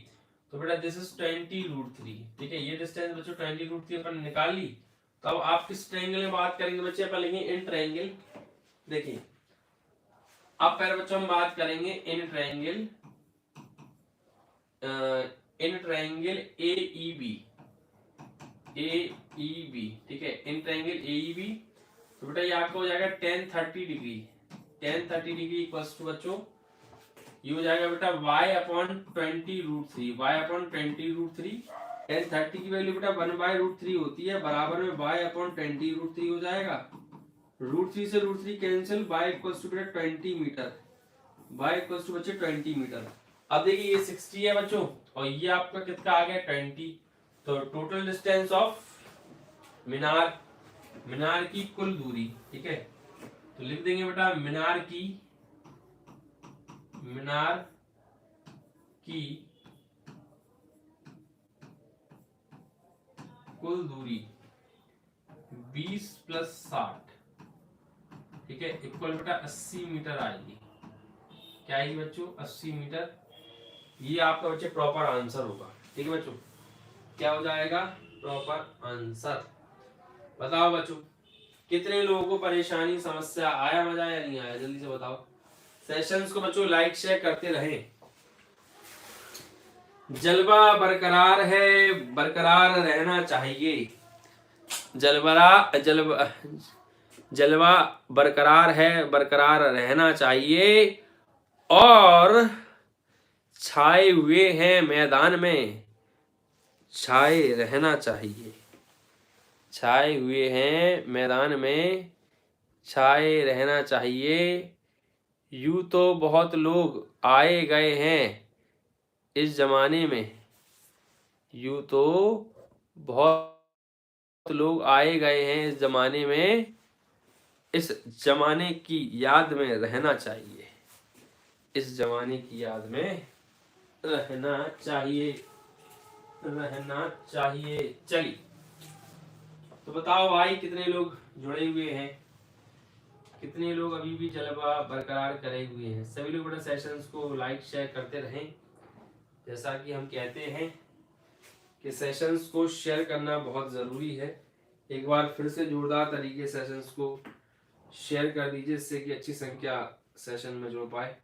तो बेटा दिस इज 20 √3। ठीक है ये डिस्टेंस बच्चों 20 √3 अपन निकाल ली। तो अब आप किस ट्रायंगल में बात करेंगे बच्चे अपन लेंगे इन ट्रायंगल। देखिए अब पहले बच्चों हम बात करेंगे इन ट्रायंगल AEB ठीक है इन ट्रायंगल AEB तो बेटा ये आपको हो जाएगा 10-30 डिग्री 10-30 डिग्री इक्वल्स टू बच्चों ये हो जाएगा बेटा y अपॉन 20 √3 y अपॉन 20 √3 10-30 की वैल्यू बेटा 1/√3 होती है बराबर में y अपॉन 20 √3 हो जाएगा √3 से √3 कैंसिल y इक्वल्स टू बेटा 20 मीटर y इक्वल्स टू बच्चे 20 मीटर। अब देखिए ये 60 है बच्चों और ये आपका कितना आ गया 20 तो टोटल डिस्टेंस ऑफ मीनार की कुल दूरी। ठीक है तो लिख देंगे बेटा मीनार की कुल दूरी 20 + 60 ठीक है इक्वल बेटा 80 मीटर आएगी। क्या आएगी बच्चों 80 मीटर। ये आपका बच्चे प्रॉपर आंसर होगा। ठीक है बच्चों क्या हो जाएगा प्रॉपर आंसर। बताओ बच्चों कितने लोगों को परेशानी समस्या आया मजा या नहीं आया जल्दी से बताओ। सेशंस को बच्चों लाइक शेयर करते रहें। जलवा बरकरार है बरकरार रहना चाहिए जलवा बरकरार है बरकरार रहना चाहिए और छाए हुए हैं मैदान में छाए रहना चाहिए छाए हुए हैं मैदान में छाए रहना चाहिए। यूं तो बहुत लोग आए गए हैं इस जमाने में यूं तो बहुत लोग आए गए हैं इस जमाने में इस जमाने की याद में रहना चाहिए इस जमाने की याद में रहना चाहिए चलिए तो बताओ भाई कितने लोग जुड़े हुए हैं कितने लोग अभी भी जलवा बरकरार करे हुए हैं। सभी लोग बड़े सेशंस को लाइक शेयर करते रहें। जैसा कि हम कहते हैं कि सेशंस को शेयर करना बहुत ज़रूरी है। एक बार फिर से जोरदार तरीके से सेशंस को शेयर कर दीजिए जिससे कि अच्छी संख्या सेशन में जुड़ पाए।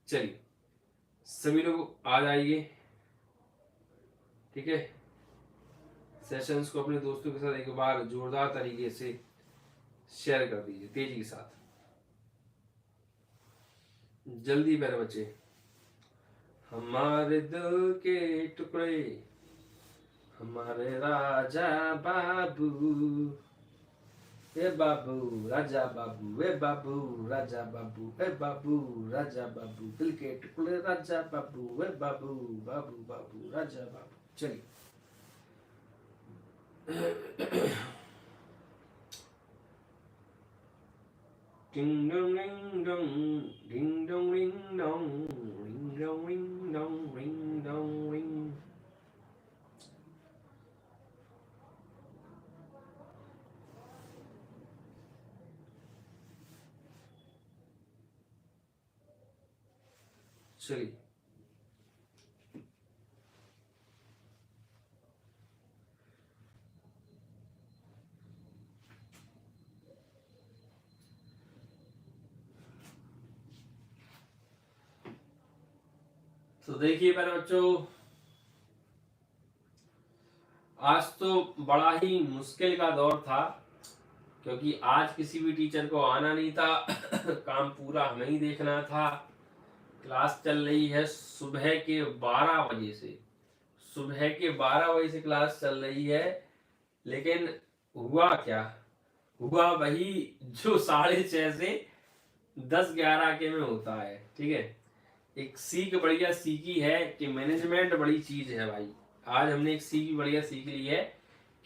चलिए सभी लोग आ जाइए। ठीक है सेशंस को अपने दोस्तों के साथ एक बार जोरदार तरीके से शेयर कर दीजिए तेजी के साथ जल्दी मेरे बच्चे। हमारे दिल के टुकड़े हमारे राजा बाबू ए बाबू राजा बाबू ए बाबू राजा बाबू ए बाबू राजा बाबू दिल के टुकड़े राजा बाबू ए बाबू बाबू बाबू राजा बाबू। चलिए Ding dong ring dong, ding dong ring dong, ring dong ring dong, ring dong ring. चलिए तो देखिए मेरे बच्चों आज तो बड़ा ही मुश्किल का दौर था क्योंकि आज किसी भी टीचर को आना नहीं था काम पूरा हमें ही देखना था। क्लास चल रही है सुबह के 12 बजे से, सुबह के 12 बजे से क्लास चल रही है। लेकिन हुआ क्या, हुआ वही जो 6:30 से 10-11 के में होता है। ठीक है, एक सीख बढ़िया सीखी है कि मैनेजमेंट बड़ी चीज है भाई। आज हमने एक सीख बढ़िया सीख ली है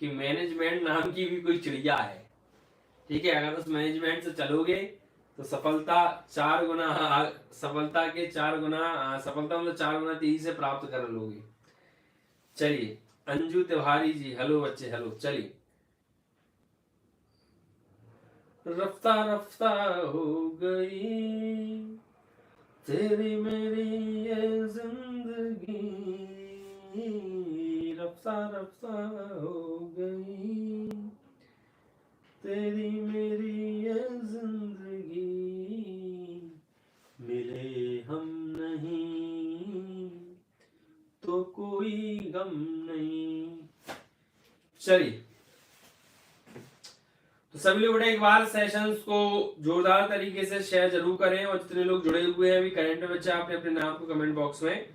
कि मैनेजमेंट नाम की भी कोई चिड़िया है। ठीक है, अगर उस मैनेजमेंट से चलोगे तो सफलता 4 गुना, सफलता के 4 गुना, सफलता मतलब 4 गुना तेजी से प्राप्त कर लोगे। चलिए अंजू तिवारी जी, हेलो बच्चे, हेलो। चलिए, रफ्ता रफ्ता हो गई तेरी मेरी ये जिंदगी, रफ्ता रफ्ता हो गई तेरी मेरी ये जिंदगी, मिले हम नहीं तो कोई गम नहीं। चलिए, तो सभी लोग एक बार सेशंस को जोरदार तरीके से शेयर जरूर करें, और जितने लोग जुड़े हुए हैं अभी करंट बच्चे, आपने अपने नाम को कमेंट बॉक्स में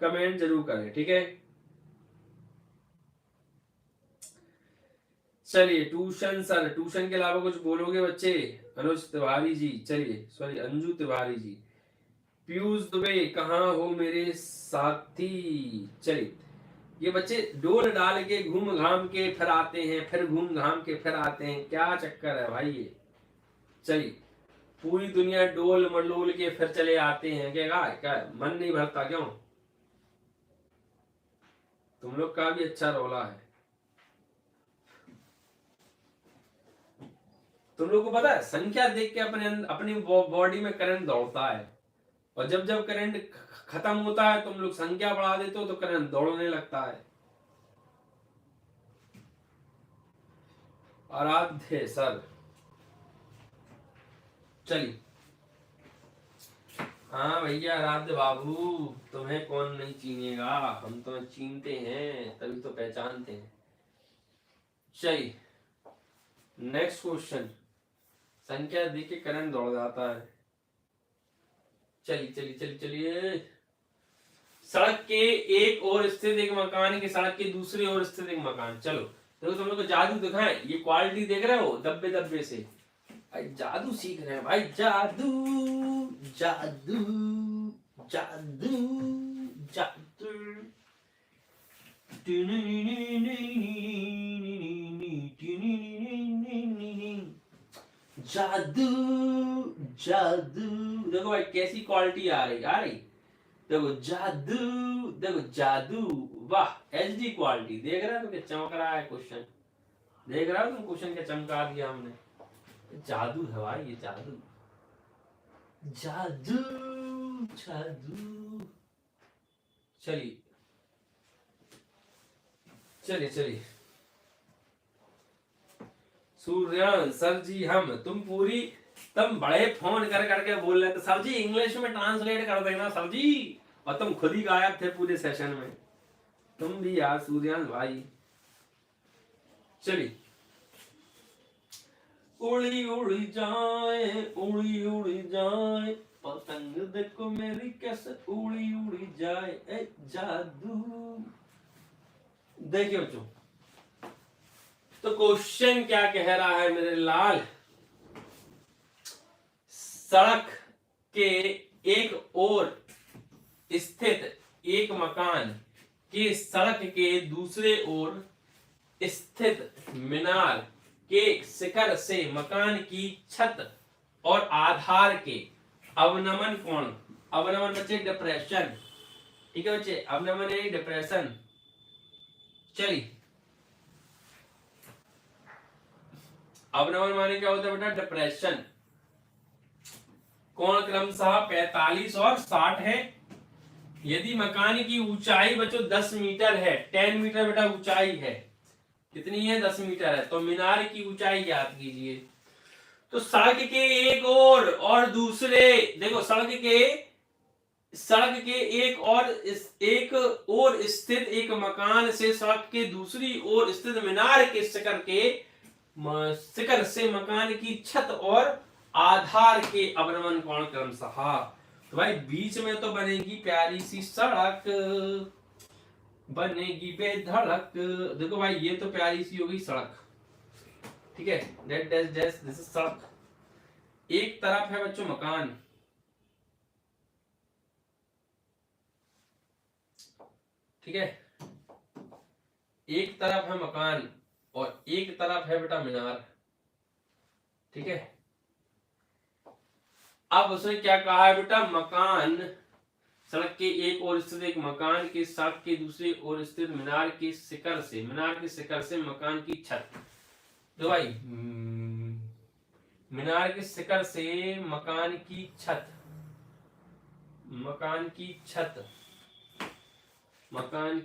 कमेंट जरूर करें। ठीक है, चलिए ट्यूशन सर, ट्यूशन के अलावा कुछ बोलोगे बच्चे? अनुज तिवारी जी, चलिए सॉरी अंजू तिवारी जी। पीयूष दुबे, कहाँ हो मेरे साथी? चलिए, ये बच्चे डोल डाल के घूम घाम के फिर आते हैं, फिर घूम घाम के फिर आते हैं, क्या चक्कर है भाई ये? चलिए, पूरी दुनिया डोल मडोल के फिर चले आते हैं, क्या मन नहीं भरता क्यों? तुम लोग का भी अच्छा रोला है। तुम लोग को पता है संख्या देख के अपनी बॉडी में करंट दौड़ता है, और जब जब करंट खत्म होता है तुम लोग संख्या बढ़ा देते हो तो करंट दौड़ने लगता है। आराध्य सर, चलिए। हाँ भैया आराध्य बाबू, तुम्हें कौन नहीं चीनेगा, हम तुम्हें चीनते हैं तभी तो पहचानते हैं। चलिए नेक्स्ट क्वेश्चन, संख्या देख के करंट दौड़ जाता है। चलिए चलिए चलिए चलिए, सड़क के एक ओर स्थित एक मकान के सड़क के दूसरी ओर स्थित एक मकान। चलो देखो, तुम लोग को जादू दिखाएं, ये क्वालिटी देख रहे हो दब्बे दब्बे से, भाई जादू सीख रहे हैं भाई, जादू जादू जादू जादू। जादू जादू, देखो भाई कैसी क्वालिटी आ रही, देखो जादू, देखो जादू, वाह एचडी क्वालिटी। देख रहा है तो चमक रहा है क्वेश्चन, देख रहा हो तुम क्वेश्चन क्या चमका दिया हमने, जादू है भाई ये, जादू जादू जादू। चलिए चलिए चलिए, सूर्यान सर जी, तुम पूरी, तुम बड़े फोन कर करके बोल रहे थे सर जी इंग्लिश में ट्रांसलेट कर देना सर जी, और तुम खुद ही गायब थे पूरे सेशन में, तुम भी यार सूर्यान भाई। चलिए, उड़ी उड़ी जाए उड़ी उड़ी जाए, पतंग देखो मेरी कैसे उड़ी उड़ी जाए, ए जादू। देखिए बच्चों, तो क्वेश्चन क्या कह रहा है मेरे लाल, सड़क के एक ओर स्थित एक मकान के सड़क के दूसरे ओर स्थित मीनार के शिखर से मकान की छत और आधार के अवनमन कोण, अवनमन बच्चे डिप्रेशन, ठीक है बच्चे, अवनमन है डिप्रेशन। चलिए, अवनमन माने क्या होता है बेटा, डिप्रेशन। कोण क्रमशः 45 और 60 है। यदि मकान की ऊंचाई बच्चों 10 मीटर है, 10 मीटर बेटा ऊंचाई है, कितनी है 10 मीटर है, तो मीनार की ऊंचाई ज्ञात कीजिए। तो सड़क के एक और दूसरे, देखो सड़क के एक और स्थित एक मकान से सड़क के दूसरी ओर स्थित मीनार के शिखर के शिखर से मकान की छत और आधार के अवनमन कोण क्रमशः। तो भाई बीच में तो बनेगी प्यारी सी सड़क, बनेगी बेधड़क। देखो भाई ये तो प्यारी सी होगी सड़क, ठीक है, that dash dash this is सड़क। एक तरफ है बच्चों मकान, ठीक है, एक तरफ है मकान और एक तरफ है बेटा मीनार, ठीक है। अब उसने क्या कहा है बेटा, मकान सड़क के एक ओर स्थित एक मकान के सड़क के दूसरी ओर स्थित मीनार के शिखर से मकान की छत। तो भाई मीनार के शिखर से मकान की छत, मकान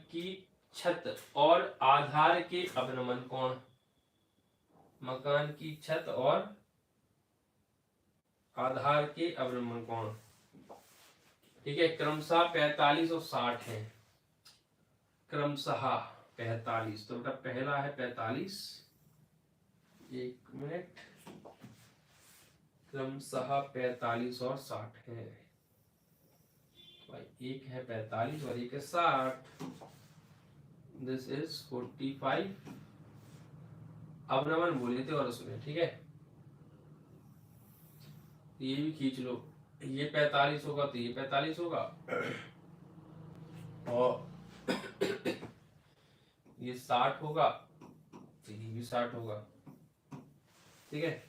की छत और आधार के अवनमन कोण, मकान की छत और आधार के अवनमन कोण, ठीक है, क्रमशः 45 और 60 है, क्रमशः 45। तो बेटा पहला है 45, एक मिनट, क्रमशः 45 और 60 है भाई, एक है 45 और एक है 60, दिस इज 45। अवनमन बोले थे और उसमें, ठीक है, ये भी खींच लो, ये 45 होगा तो ये 45 होगा और ये 60 होगा तो ये भी 60 होगा, ठीक है।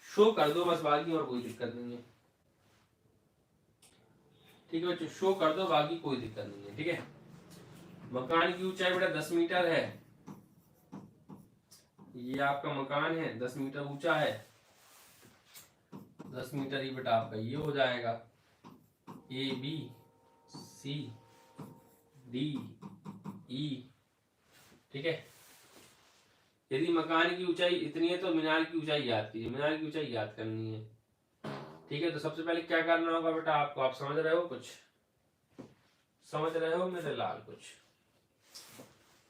शो कर दो बस, बाकी और कोई दिक्कत नहीं है, ठीक है बच्चों, शो कर दो, बाकी कोई दिक्कत नहीं है, ठीक है। मकान की ऊंचाई बेटा 10 मीटर है, ये आपका मकान है 10 मीटर ऊंचा है, 10 मीटर ही बेटा आपका ये हो जाएगा, ए बी सी डी ई, ठीक है। यदि मकान की ऊंचाई इतनी है तो मीनार की ऊंचाई याद कीजिए, मीनार की ऊंचाई याद करनी है, ठीक है। तो सबसे पहले क्या करना होगा बेटा आपको, आप समझ रहे हो, कुछ समझ रहे हो मेरे लाल? कुछ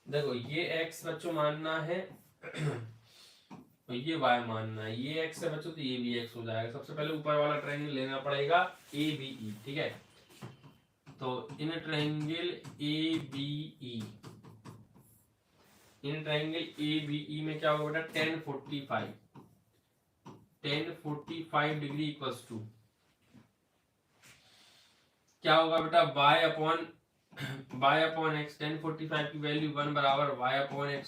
देखो, ये x बच्चों मानना है और ये y मानना है, ये x है बच्चों तो ये भी x हो जाएगा। सबसे पहले ऊपर वाला ट्रायंगल लेना पड़ेगा ABE, ठीक है। तो in triangle ABE, in triangle ABE में क्या होगा बेटा, 1045 डिग्री इक्वल्स टू क्या होगा बेटा, y अपॉन x, 1045 की वैल्यू 1 बराबर y upon x,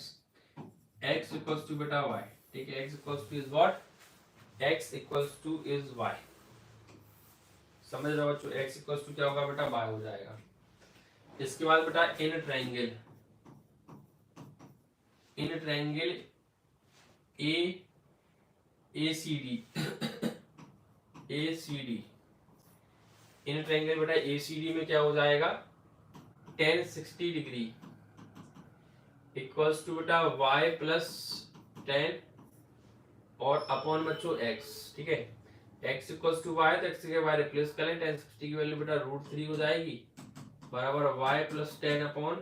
x equals to बेटा y, ठीक है, x equals to is what, x equals to is y, समझ रहे हो बच्चों, x इक्वल्स टू क्या होगा बेटा, y हो जाएगा। इसके बाद बेटा in triangle ACD in triangle बेटा ACD में क्या हो जाएगा, 1060 डिग्री इक्वल्स टू बेटा y प्लस 10 और अपॉन बच्चों x, ठीक है। x इक्वल्स टू y, तो x के y रिप्लेस करें, 1060 की वैल्यू बेटा √3 हो जाएगी बराबर y plus 10 upon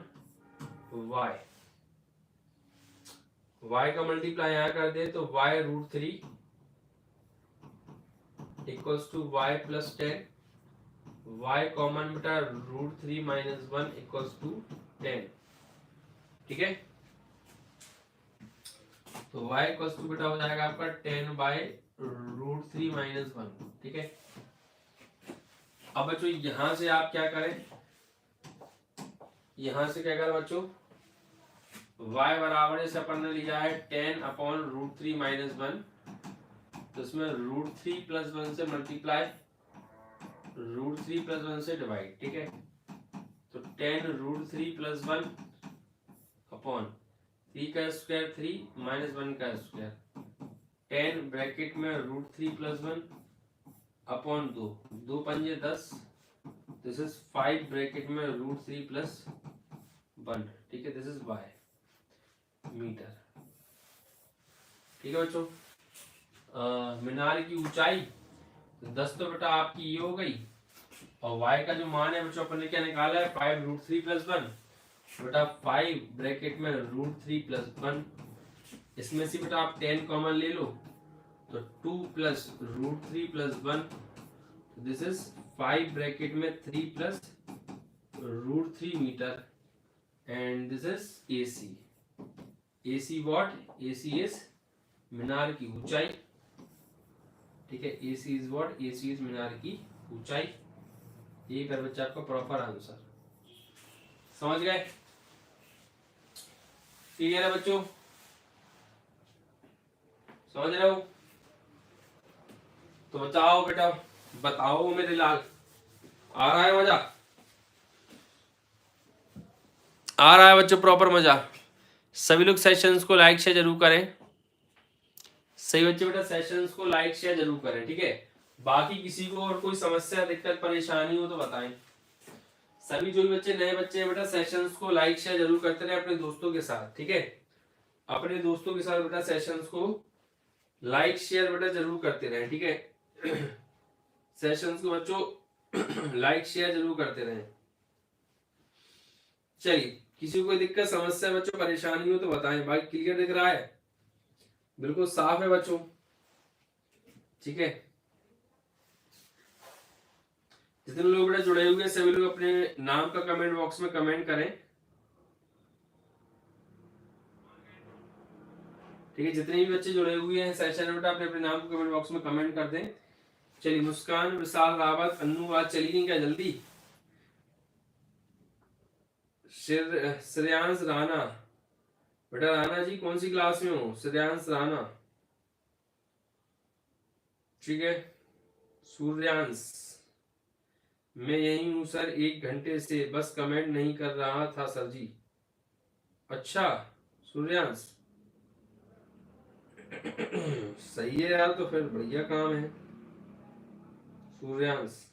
y, y का मल्टीप्लाई यहाँ कर दे तो y √3 equals to y plus 10, y common बेटा √3 माइनस 1 इक्वल्स टू 10, ठीक है। तो y इक्वल्स टू बेटा हो जाएगा आपका 10 बाय √3 माइनस 1, ठीक है। अब बच्चों यहां से आप क्या करें, यहां से क्या करें बच्चों, y बराबर जैसे अपन ने लिया है 10 अपॉन √3 माइनस 1, तो इसमें √3 प्लस 1 से मल्टीप्लाई, √3 प्लस 1 से डिवाइड, ठीक है। तो 10 √3 प्लस 1 अपॉन 3 का स्क्वायर 3 माइनस 1 का स्क्वायर, 10 ब्रैकेट में √3 प्लस 1 अपॉन 2, 2 पंजे 10, दिस इज 5 ब्रैकेट में √3 प्लस 1, ठीक है, दिस इज y मीटर, ठीक है बच्चों। मीनार की ऊंचाई 10 तो बेटा आपकी ये हो गई, और y का जो मान है बच्चों अपन ने क्या निकाला है, 5 √3 प्लस 1, बेटा 5 ब्रैकेट में √3 प्लस 1 इसमें से बेटा आप 10 कॉमन ले लो तो 2 plus root 3 plus 1, this is 5 bracket में 3 plus root 3 metre and this is AC। AC what? AC is मीनार की ऊंचाई, ठीक है। AC is what? AC is मीनार की ऊंचाई। ये कर बच्चा आपका प्रॉपर आंसर। समझ गए? क्लियर है बच्चों? समझ रहे हो? तो बताओ बेटा, बताओ मेरे लाल, आ रहा है मजा? आ रहा है बच्चों प्रॉपर मजा? सभी लोग सेशंस को लाइक शेयर जरूर करें। सही बच्चे बेटा सेशंस को लाइक शेयर जरूर करें, ठीक है। बाकी किसी को और कोई समस्या दिक्कत परेशानी हो तो बताएं। सभी जो भी बच्चे नए बच्चे हैं बेटा सेशंस को लाइक शेयर जरूर करते रहे अपने दोस्तों के साथ, ठीक है। अपने दोस्तों के साथ बेटा सेशंस को लाइक शेयर बेटा जरूर करते रहे, ठीक है। सेशंस को बच्चों लाइक शेयर जरूर करते रहे। चलिए, किसी को कोई दिक्कत समस्या बच्चों परेशानी हो तो बताएं। भाई क्लियर दिख रहा है? बिल्कुल साफ है बच्चों, ठीक है। जितने लोग बेटा जुड़े हुए सभी लोग अपने नाम का कमेंट बॉक्स में कमेंट करें, ठीक है। जितने भी बच्चे जुड़े हुए हैं सेशन में बेटा अपने अपने नाम को कमेंट बॉक्स में कमेंट कर दें। चलिए, मुस्कान, विशाल, रावत, अन्नू आज चलिए क्या जल्दी? श्रेयांश राणा, बेटा राणा जी कौन सी क्लास में हो? श्रेयांश राणा, ठीक है। सूर्यांश, मैं यही हूँ सर, 1 घंटे से, बस कमेंट नहीं कर रहा था सर जी। अच्छा सूर्यांश, सही है यार, तो फिर बढ़िया काम है सूर्यांश।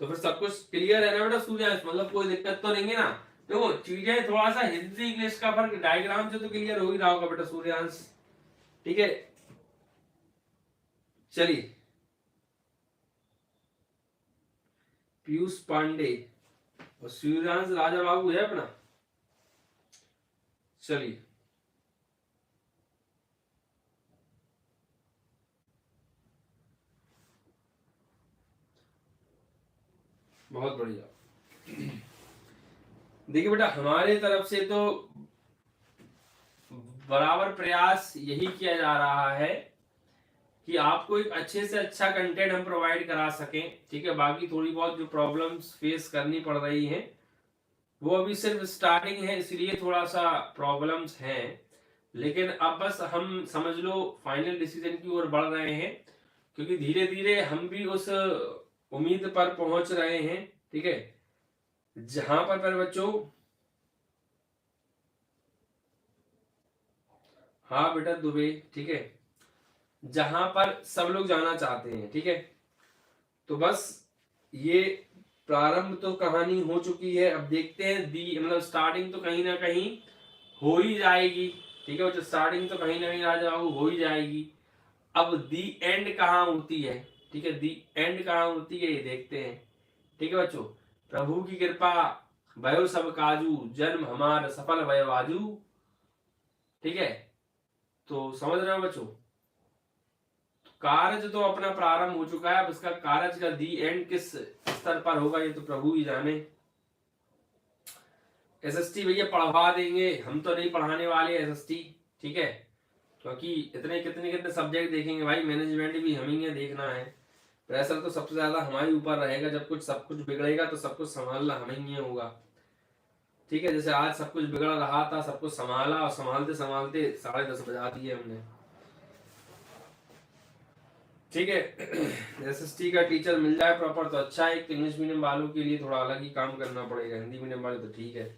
तो फिर सब कुछ क्लियर है ना बेटा सूर्यांश? मतलब कोई दिक्कत तो नहीं है ना? देखो चीजें थोड़ा सा हिंदी इंग्लिश का फर्क डायग्राम से तो क्लियर हो ही रहा होगा बेटा सूर्यांश, ठीक है। चलिए, पीयूष पांडे और सूर्यांश राजा बाबू है अपना। चलिए, बहुत बढ़िया। देखिए बेटा हमारे तरफ से तो बराबर प्रयास यही किया जा रहा है कि आपको एक अच्छे से अच्छा कंटेंट हम प्रोवाइड करा सकें, ठीक है। बाकी थोड़ी बहुत जो प्रॉब्लम्स फेस करनी पड़ रही हैं वो अभी सिर्फ स्टार्टिंग है, इसलिए थोड़ा सा प्रॉब्लम्स हैं, लेकिन अब बस हम समझ लो फाइनल डिसीजन की ओर बढ़ रहे हैं, क्योंकि धीरे धीरे हम भी उस उम्मीद पर पहुंच रहे हैं, ठीक है, जहां पर बच्चों, हाँ बेटा दुबे, ठीक है, जहां पर सब लोग जाना चाहते हैं, ठीक है। तो बस ये प्रारंभ तो कहानी हो चुकी है, अब देखते हैं दी मतलब स्टार्टिंग तो कहीं ना कहीं हो ही जाएगी, ठीक है बच्चों। स्टार्टिंग तो कहीं ना कहीं राजा बाबू हो ही जाएगी। अब दी एंड कहाँ होती है, ठीक है, दी एंड कहाँ होती है ये देखते हैं, ठीक है बच्चों। प्रभु की कृपा भयो सब काजू, जन्म हमार सफल भयो आजू, ठीक है। तो समझ रहे हो बच्चों? कार्य तो अपना प्रारंभ हो चुका है, अब इसका कार्य का दी एंड किस स्तर पर होगा ये तो प्रभु ही जाने। एसएसटी भैया पढ़वा देंगे, हम तो नहीं पढ़ाने वाले एसएसटी, ठीक है, क्योंकि इतने कितने कितने सब्जेक्ट देखेंगे भाई, मैनेजमेंट भी हम ही देखना है। प्रेशर तो सबसे ज्यादा हमारे ऊपर रहेगा, जब कुछ सब कुछ बिगड़ेगा तो सब कुछ संभालना हमें ही होगा, ठीक है। जैसे आज सब कुछ बिगड़ रहा था, सब कुछ संभाला और संभालते संभालते 10:30 बजा दिए हमने, ठीक है। एसएसटी का टीचर मिल जाए प्रॉपर तो अच्छा है। इंग्लिश मीडियम वालों के लिए थोड़ा अलग ही काम करना पड़ेगा, हिंदी मीडियम वाले तो ठीक है।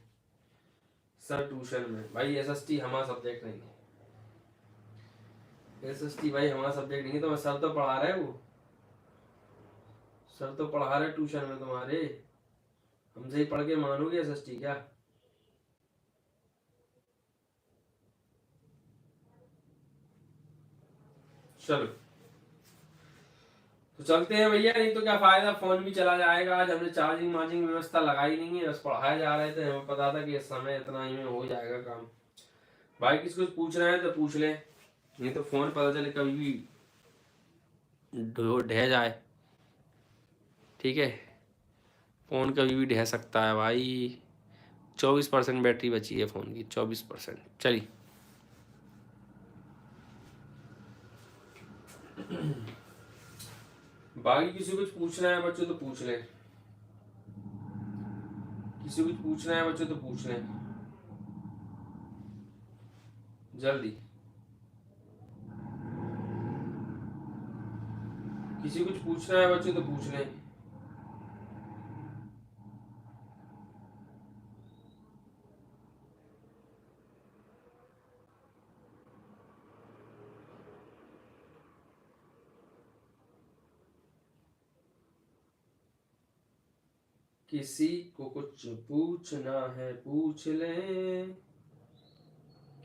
सर ट्यूशन में भाई एसएसटी हमारा सब्जेक्ट नहीं है, एसएसटी भाई हमारा सब्जेक्ट नहीं है। तो सर तो पढ़ा रहे, वो सर तो पढ़ा रहे ट्यूशन में तुम्हारे, हमसे ही पढ़ के मानोगे एसएसटी क्या? चलो तो चलते हैं भैया, नहीं तो क्या फायदा, फोन भी चला जाएगा। आज हमने चार्जिंग मार्जिंग व्यवस्था लगाई नहीं है, बस पढ़ाए जा रहे थे, हमें पता था कि इस समय इतना ही में हो जाएगा काम। भाई किसी कुछ पूछ रहे हैं तो पूछ ले, नहीं तो फोन पता चले कभी भी ढह जाए, ठीक है। फोन कभी भी ढह सकता है भाई। 24% बैटरी बची है फोन की, 24%। चलिए बाकी किसी कुछ पूछना है बच्चों तो पूछ ले, किसी कुछ पूछना है बच्चों तो पूछ ले जल्दी। किसी कुछ पूछना है बच्चों तो पूछ ले। किसी को कुछ पूछना है पूछ ले,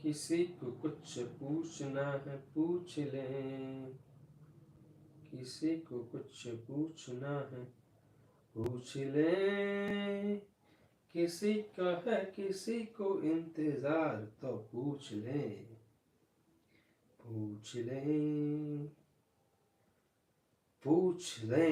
किसी को कुछ पूछना है पूछ ले, किसी को कुछ पूछना है पूछ ले, किसी का है किसी को इंतजार तो पूछ ले, पूछ ले, पूछ ले।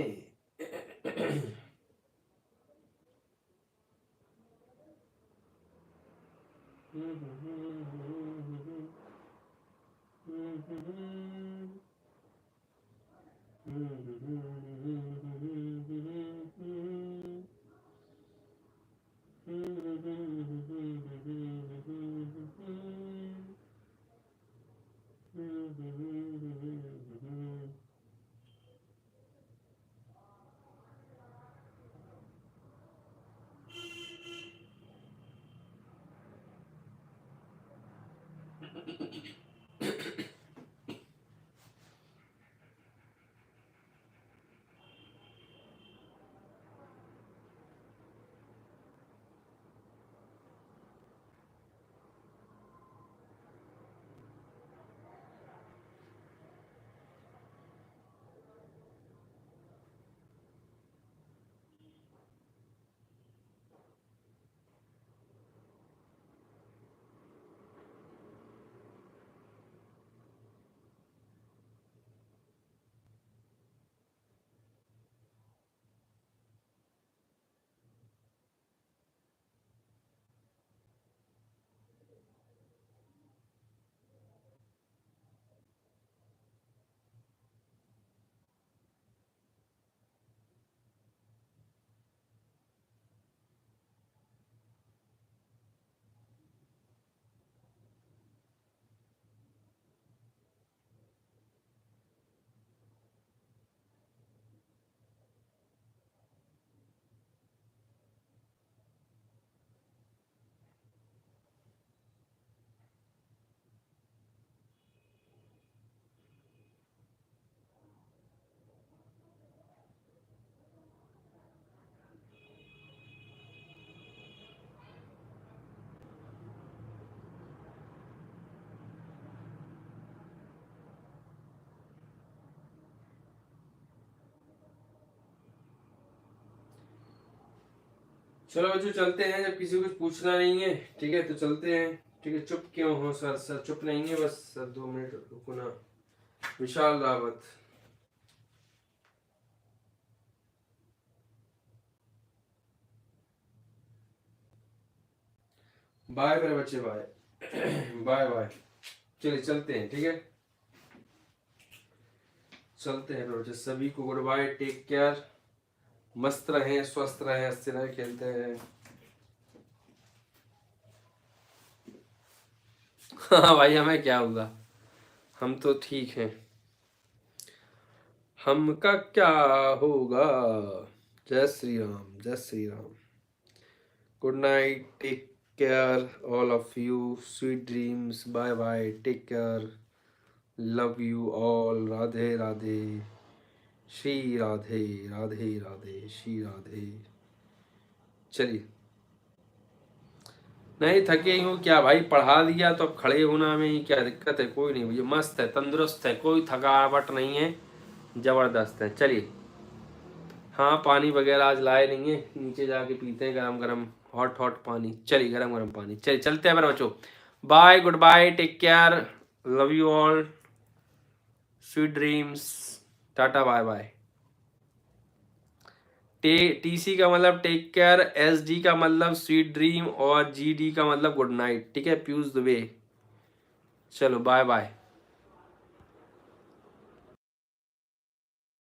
चलो बच्चों चलते हैं, जब किसी को कुछ पूछना नहीं है ठीक है तो चलते हैं। ठीक है, चुप क्यों हो सर? सर चुप नहीं है, बस सर 2 मिनट रुको ना। विशाल रावत, बाय मेरे बच्चे, बाय बाय बाय। चलिए चलते हैं, ठीक है चलते हैं मेरे बच्चे, सभी को गुड बाय, टेक केयर, मस्त रहें, स्वस्थ रहें, हंसते रहें, खेलते रहें। हाँ भाई हमें क्या होगा, हम तो ठीक हैं, हमका क्या होगा। जय श्री राम, जय Shri Ram. Good night, take care all of you, sweet dreams, bye bye, take care, love you all, Radhe Radhe, Shri Radhe Radhe Radhe, Shri Radhe. चलिए, नहीं थके ही हूँ क्या भाई, पढ़ा दिया तो अब खड़े होना में ही क्या दिक्कत है? कोई नहीं भैया, मस्त है, तंदुरुस्त है, कोई थकावट नहीं है, जबरदस्त है। चलिए, हाँ पानी वगैरह आज लाए नहीं है, नीचे जाके पीते हैं गरम गरम हॉट हॉट पानी। चलिए गरम गरम पानी। चलिए चलते हैं मेरे बच्चों, bye, good bye, take care, love you all, sweet dreams, tata bye bye. TC का मतलब टेक केयर, SD का मतलब स्वीट ड्रीम और GD का मतलब गुड नाइट। ठीक है, पीयूष दुबे। चलो बाय बाय।